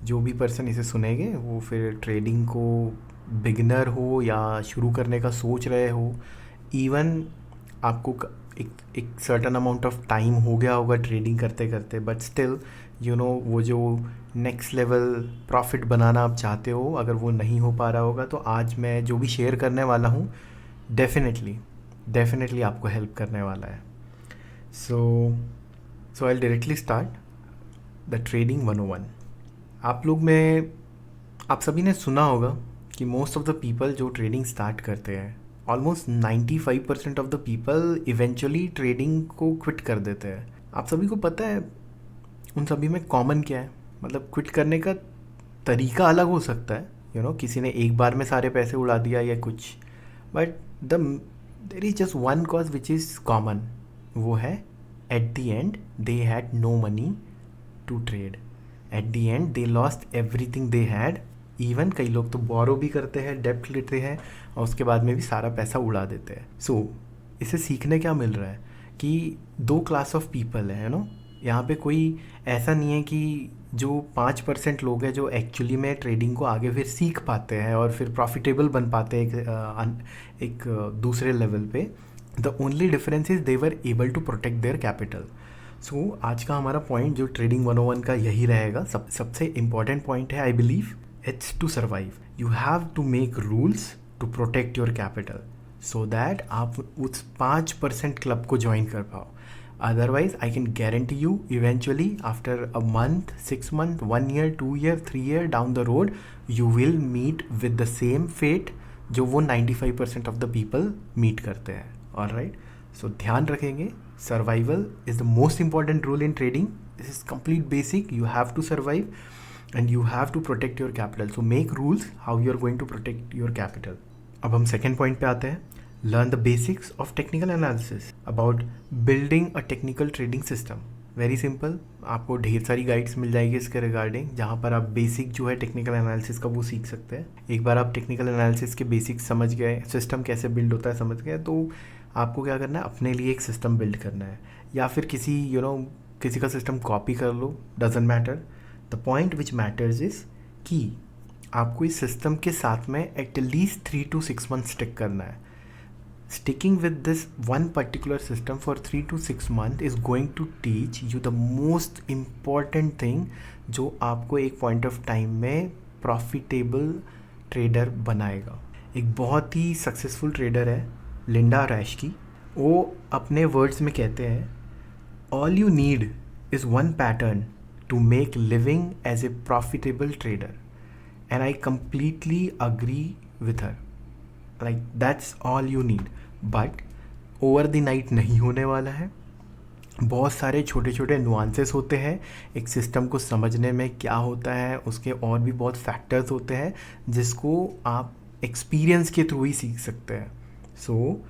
E: जो भी पर्सन इसे सुनेंगे वो फिर ट्रेडिंग को बिगिनर हो या शुरू करने का सोच रहे हो, इवन आपको एक सर्टन अमाउंट ऑफ टाइम हो गया होगा ट्रेडिंग करते करते, बट स्टिल वो जो नेक्स्ट लेवल प्रॉफिट बनाना आप चाहते हो, अगर वो नहीं हो पा रहा होगा, तो आज मैं जो भी शेयर करने वाला हूँ डेफिनेटली आपको हेल्प करने वाला है। So I directly start the trading 101। आप सभी ने सुना होगा कि मोस्ट ऑफ द पीपल जो ट्रेडिंग स्टार्ट करते हैं, almost 95% of the people eventually trading को क्विट कर देते हैं। आप सभी को पता है उन सभी में कॉमन क्या है? मतलब क्विट करने का तरीका अलग हो सकता है, किसी ने एक बार में सारे पैसे उड़ा दिया या कुछ, but there is just one cause which is common, वो है at the end they had no money to trade. At the end they lost everything they had. Even कई लोग तो बोरो भी करते हैं, डेप्ट लेते हैं और उसके बाद में भी सारा पैसा उड़ा देते हैं। सो इससे सीखने क्या मिल रहा है कि 2 क्लास ऑफ पीपल है यहाँ पे कोई ऐसा नहीं है कि जो 5% लोग हैं जो एक्चुअली में ट्रेडिंग को आगे फिर सीख पाते हैं और फिर प्रॉफिटेबल बन पाते हैं एक दूसरे लेवल पे। The only difference is they were able to protect their capital. So आज का हमारा पॉइंट जो ट्रेडिंग 101 का यही रहेगा। सबसे इम्पॉर्टेंट पॉइंट है, I believe it's to survive. You have to make rules to protect your capital so that आप उस 5% क्लब को ज्वाइन कर पाओ। Otherwise, I can guarantee you eventually after a month, 6 month, 1 year, 2 year, 3 year down the road, you will meet with the same fate जो वो 95% of the people meet करते हैं. Alright? So ध्यान रखेंगे, survival is the most important rule in trading. This is complete basic. You have to survive and you have to protect your capital. So make rules how you are going to protect your capital. अब हम second point पे आते हैं. Learn the basics of technical analysis about building a technical trading system. Very simple. आपको ढेर सारी guides मिल जाएगी इसके रिगार्डिंग, जहाँ पर आप बेसिक जो है टेक्निकल एनालिसिस का वो सीख सकते हैं. एक बार आप टेक्निकल एनालिसिस के बेसिक्स समझ गए, सिस्टम कैसे बिल्ड होता है समझ गए, तो आपको क्या करना है, अपने लिए एक सिस्टम बिल्ड करना है, या फिर किसी किसी का सिस्टम कॉपी कर लो, doesn't matter. The point which matters is कि आपको इस सिस्टम के साथ में एटलीस्ट 3 to 6 months स्टिक करना है. Sticking with this one particular system for 3 to 6 months is going to teach you the most important thing जो आपको एक point of time में profitable trader बनाएगा. एक बहुत ही successful trader है लिंडा रैश की. वो अपने words में कहते हैं, all you need is one pattern to make living as a profitable trader, and I completely agree with her. Like that's all you need. But over the night नहीं होने वाला है. बहुत सारे छोटे छोटे नुआंसेस होते हैं एक सिस्टम को समझने में, क्या होता है उसके और भी बहुत फैक्टर्स होते हैं जिसको आप एक्सपीरियंस के थ्रू ही सीख सकते हैं. So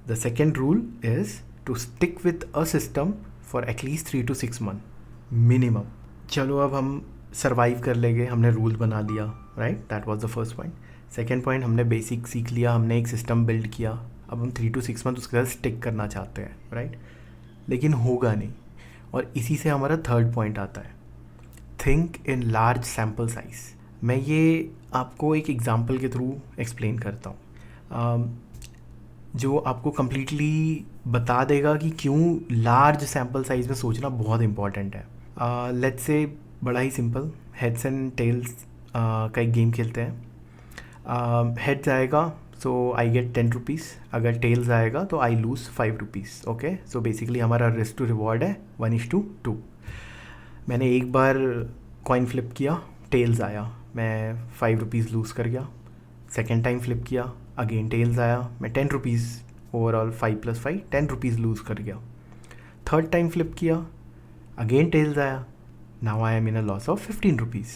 E: the second rule is to stick with a system for at least 3 to 6 months minimum. चलो अब हम सर्वाइव कर लेंगे, हमने रूल बना लिया, right. That was the first point. Second point, हमने बेसिक सीख लिया, हमने एक सिस्टम बिल्ड किया. अब हम 3 to 6 months उसके साथ स्टिक करना चाहते हैं, राइट. लेकिन होगा नहीं. और इसी से हमारा थर्ड पॉइंट आता है, think in large sample size. मैं ये आपको एक एग्जांपल के थ्रू एक्सप्लेन करता हूँ जो आपको कम्प्लीटली बता देगा कि क्यों लार्ज सैम्पल साइज में सोचना बहुत इंपॉर्टेंट है. लेट्स से बड़ा ही सिंपल, हेड्स एंड टेल्स का एक गेम खेलते हैं. हेड्स आएगा सो आई गेट 10 rupees, अगर टेल्स आएगा तो आई loose 5 rupees. Okay, so basically हमारा रिस्क टू रिवॉर्ड है 1:2. मैंने एक बार कॉइन फ्लिप किया, टेल्स आया, मैं 5 rupees लूज़ कर गया. सेकेंड टाइम फ्लिप किया, अगेन टेल्स आया, मैं 10 rupees ओवरऑल 5 + 5 10 rupees लूज़ कर गया. थर्ड टाइम फ्लिप किया, अगेन टेल्स आया, now I am in a loss of 15 rupees.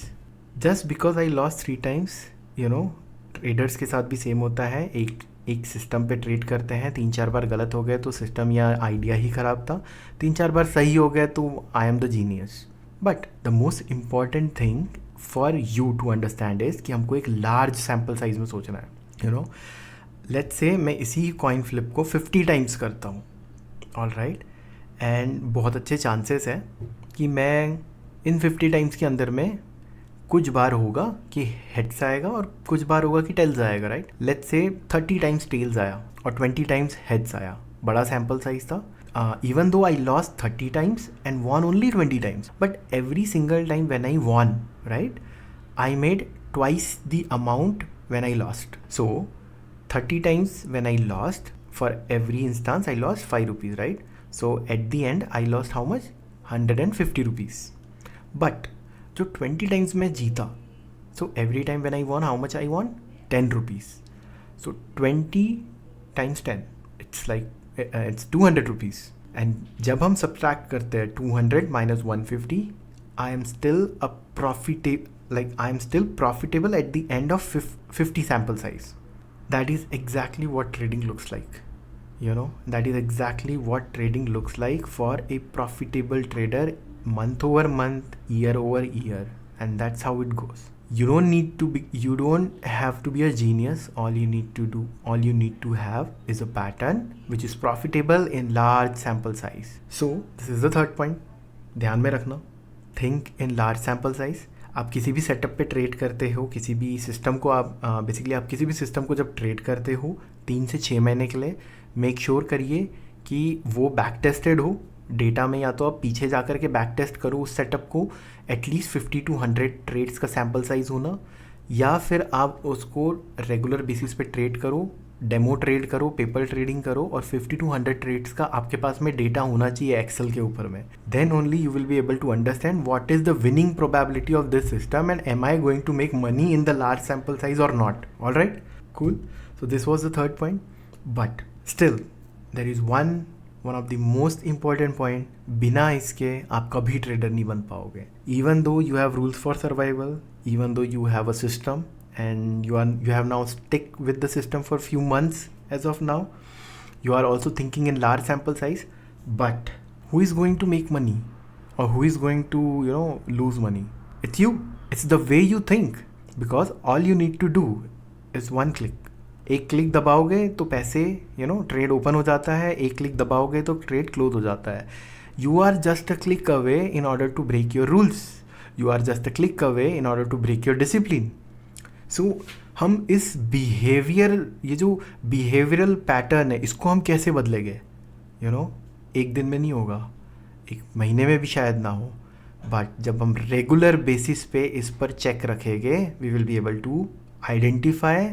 E: Just because I loss 3 times. Traders के साथ भी सेम होता है. एक सिस्टम पे ट्रेड करते हैं, 3-4 बार गलत हो गए तो सिस्टम या आइडिया ही ख़राब था, 3-4 बार सही हो गए तो I am the genius. But the most important thing for you to understand is कि हमको एक लार्ज सैम्पल साइज में सोचना है. लेट्स से मैं इसी कॉइन फ्लिप को 50 times करता हूँ, ऑल राइट, एंड बहुत अच्छे चांसेस हैं कि मैं इन 50 times के अंदर में कुछ बार होगा कि हेड्स आएगा और कुछ बार होगा कि टेल्स आएगा, right. Let's say 30 times tales आया और 20 times हेड्स आया. बड़ा सैम्पल साइज था. Even though I loss 30 times and won only 20 times, but every single time when I won, right, I made twice the amount when I lost. So 30 times when I lost, for every instance I lost 5 rupees, right. So at the end I lost how much, 150 rupees. But जो 20 times मैं जीता, so every time when I won how much I won, 10 rupees. So 20 times 10 it's 200 rupees. And जब हम subtract करते हैं 200 - 150, I am still profitable eight the end of 50 sample size. That is exactly what trading looks like. That is exactly what trading looks like for a profitable trader, month over month, year over year, and that's how it goes. You don't have to be a genius. All you need to have is a pattern which is profitable in large sample size. So this is the third point. ध्यान में रखना, think in large sample size. आप किसी भी setup पे trade करते हो, किसी भी सिस्टम को आप किसी भी सिस्टम को जब ट्रेड करते हो 3 से 6 महीने के लिए, मेक श्योर करिए कि वो बैक टेस्टेड हो डेटा में. या तो आप पीछे जा कर के बैक टेस्ट करो उस सेटअप को, एटलीस्ट 50 to 100 ट्रेड्स का सैम्पल साइज़ होना, या फिर आप उसको रेगुलर बेसिस पे ट्रेड करो डेमो ट्रेड करो, पेपर ट्रेडिंग करो, और 50 to 100 ट्रेड्स का आपके पास में डेटा होना चाहिए एक्सेल के ऊपर में. Then only you will be able to understand what is the winning probability of this system and am I going to make money in the large sample size और not. All right, cool. So this was the third point. But still there is one of the most important point. बिना इसके आप कभी trader नहीं बन पाओगे. Even though you have rules for survival, even though you have a system and you have now stick with the system for few months as of now, you are also thinking in large sample size, but who is going to make money or who is going to lose money? It's you. It's the way you think, because all you need to do is one click. एक click दबाओगे तो पैसे trade open हो जाता है, एक click दबाओगे तो trade close हो जाता है. You are just a click away in order to break your rules. You are just a click away in order to break your discipline. So हम इस ये जो बिहेवियरल पैटर्न है, इसको हम कैसे बदलेंगे? एक दिन में नहीं होगा, एक महीने में भी शायद ना हो, बट जब हम रेगुलर बेसिस पे इस पर चेक रखेंगे, we will be able to identify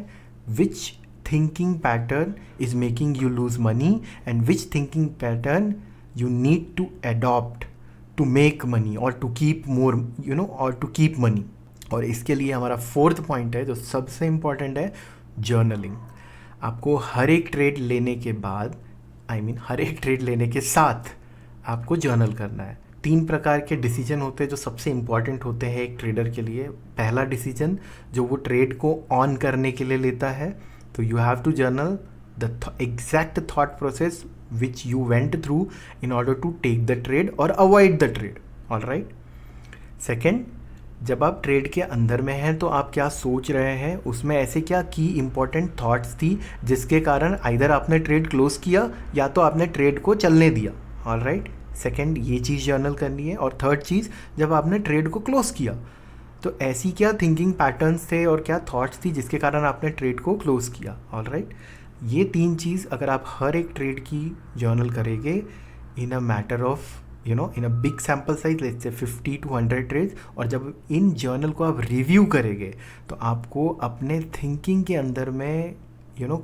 E: which thinking pattern is making you lose money and which thinking pattern you need to adopt to make money or to keep more or to keep money. और इसके लिए हमारा fourth point है जो सबसे important है, journaling. आपको हर एक ट्रेड लेने के बाद, हर एक ट्रेड लेने के साथ आपको जर्नल करना है. 3 प्रकार के डिसीजन होते हैं जो सबसे इम्पॉर्टेंट होते हैं एक ट्रेडर के लिए. पहला डिसीजन जो वो ट्रेड को ऑन करने के लिए लेता है, तो you have to journal the exact thought process which you went through in order to take the trade or avoid the trade. All right. Second, जब आप ट्रेड के अंदर में हैं तो आप क्या सोच रहे हैं, उसमें ऐसे क्या की इंपॉर्टेंट थॉट्स थी जिसके कारण आइदर आपने ट्रेड क्लोज किया या तो आपने ट्रेड को चलने दिया. All right. सेकेंड, ये चीज़ जर्नल करनी है. और थर्ड चीज़, जब आपने ट्रेड को क्लोज किया तो ऐसी क्या थिंकिंग पैटर्न्स थे और क्या थॉट्स थी जिसके कारण आपने ट्रेड को क्लोज किया. All right. ये 3 चीज़ अगर आप हर एक ट्रेड की जर्नल करेंगे in a matter of in a big sample size, let's say 50 to 100 trades, और जब इन जर्नल को आप रिव्यू करेंगे तो आपको अपने थिंकिंग के अंदर में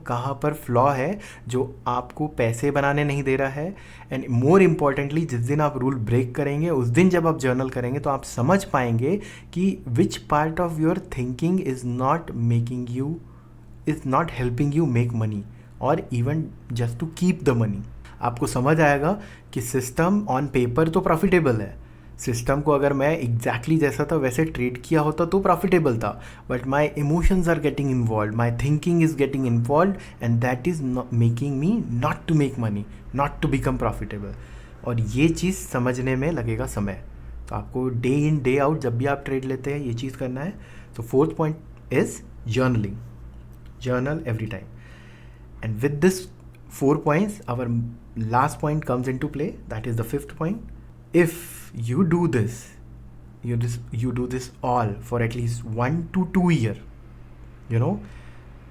E: कहाँ पर फ्लॉ है जो आपको पैसे बनाने नहीं दे रहा है. एंड मोर इम्पॉर्टेंटली, जिस दिन आप रूल ब्रेक करेंगे उस दिन जब आप जर्नल करेंगे तो आप समझ पाएंगे कि which part of your thinking is not helping you make money और even just to keep the money. आपको समझ आएगा कि सिस्टम ऑन पेपर तो प्रॉफिटेबल है. सिस्टम को अगर मैं एग्जैक्टली जैसा था वैसे ट्रेड किया होता तो प्रॉफिटेबल था, but my emotions are getting involve, my thinking is getting involve, and that is making me not to make money, not to become profitable. और ये चीज़ समझने में लगेगा समय. तो आपको डे इन डे आउट जब भी आप ट्रेड लेते हैं ये चीज़ करना है. तो fourth point is journaling. Journal every time. And with this 4 points, our last point comes into play. That is the 5th point. If you do this, you do this all for at least 1 to 2 year.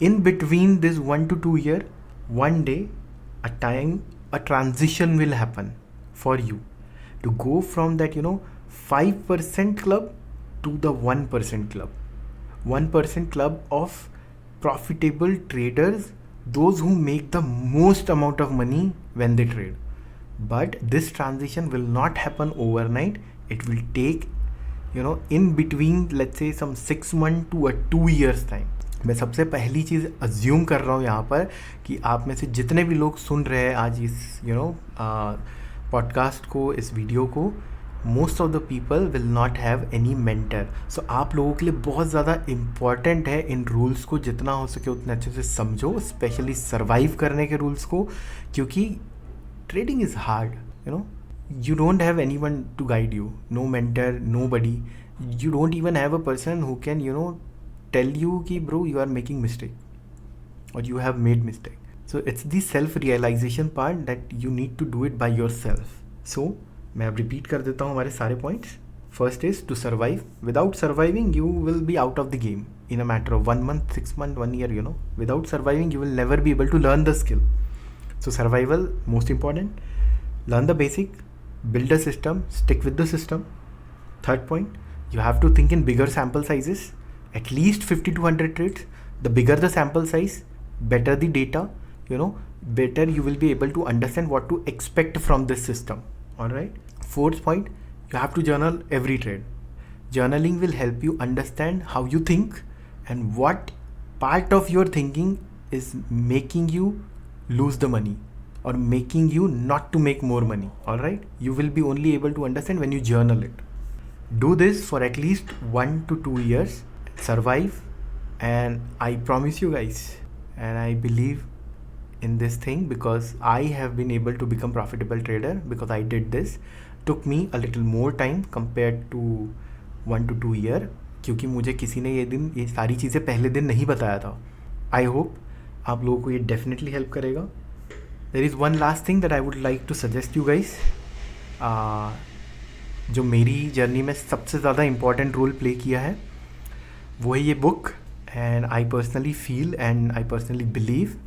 E: In between this 1 to 2 year, one day, a transition will happen for you to go from that 5% club to the 1% club. 1% club of profitable traders, those who make the most amount of money when they trade. But this transition will not happen overnight. It will take in between, let's say some 6 months to a 2 years time. मैं सबसे पहली चीज़ assume कर रहा हूँ यहाँ पर कि आप में से जितने भी लोग सुन रहे हैं आज इस पॉडकास्ट को, इस वीडियो को, most of the people will not have any mentor. So आप लोगों के लिए बहुत ज़्यादा इम्पॉर्टेंट है इन रूल्स को जितना हो सके उतने अच्छे से समझो, स्पेशली सर्वाइव करने के रूल्स को, क्योंकि trading is hard. you don't have anyone to guide you, no mentor, nobody. You don't even have a person who can tell you ki bro you are making mistake or you have made mistake. So it's the self realization part that you need to do it by yourself. So मैं अब repeat कर देता हूँ हमारे सारे points. First is to survive. Without surviving you will be out of the game in a matter of 1 month, 6 months, 1 year. Without surviving you will never be able to learn the skill. So survival most important. Learn the basic, build a system, stick with the system. Third point, you have to think in bigger sample sizes, at least 50 to 100 trades. The bigger the sample size, better the data, better you will be able to understand what to expect from this system. All right. Fourth point, you have to journal every trade. Journaling will help you understand how you think and what part of your thinking is making you lose the money or making you not to make more money. All right. You will be only able to understand when you journal it. Do this for at least 1 to 2 years, survive, and I promise you guys, and I believe in this thing because I have been able to become profitable trader because I did this. Took me a little more time compared to 1 to 2 year, क्योंकि मुझे किसी ने ये सारी चीज़ें पहले दिन नहीं बताया था. आई होप आप लोगों को ये डेफिनेटली हेल्प करेगा. There is one last thing that I would like to suggest you guys. जो मेरी जर्नी में सबसे ज़्यादा इम्पॉर्टेंट रोल प्ले किया है वो है ये book. And I personally feel and I personally believe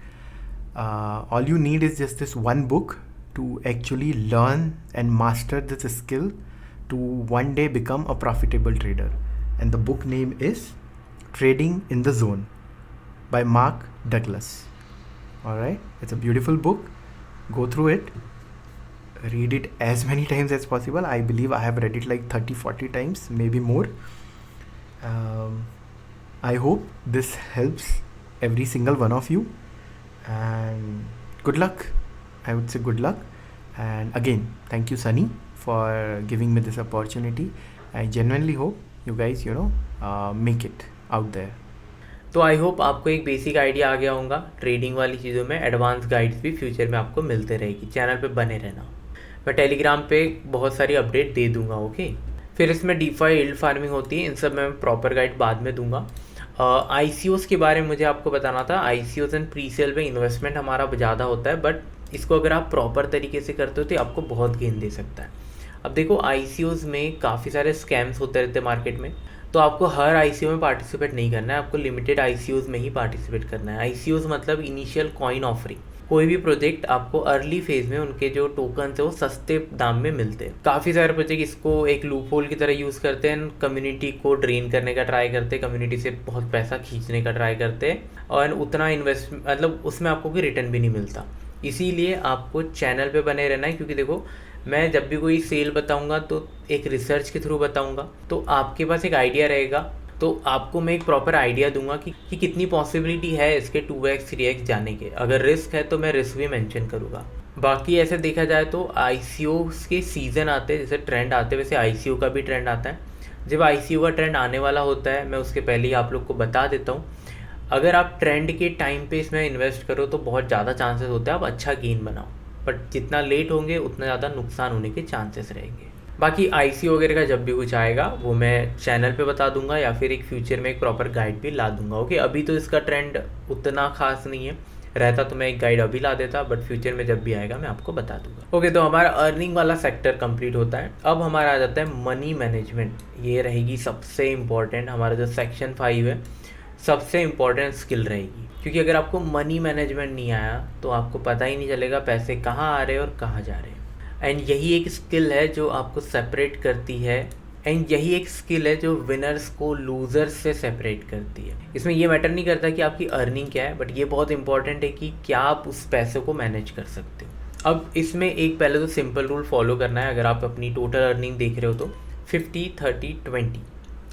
E: all you need is just this one book to actually learn and master this skill to one day become a profitable trader. And the book name is Trading in the Zone by Mark Douglas. All right, it's a beautiful book. Go through it, read it as many times as possible. I believe I have read it like 30-40 times, maybe more. I hope this helps every single one of you. And good luck. I would say good luck. And again, thank you Sunny for giving me this opportunity. I genuinely hope you guys make it out there.
A: तो I hope आपको एक basic idea आ गया होगा trading वाली चीज़ों में. Advance guides भी future में आपको मिलते रहेगी. चैनल पे बने रहना. मैं टेलीग्राम पे बहुत सारी अपडेट दे दूंगा. ओके. फिर इसमें डीफाई, यील्ड फार्मिंग होती है, इन सब में मैं प्रॉपर गाइड बाद में दूंगा. ICOs के बारे में मुझे आपको बताना था. ICOs एंड प्री सेल में इन्वेस्टमेंट हमारा ज़्यादा होता है, बट इसको अगर आप प्रॉपर तरीके से करते हो तो आपको बहुत गेन दे सकता है. अब देखो ICOs में काफ़ी सारे स्कैम्स होते रहते हैं मार्केट में, तो आपको हर ICO में पार्टिसिपेट नहीं करना है. आपको लिमिटेड ICOs में ही पार्टिसिपेट करना है. ICOs मतलब इनिशियल कॉइन ऑफरिंग. कोई भी प्रोजेक्ट आपको अर्ली फेज में उनके जो टोकन है वो सस्ते दाम में मिलते हैं. काफ़ी सारे प्रोजेक्ट इसको एक लूप होल की तरह यूज़ करते हैं. कम्युनिटी को ड्रेन करने का ट्राई करते हैं, कम्युनिटी से बहुत पैसा खींचने का ट्राई करते हैं, और उतना इन्वेस्ट मतलब उसमें आपको कोई रिटर्न भी नहीं मिलता. इसीलिए आपको चैनल पे बने रहना है, क्योंकि देखो मैं जब भी कोई सेल बताऊँगा तो एक रिसर्च के थ्रू बताऊँगा, तो आपके पास एक आइडिया रहेगा. तो आपको मैं एक प्रॉपर आइडिया दूंगा कि कितनी पॉसिबिलिटी है इसके 2x 3x जाने के. अगर रिस्क है तो मैं रिस्क भी मेंशन करूँगा. बाकी ऐसे देखा जाए तो ICOs के सीज़न आते हैं, जैसे ट्रेंड आते हैं वैसे ICO का भी ट्रेंड आता है. जब ICO का ट्रेंड आने वाला होता है मैं उसके पहले ही आप लोग को बता देता हूँ. अगर आप ट्रेंड के टाइम पे इसमें इन्वेस्ट करो तो बहुत ज़्यादा चांसेस होते हैं आप अच्छा गेन बनाओ, बट जितना लेट होंगे उतना ज़्यादा नुकसान होने के चांसेस रहेंगे. बाकी ICO वगैरह का जब भी कुछ आएगा वो मैं चैनल पे बता दूंगा, या फिर एक फ्यूचर में एक प्रॉपर गाइड भी ला दूंगा. ओके. अभी तो इसका ट्रेंड उतना खास नहीं है, रहता तो मैं एक गाइड अभी ला देता, बट फ्यूचर में जब भी आएगा मैं आपको बता दूंगा. ओके. तो हमारा अर्निंग वाला सेक्टर कंप्लीट होता है. अब हमारा आ जाता है मनी मैनेजमेंट. ये रहेगी सबसे इम्पॉर्टेंट. हमारा जो सेक्शन 5 है सबसे इम्पॉर्टेंट स्किल रहेगी, क्योंकि अगर आपको मनी मैनेजमेंट नहीं आया तो आपको पता ही नहीं चलेगा पैसे कहाँ आ रहे हैं और कहाँ जा रहे हैं. एंड यही एक स्किल है जो आपको सेपरेट करती है, एंड यही एक स्किल है जो विनर्स को लूज़र्स से सेपरेट करती है. इसमें ये मैटर नहीं करता कि आपकी अर्निंग क्या है, बट ये बहुत इंपॉर्टेंट है कि क्या आप उस पैसे को मैनेज कर सकते हो. अब इसमें एक पहले तो सिंपल रूल फॉलो करना है. अगर आप अपनी टोटल अर्निंग देख रहे हो तो 50-30-20.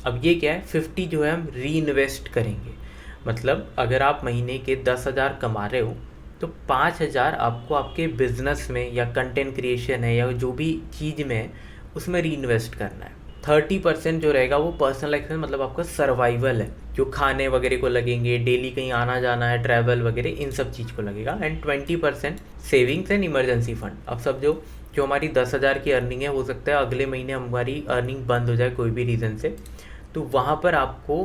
A: अब ये क्या है, 50 जो है हम री इन्वेस्ट करेंगे. मतलब अगर आप महीने के 10,000 कमा रहे हो तो 5,000 आपको आपके बिजनेस में या कंटेंट क्रिएशन है या जो भी चीज़ में है उसमें री इन्वेस्ट करना है. 30% जो रहेगा वो पर्सनल एक्सपेंस मतलब आपका सर्वाइवल है, जो खाने वगैरह को लगेंगे, डेली कहीं आना जाना है, ट्रैवल वगैरह, इन सब चीज़ को लगेगा. And 20% savings and emergency fund. अब सब जो हमारी 10,000 की अर्निंग है, हो सकता है अगले महीने हमारी अर्निंग बंद हो जाए कोई भी रीज़न से, तो वहाँ पर आपको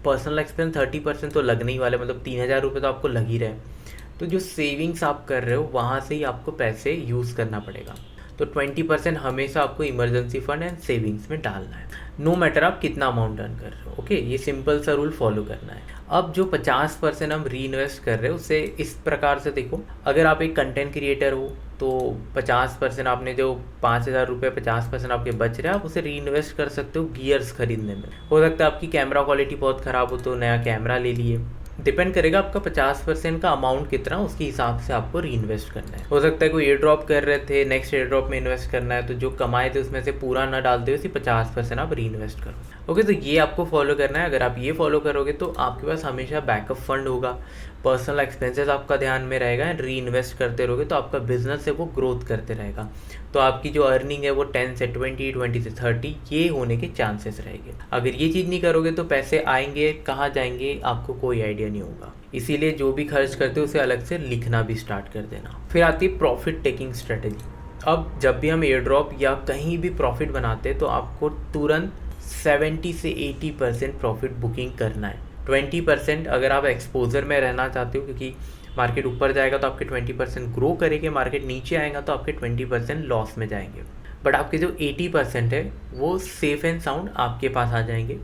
A: पर्सनल एक्सपेंस 30% तो लगने ही वाले, मतलब 3,000 रुपये तो आपको लग ही रहे. तो जो सेविंग्स आप कर रहे हो वहाँ से ही आपको पैसे यूज़ करना पड़ेगा. तो 20% हमेशा आपको इमरजेंसी फंड एंड सेविंग्स में डालना है, नो मैटर आप कितना अमाउंट अर्न कर रहे हो. ओके. ये सिंपल सा रूल फॉलो करना है. अब जो 50% हम री इन्वेस्ट कर रहे हो उसे इस प्रकार से देखो. अगर आप एक कंटेंट क्रिएटर हो तो 50% आपने जो 5,000 रुपये 50% आपके बच रहे हैं, आप उसे री इन्वेस्ट कर सकते हो गियर्स खरीदने में. हो सकता है आपकी कैमरा क्वालिटी बहुत ख़राब हो तो नया कैमरा ले लिए, डिपेंड करेगा आपका 50% का अमाउंट कितना, उसके हिसाब से आपको री इन्वेस्ट करना है। हो सकता है कोई एयर ड्रॉप कर रहे थे, नेक्स्ट एयर ड्रॉप में इन्वेस्ट करना है, तो जो कमाए थे उसमें से पूरा ना डालते हुए सिर्फ 50% आप री इन्वेस्ट करो। ओके, तो ये आपको फॉलो करना है। अगर आप ये फॉलो करोगे तो आपके पास हमेशा बैकअप फंड होगा, पर्सनल एक्सपेंसेस आपका ध्यान में रहेगा एंड री इन्वेस्ट करते रहोगे तो आपका बिजनेस है वो ग्रोथ करते रहेगा। तो आपकी जो अर्निंग है वो 10 से 20, 20 से 30 ये होने के चांसेस रहेंगे। अगर ये चीज़ नहीं करोगे तो पैसे आएंगे कहाँ जाएंगे आपको कोई आइडिया नहीं होगा। इसीलिए जो भी खर्च करते हो उसे अलग से लिखना भी स्टार्ट कर देना। फिर आती है प्रॉफिट टेकिंग स्ट्रेटेजी। अब जब भी हम एयर ड्रॉप या कहीं भी प्रॉफिट बनाते हैं तो आपको तुरंत 70 से 80% प्रॉफिट बुकिंग करना है। 20% अगर आप एक्सपोजर में रहना चाहते हो, क्योंकि मार्केट ऊपर जाएगा तो आपके 20% ग्रो करेंगे, मार्केट नीचे आएगा तो आपके 20% लॉस में जाएंगे। बट आपके जो 80% है वो सेफ एंड साउंड आपके पास आ जाएंगे।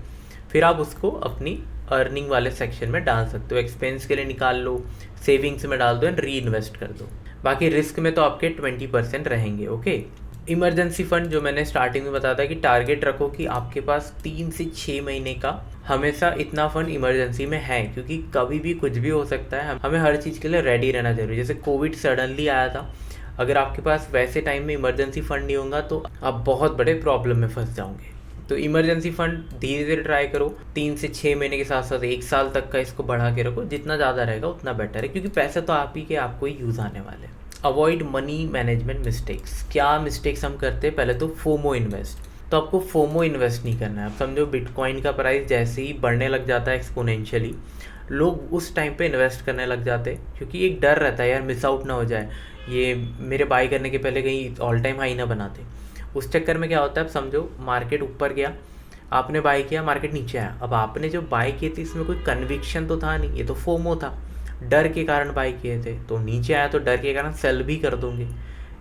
A: फिर आप उसको अपनी अर्निंग वाले सेक्शन में डाल सकते हो, एक्सपेंस के लिए निकाल लो, सेविंग्स में डाल दो एंड री इन्वेस्ट कर दो। बाकी रिस्क में तो आपके 20% रहेंगे। ओके, इमरजेंसी फंड जो मैंने स्टार्टिंग में बताया था कि टारगेट रखो कि आपके पास 3 से 6 महीने का हमेशा इतना फंड इमरजेंसी में है, क्योंकि कभी भी कुछ भी हो सकता है। हमें हर चीज़ के लिए रेडी रहना जरूरी है। जैसे कोविड सडनली आया था, अगर आपके पास वैसे टाइम में इमरजेंसी फंड नहीं होगा तो आप बहुत बड़े प्रॉब्लम में फंस जाओगे। तो इमरजेंसी फंड धीरे धीरे ट्राई करो, 3 से 6 महीने के साथ साथ 1 साल तक का इसको बढ़ा के रखो। जितना ज़्यादा रहेगा उतना बेटर है, क्योंकि पैसे तो आप ही के आपको ही यूज़ आने वाले हैं। Avoid money management mistakes. क्या मिस्टेक्स हम करते हैं? पहले तो फोमो इन्वेस्ट। तो आपको फोमो इन्वेस्ट नहीं करना है। आप समझो बिटकॉइन का प्राइस जैसे ही बढ़ने लग जाता है एक्सपोनेंशियली, लोग उस टाइम पे इन्वेस्ट करने लग जाते हैं, क्योंकि एक डर रहता है यार मिस आउट ना हो जाए, ये मेरे बाई करने के पहले कहीं ऑल टाइम हाई ना बनाते। उस चक्कर में क्या होता है, आप समझो मार्केट ऊपर गया, आपने बाई किया, मार्केट नीचे आया। अब आपने जो बाई किए थे इसमें कोई कन्विक्शन तो था नहीं, ये तो फोमो था, डर के कारण बाई किए थे। तो नीचे आया तो डर के कारण सेल भी कर दोगे,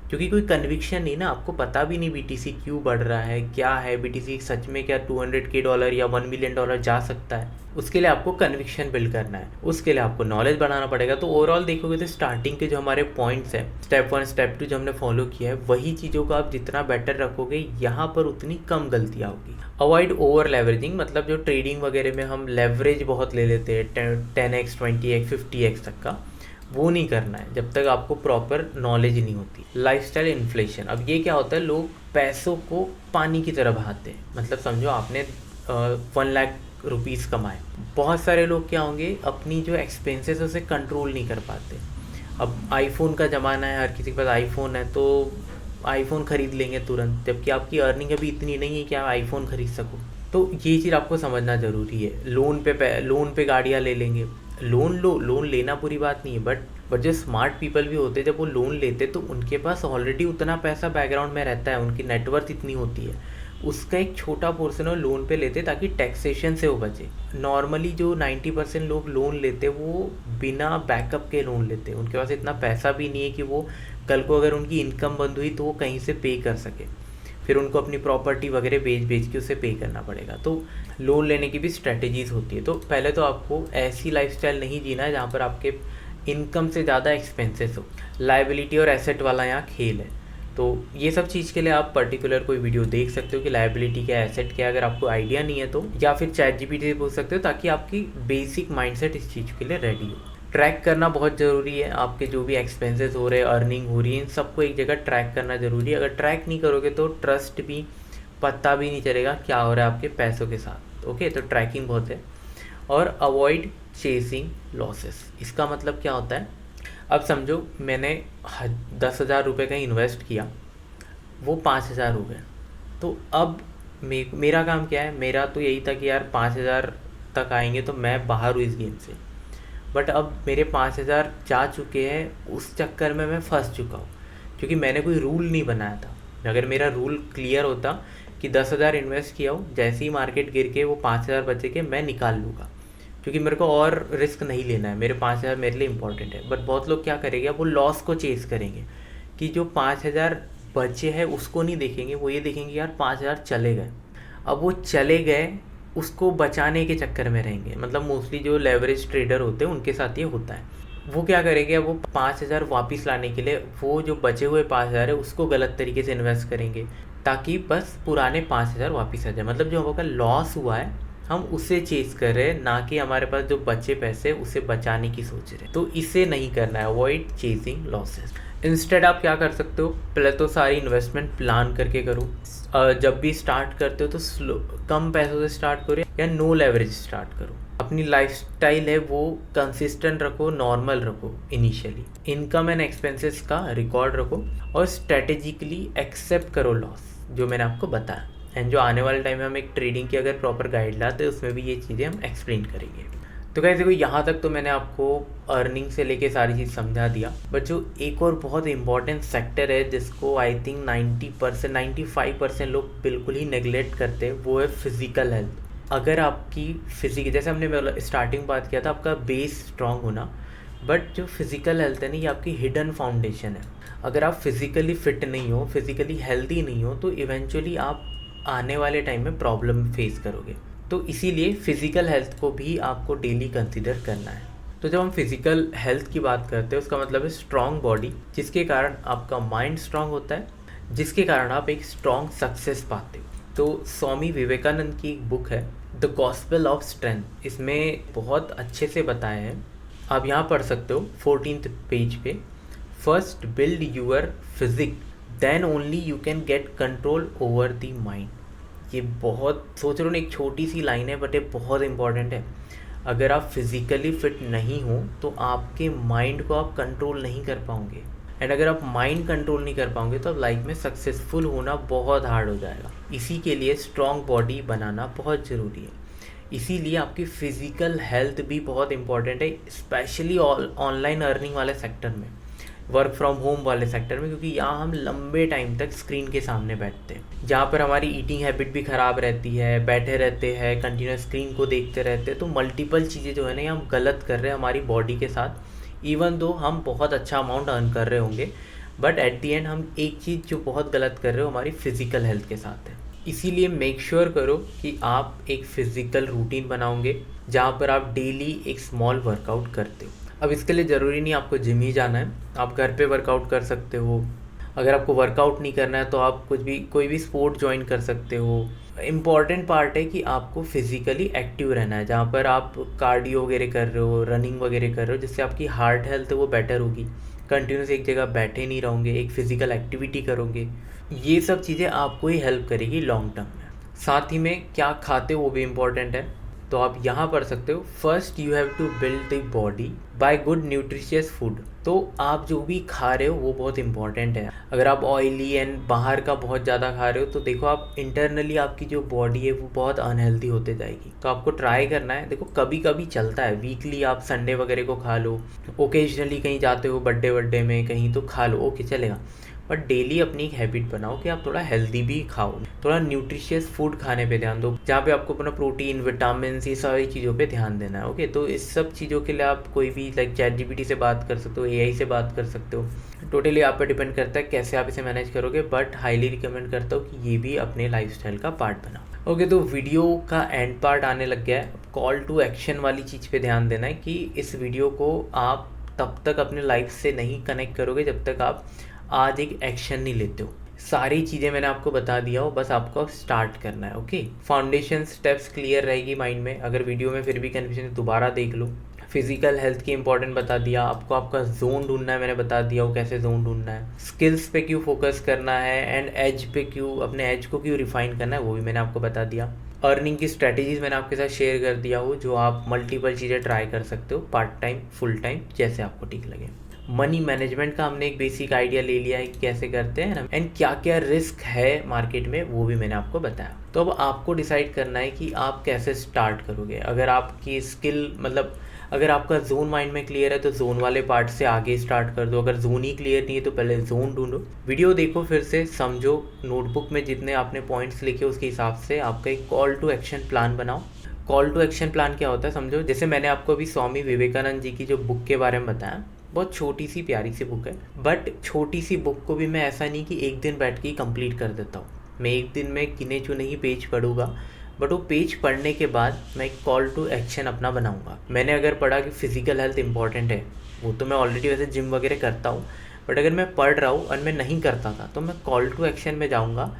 A: क्योंकि कोई कन्विक्शन नहीं ना, आपको पता भी नहीं बीटीसी क्यों बढ़ रहा है, क्या है बीटीसी सच में क्या $200K या $1 मिलियन जा सकता है। उसके लिए आपको कन्विक्शन बिल्ड करना है, उसके लिए आपको नॉलेज बढ़ाना पड़ेगा। तो ओवरऑल देखोगे तो स्टार्टिंग के जो हमारे पॉइंट्स हैं, स्टेप 1 स्टेप 2 जो हमने फॉलो किया है, वही चीज़ों को आप जितना बेटर रखोगे यहाँ पर उतनी कम गलतियाँ होगी। अवॉइड ओवर लेवरेजिंग, मतलब जो ट्रेडिंग वगैरह में हम लेवरेज बहुत ले लेते हैं 10x 20x 50x तक का, वो नहीं करना है जब तक आपको प्रॉपर नॉलेज नहीं होती। लाइफस्टाइल इन्फ्लेशन, अब ये क्या होता है, लोग पैसों को पानी की तरह बहाते हैं। मतलब समझो आपने 1 लाख रुपीज़ कमाए, बहुत सारे लोग क्या होंगे अपनी जो एक्सपेंसेस है उसे कंट्रोल नहीं कर पाते। अब आईफोन का ज़माना है, हर किसी के पास आईफोन है, तो आईफोन ख़रीद लेंगे तुरंत, जबकि आपकी अर्निंग अभी इतनी नहीं है कि आप आईफोन ख़रीद सको। तो ये चीज़ आपको समझना ज़रूरी है। लोन पे गाड़ियाँ ले लेंगे, लोन लेना बुरी बात नहीं है, बट जो स्मार्ट पीपल भी होते हैं जब वो लोन लेते तो उनके पास ऑलरेडी उतना पैसा बैकग्राउंड में रहता है, उनकी नेटवर्थ इतनी होती है, उसका एक छोटा पोर्शन वो लोन पे लेते ताकि टैक्सेशन से वो बचे। नॉर्मली जो 90% लोग लोन लेते वो बिना बैकअप के लोन लेते, उनके पास इतना पैसा भी नहीं है कि वो कल को अगर उनकी इनकम बंद हुई तो वो कहीं से पे कर सके, फिर उनको अपनी प्रॉपर्टी वगैरह बेच के उसे पे करना पड़ेगा। तो लोन लेने की भी स्ट्रेटजीज़ होती है। तो पहले तो आपको ऐसी लाइफस्टाइल नहीं जीना है जहाँ पर आपके इनकम से ज़्यादा एक्सपेंसेस हो। लायबिलिटी और एसेट वाला यहाँ खेल है। तो ये सब चीज़ के लिए आप पर्टिकुलर कोई वीडियो देख सकते हो कि लायबिलिटी क्या है, एसेट क्या है। अगर आपको आइडिया नहीं है तो या फिर ChatGPT से पूछ सकते हो, ताकि आपकी बेसिक माइंडसेट इस चीज़ के लिए रेडी हो। ट्रैक करना बहुत ज़रूरी है, आपके जो भी एक्सपेंसेस हो रहे हैं, अर्निंग हो रही है, इन सबको एक जगह ट्रैक करना ज़रूरी है। अगर ट्रैक नहीं करोगे तो ट्रस्ट भी, पता भी नहीं चलेगा क्या हो रहा है आपके पैसों के साथ। ओके, तो ट्रैकिंग बहुत है। और अवॉइड चेसिंग लॉसेस, इसका मतलब क्या होता है, अब समझो मैंने 10,000 रुपये का इन्वेस्ट किया, वो 5,000 हो गए, तो अब मेरा काम क्या है, मेरा तो यही था कि यार 5,000 तक आएंगे तो मैं बाहर हूँ इस गेम से। बट अब मेरे 5,000 जा चुके हैं, उस चक्कर में मैं फंस चुका हूँ, क्योंकि मैंने कोई रूल नहीं बनाया था। अगर मेरा रूल क्लियर होता कि 10,000 इन्वेस्ट किया हो, जैसे ही मार्केट गिर के वो 5,000 बचे के मैं निकाल लूँगा, क्योंकि मेरे को और रिस्क नहीं लेना है, मेरे 5,000 मेरे लिए इंपॉर्टेंट है। बट बहुत लोग क्या करेंगे, वो लॉस को चेस करेंगे कि जो 5,000 बचे हैं उसको नहीं देखेंगे, वो ये देखेंगे यार 5,000 चले गए। अब वो चले गए उसको बचाने के चक्कर में रहेंगे। मतलब मोस्टली जो लेवरेज ट्रेडर होते हैं उनके साथ ये होता है। वो क्या करेंगे, वो 5,000 वापस लाने के लिए वो जो बचे हुए 5,000 है उसको गलत तरीके से इन्वेस्ट करेंगे, ताकि बस पुराने 5,000 वापस आ जाए। मतलब जो आपका लॉस हुआ है हम उसे चेस कर रहे हैं, ना कि हमारे पास जो बचे पैसे उसे बचाने की सोच रहे हैं। तो इसे नहीं करना है, अवॉइड चेजिंग लॉसेस। इंस्टेड आप क्या कर सकते हो, पहले तो सारी इन्वेस्टमेंट प्लान करके करो। जब भी स्टार्ट करते हो तो कम पैसों से स्टार्ट करो या नो लेवरेज स्टार्ट करो। अपनी लाइफस्टाइल है वो कंसिस्टेंट रखो, नॉर्मल रखो। इनिशियली इनकम एंड एक्सपेंसेस का रिकॉर्ड रखो और स्ट्रेटेजिकली एक्सेप्ट करो लॉस, जो मैंने आपको बताया। एंड जो आने वाले टाइम में हम एक ट्रेडिंग की अगर प्रॉपर गाइड लाते हैं उसमें भी ये चीज़ें हम एक्सप्लेन करेंगे। तो गाइस देखो, यहाँ तक तो मैंने आपको अर्निंग से लेके सारी चीज़ समझा दिया, बट जो एक और बहुत इंपॉर्टेंट सेक्टर है जिसको आई थिंक 90% 95% लोग बिल्कुल ही नेगलेक्ट करते हैं, वो है फिजिकल हेल्थ। अगर आपकी जैसे हमने स्टार्टिंग बात किया था, आपका बेस स्ट्रांग होना, बट जो फिज़िकल हेल्थ है ना, ये आपकी हिडन फाउंडेशन है। अगर आप फिज़िकली फिट नहीं हो, फिज़िकली हेल्दी नहीं हो, तो इवेंचुअली आप आने वाले टाइम में प्रॉब्लम फेस करोगे। तो इसीलिए फ़िज़िकल हेल्थ को भी आपको डेली कंसिडर करना है। तो जब हम फिज़िकल हेल्थ की बात करते हैं, उसका मतलब है स्ट्रॉन्ग बॉडी, जिसके कारण आपका माइंड स्ट्रांग होता है, जिसके कारण आप एक स्ट्रॉन्ग सक्सेस पाते हो। तो स्वामी विवेकानंद की एक बुक है द गॉस्पेल ऑफ स्ट्रेंथ, इसमें बहुत अच्छे से बताया है, आप यहाँ पढ़ सकते हो 14th पेज पे। First build your physique, then only you can get control over the mind. ये बहुत सोच रहे हो ना, एक छोटी सी लाइन है बट ये बहुत इंपॉर्टेंट है। अगर आप फिज़िकली फिट नहीं हो तो आपके माइंड को आप कंट्रोल नहीं कर पाओगे, एंड अगर आप माइंड कंट्रोल नहीं कर पाओगे तो आप लाइफ में सक्सेसफुल होना बहुत हार्ड हो जाएगा। इसी के लिए स्ट्रॉन्ग बॉडी बनाना बहुत ज़रूरी है। इसीलिए आपकी फ़िज़िकल हेल्थ भी बहुत इंपॉर्टेंट है, स्पेशली ऑनलाइन अर्निंग वाले सेक्टर में, वर्क फ्रॉम होम वाले सेक्टर में, क्योंकि यहाँ हम लंबे टाइम तक स्क्रीन के सामने बैठते हैं, जहाँ पर हमारी ईटिंग हैबिट भी ख़राब रहती है, बैठे रहते हैं, कंटिन्यूस स्क्रीन को देखते रहते हैं। तो मल्टीपल चीज़ें जो है ना, हम गलत कर रहे हैं हमारी बॉडी के साथ। इवन दो हम बहुत अच्छा अमाउंट अर्न कर रहे होंगे, बट एट दी एंड हम एक चीज़ जो बहुत गलत कर रहे हो हमारी फ़िज़िकल हेल्थ के साथ है। इसीलिए मेक श्योर करो कि आप एक फ़िज़िकल रूटीन बनाओगे जहाँ पर आप डेली एक स्मॉल वर्कआउट करते हो। अब इसके लिए ज़रूरी नहीं आपको जिम ही जाना है, आप घर पे वर्कआउट कर सकते हो। अगर आपको वर्कआउट नहीं करना है तो आप कोई भी स्पोर्ट ज्वाइन कर सकते हो। इम्पॉर्टेंट पार्ट है कि आपको फिज़िकली एक्टिव रहना है, जहाँ पर आप कार्डियो वगैरह कर रहे हो, रनिंग वगैरह कर रहे हो, जिससे आपकी हार्ट हेल्थ है वो बेटर होगी। कंटिन्यूस एक जगह बैठे नहीं रहोगे, एक फ़िज़िकल एक्टिविटी करोगे, ये सब चीज़ें आपको ही हेल्प करेगी लॉन्ग टर्म में। साथ ही में क्या खाते हो वो भी इम्पॉर्टेंट है, तो आप यहाँ पढ़ सकते हो first you have to build the body by good nutritious food. तो आप जो भी खा रहे हो वो बहुत इंपॉर्टेंट है। अगर आप ऑयली एंड बाहर का बहुत ज़्यादा खा रहे हो तो देखो आप इंटरनली आपकी जो बॉडी है वो बहुत अनहेल्दी होते जाएगी। तो आपको ट्राई करना है, देखो कभी कभी चलता है, वीकली आप संडे वगैरह को खा लो, ओकेजनली कहीं जाते हो बर्थडे में कहीं तो खा लो, ओके चलेगा, बट डेली अपनी एक हैबिट बनाओ कि आप थोड़ा हेल्दी भी खाओ, थोड़ा न्यूट्रिशियस फूड खाने पे ध्यान दो, जहाँ पे आपको अपना प्रोटीन, विटामिन, ये सारी चीज़ों पे ध्यान देना है। ओके, तो इस सब चीज़ों के लिए आप कोई भी लाइक ChatGPT से बात कर सकते हो, AI से बात कर सकते हो, टोटली आप पे डिपेंड करता है कैसे आप इसे मैनेज करोगे, बट हाईली रिकमेंड करता हूँ कि ये भी अपने लाइफस्टाइल का पार्ट बनाओ। ओके, तो वीडियो का एंड पार्ट आने लग गया है। कॉल टू एक्शन वाली चीज़ पे ध्यान देना है कि इस वीडियो को आप तब तक अपने लाइफ से नहीं कनेक्ट करोगे जब तक आप आज एक एक्शन नहीं लेते हो। सारी चीज़ें मैंने आपको बता दिया हो, बस आपको स्टार्ट करना है। ओके, फाउंडेशन स्टेप्स क्लियर रहेगी माइंड में। अगर वीडियो में फिर भी कन्फ्यूजन दोबारा देख लो। फिजिकल हेल्थ की इंपॉर्टेंट बता दिया आपको, आपका जोन ढूंढना है मैंने बता दिया हो कैसे जोन ढूंढना है, स्किल्स पे क्यों फोकस करना है, एंड एज पे क्यों, अपने एज को क्यों रिफाइन करना है वो भी मैंने आपको बता दिया। अर्निंग की स्ट्रैटेजीज मैंने आपके साथ शेयर कर दिया हो, जो आप मल्टीपल चीज़ें ट्राई कर सकते हो, पार्ट टाइम, फुल टाइम, जैसे आपको ठीक लगे। मनी मैनेजमेंट का हमने एक बेसिक आइडिया ले लिया है कि कैसे करते हैं ना, एंड क्या क्या रिस्क है मार्केट में वो भी मैंने आपको बताया। तो अब आपको डिसाइड करना है कि आप कैसे स्टार्ट करोगे। अगर आपकी स्किल मतलब अगर आपका जोन माइंड में क्लियर है तो जोन वाले पार्ट से आगे स्टार्ट कर दो, अगर जोन ही क्लियर नहीं है तो पहले जोन ढूंढो। वीडियो देखो, फिर से समझो, नोटबुक में जितने आपने पॉइंट्स लिखे उसके हिसाब से आपका एक कॉल टू एक्शन प्लान बनाओ। कॉल टू एक्शन प्लान क्या होता है समझो, जैसे मैंने आपको अभी स्वामी विवेकानंद जी की जो बुक के बारे में बताया, बहुत छोटी सी प्यारी सी बुक है, बट छोटी सी बुक को भी मैं ऐसा नहीं कि एक दिन बैठ के ही कंप्लीट कर देता हूँ। मैं एक दिन में गिने चुने ही पेज पढ़ूंगा, बट वो पेज पढ़ने के बाद मैं एक कॉल टू एक्शन अपना बनाऊंगा। मैंने अगर पढ़ा कि फिजिकल हेल्थ इंपॉर्टेंट है, वो तो मैं ऑलरेडी वैसे जिम वगैरह करता हूँ, बट अगर मैं पढ़ रहा हूँ और मैं नहीं करता था तो मैं कॉल टू एक्शन में जाऊँगा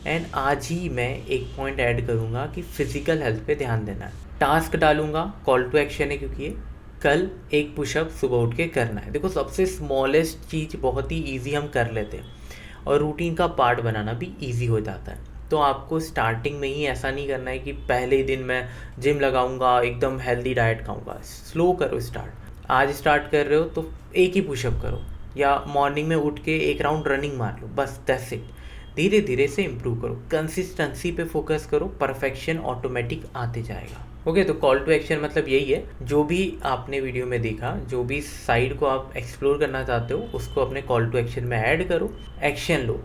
A: एंड आज ही मैं एक पॉइंट ऐड करूँगा कि फिज़िकल हेल्थ पे ध्यान देना है। टास्क डालूंगा, कॉल टू एक्शन है क्योंकि ये कल एक पुशअप सुबह उठ के करना है। देखो सबसे स्मॉलेस्ट चीज़ बहुत ही ईजी हम कर लेते हैं और रूटीन का पार्ट बनाना भी ईजी हो जाता है। तो आपको स्टार्टिंग में ही ऐसा नहीं करना है कि पहले ही दिन मैं जिम लगाऊंगा, एकदम हेल्दी डाइट खाऊंगा। स्लो करो स्टार्ट। आज स्टार्ट कर रहे हो तो एक ही पुशअप करो या मॉर्निंग में उठ के एक राउंड रनिंग मार लो, बस दैट्स इट। धीरे धीरे से इम्प्रूव करो, कंसिस्टेंसी पे फोकस करो, परफेक्शन ऑटोमेटिक आते जाएगा। ओके, तो कॉल टू एक्शन मतलब यही है, जो भी आपने वीडियो में देखा, जो भी साइड को आप एक्सप्लोर करना चाहते हो उसको अपने कॉल टू एक्शन में ऐड करो, एक्शन लो।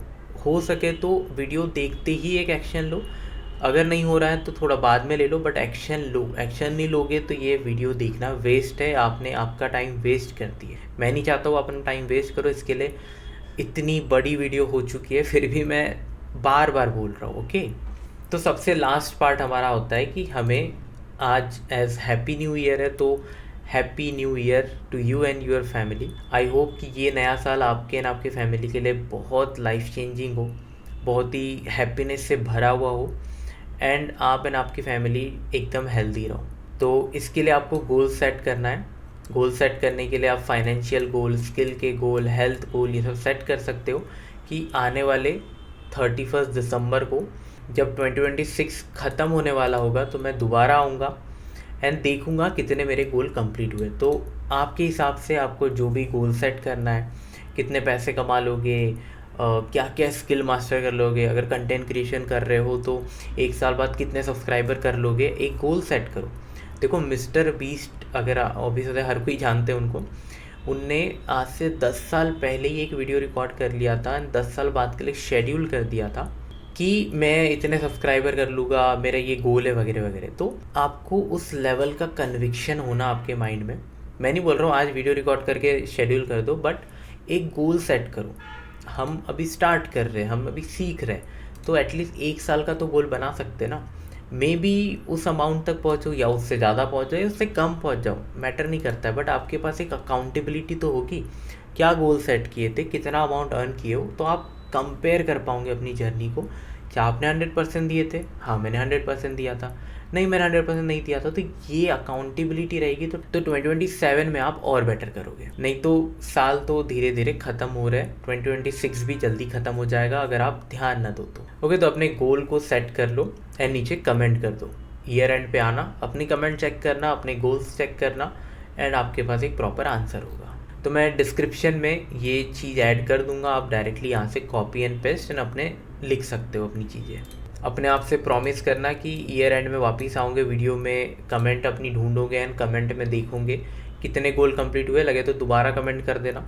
A: हो सके तो वीडियो देखते ही एक एक्शन लो, अगर नहीं हो रहा है तो थोड़ा बाद में ले लो, बट एक्शन लो। एक्शन नहीं लोगे तो ये वीडियो देखना वेस्ट है, आपने आपका टाइम वेस्ट कर दिया। मैं नहीं चाहता हूँ अपना टाइम वेस्ट करो, इसके लिए इतनी बड़ी वीडियो हो चुकी है, फिर भी मैं बार बार बोल रहा हूँ। ओके, तो सबसे लास्ट पार्ट हमारा होता है कि हमें आज एज हैप्पी न्यू ईयर है, तो happy new year to you and your family. I hope कि ये नया साल आपके एंड आपके फैमिली के लिए बहुत लाइफ चेंजिंग हो, बहुत ही हैप्पीनेस से भरा हुआ हो एंड आप एंड आपकी फैमिली एकदम हेल्दी रहो। तो इसके लिए आपको गोल सेट करना है। गोल सेट करने के लिए आप फाइनेंशियल गोल, स्किल के गोल, हेल्थ गोल, ये सब सेट कर सकते हो कि आने वाले 31 दिसंबर को जब 2026 ख़त्म होने वाला होगा तो मैं दोबारा आऊँगा एंड देखूँगा कितने मेरे गोल कंप्लीट हुए। तो आपके हिसाब से आपको जो भी गोल सेट करना है, कितने पैसे कमा लोगे, क्या क्या स्किल मास्टर कर लोगे, अगर कंटेंट क्रिएशन कर रहे हो तो एक साल बाद कितने सब्सक्राइबर कर लोगे, एक गोल सेट करो। देखो मिस्टर बीस्ट, अगर ऑब्वियसली हर कोई जानते हैं उनको, उनने आज से 10 साल पहले ही एक वीडियो रिकॉर्ड कर लिया था, 10 साल बाद के लिए शेड्यूल कर दिया था कि मैं इतने सब्सक्राइबर कर लूँगा, मेरा ये गोल है वगैरह वगैरह। तो आपको उस लेवल का कन्विक्शन होना आपके माइंड में। मैं नहीं बोल रहा हूँ आज वीडियो रिकॉर्ड करके शेड्यूल कर दो, बट एक गोल सेट करो। हम अभी स्टार्ट कर रहे हैं, हम अभी सीख रहे हैं, तो एटलीस्ट एक साल का तो गोल बना सकते हैं ना। मे बी उस अमाउंट तक पहुँचो या उससे ज़्यादा पहुँचो या उससे कम पहुँच जाओ, मैटर नहीं करता है, बट आपके पास एक अकाउंटेबिलिटी तो होगी। क्या गोल सेट किए थे, कितना अमाउंट अर्न किए हो, तो आप कंपेयर कर पाओगे अपनी जर्नी को। क्या आपने 100% दिए थे? हाँ मैंने 100% दिया था। नहीं मैंने 100% नहीं दिया था। तो ये अकाउंटेबिलिटी रहेगी तो 2027 में आप और बेटर करोगे। नहीं तो साल तो धीरे धीरे ख़त्म हो रहा है, 2026 भी जल्दी ख़त्म हो जाएगा अगर आप ध्यान ना दो तो। ओके, तो अपने गोल को सेट कर लो एंड नीचे कमेंट कर दो। ईयर एंड पे आना, अपनी कमेंट चेक करना, अपने गोल्स चेक करना एंड आपके पास एक प्रॉपर आंसर होगा। तो मैं डिस्क्रिप्शन में ये चीज़ ऐड कर दूंगा, आप डायरेक्टली यहाँ से कॉपी एंड पेस्ट एंड अपने लिख सकते हो अपनी चीज़ें। अपने आप से प्रॉमिस करना कि ईयर एंड में वापस आओगे, वीडियो में कमेंट अपनी ढूंढोगे एंड कमेंट में देखोगे कितने गोल कंप्लीट हुए। लगे तो दोबारा कमेंट कर देना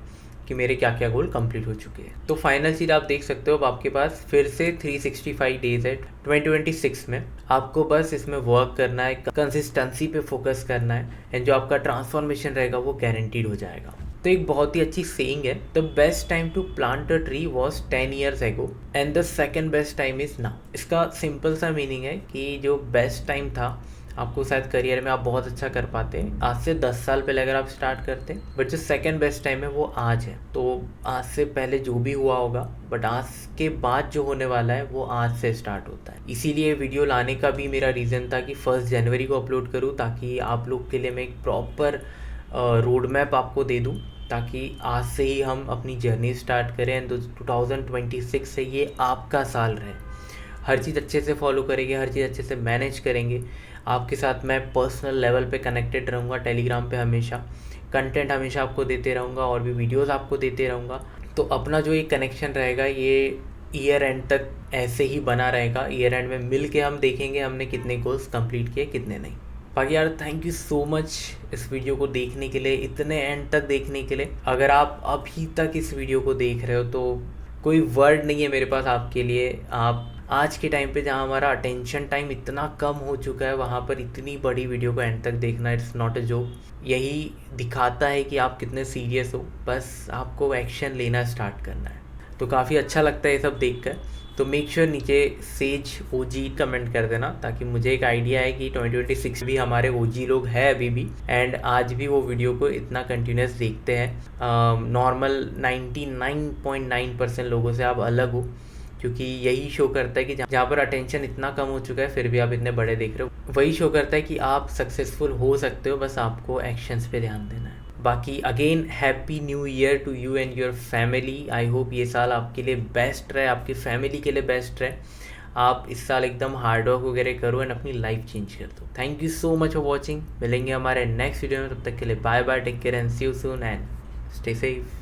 A: कि मेरे क्या क्या गोल कंप्लीट हो चुके हैं। तो फाइनल चीज़ आप देख सकते हो, अब आपके पास फिर से 365 डेज है 2026 में। आपको बस इसमें वर्क करना है, कंसिस्टेंसी पे फोकस करना है एंड जो आपका ट्रांसफॉर्मेशन रहेगा वो गारंटीड हो जाएगा। तो एक बहुत ही अच्छी सेइंग है, the best time to plant a tree was 10 years ago and the second best time is now. इसका सिंपल सा मीनिंग है कि जो बेस्ट टाइम था आपको शायद करियर में आप बहुत अच्छा कर पाते आज से 10 साल पहले अगर आप स्टार्ट करते, बट जो सेकेंड बेस्ट टाइम है वो आज है। तो आज से पहले जो भी हुआ होगा, बट आज के बाद जो होने वाला है वो आज से स्टार्ट होता है। इसीलिए वीडियो लाने का भी मेरा रीज़न था कि 1 जनवरी को अपलोड करूँ, ताकि आप लोग के लिए मैं एक प्रॉपर रोड मैप आपको दे दूँ, ताकि आज से ही हम अपनी जर्नी स्टार्ट करें एंड 2026 से ये आपका साल रहे। हर चीज़ अच्छे से फॉलो करेंगे, हर चीज़ अच्छे से मैनेज करेंगे। आपके साथ मैं पर्सनल लेवल पे कनेक्टेड रहूँगा, टेलीग्राम पे हमेशा कंटेंट हमेशा आपको देते रहूँगा और भी वीडियोस आपको देते रहूँगा। तो अपना जो ये कनेक्शन रहेगा ये ईयर एंड तक ऐसे ही बना रहेगा। ईयर एंड में मिल के हम देखेंगे हमने कितने गोल्स कंप्लीट किए, कितने नहीं। बाकी यार थैंक यू सो मच इस वीडियो को देखने के लिए, इतने एंड तक देखने के लिए। अगर आप अभी तक इस वीडियो को देख रहे हो तो कोई वर्ड नहीं है मेरे पास आपके लिए। आप आज के टाइम पे जहाँ हमारा अटेंशन टाइम इतना कम हो चुका है, वहाँ पर इतनी बड़ी वीडियो को एंड तक देखना इट्स नॉट अ जोक। यही दिखाता है कि आप कितने सीरियस हो, बस आपको एक्शन लेना स्टार्ट करना है। तो काफ़ी अच्छा लगता है ये सब देखकर। तो मेक श्योर नीचे सेज ओजी कमेंट कर देना, ताकि मुझे एक आइडिया है कि 2026 भी हमारे ओजी लोग हैं अभी भी एंड आज भी वो वीडियो को इतना कंटिन्यूस देखते हैं। नॉर्मल 99.9% लोगों से आप अलग हो, क्योंकि यही शो करता है कि जहाँ पर अटेंशन इतना कम हो चुका है फिर भी आप इतने बड़े देख रहे हो, वही शो करता है कि आप सक्सेसफुल हो सकते हो, बस आपको एक्शंस पे ध्यान देना है। बाकी again happy new year to you and your family. I hope ये साल आपके लिए बेस्ट रहे, आपकी फैमिली के लिए बेस्ट रहे। आप इस साल एकदम हार्ड वर्क वगैरह करो एंड अपनी लाइफ चेंज कर दो। Thank you so much for watching. मिलेंगे हमारे नेक्स्ट वीडियो में, तब तक के लिए bye bye, take care and see you soon and stay safe.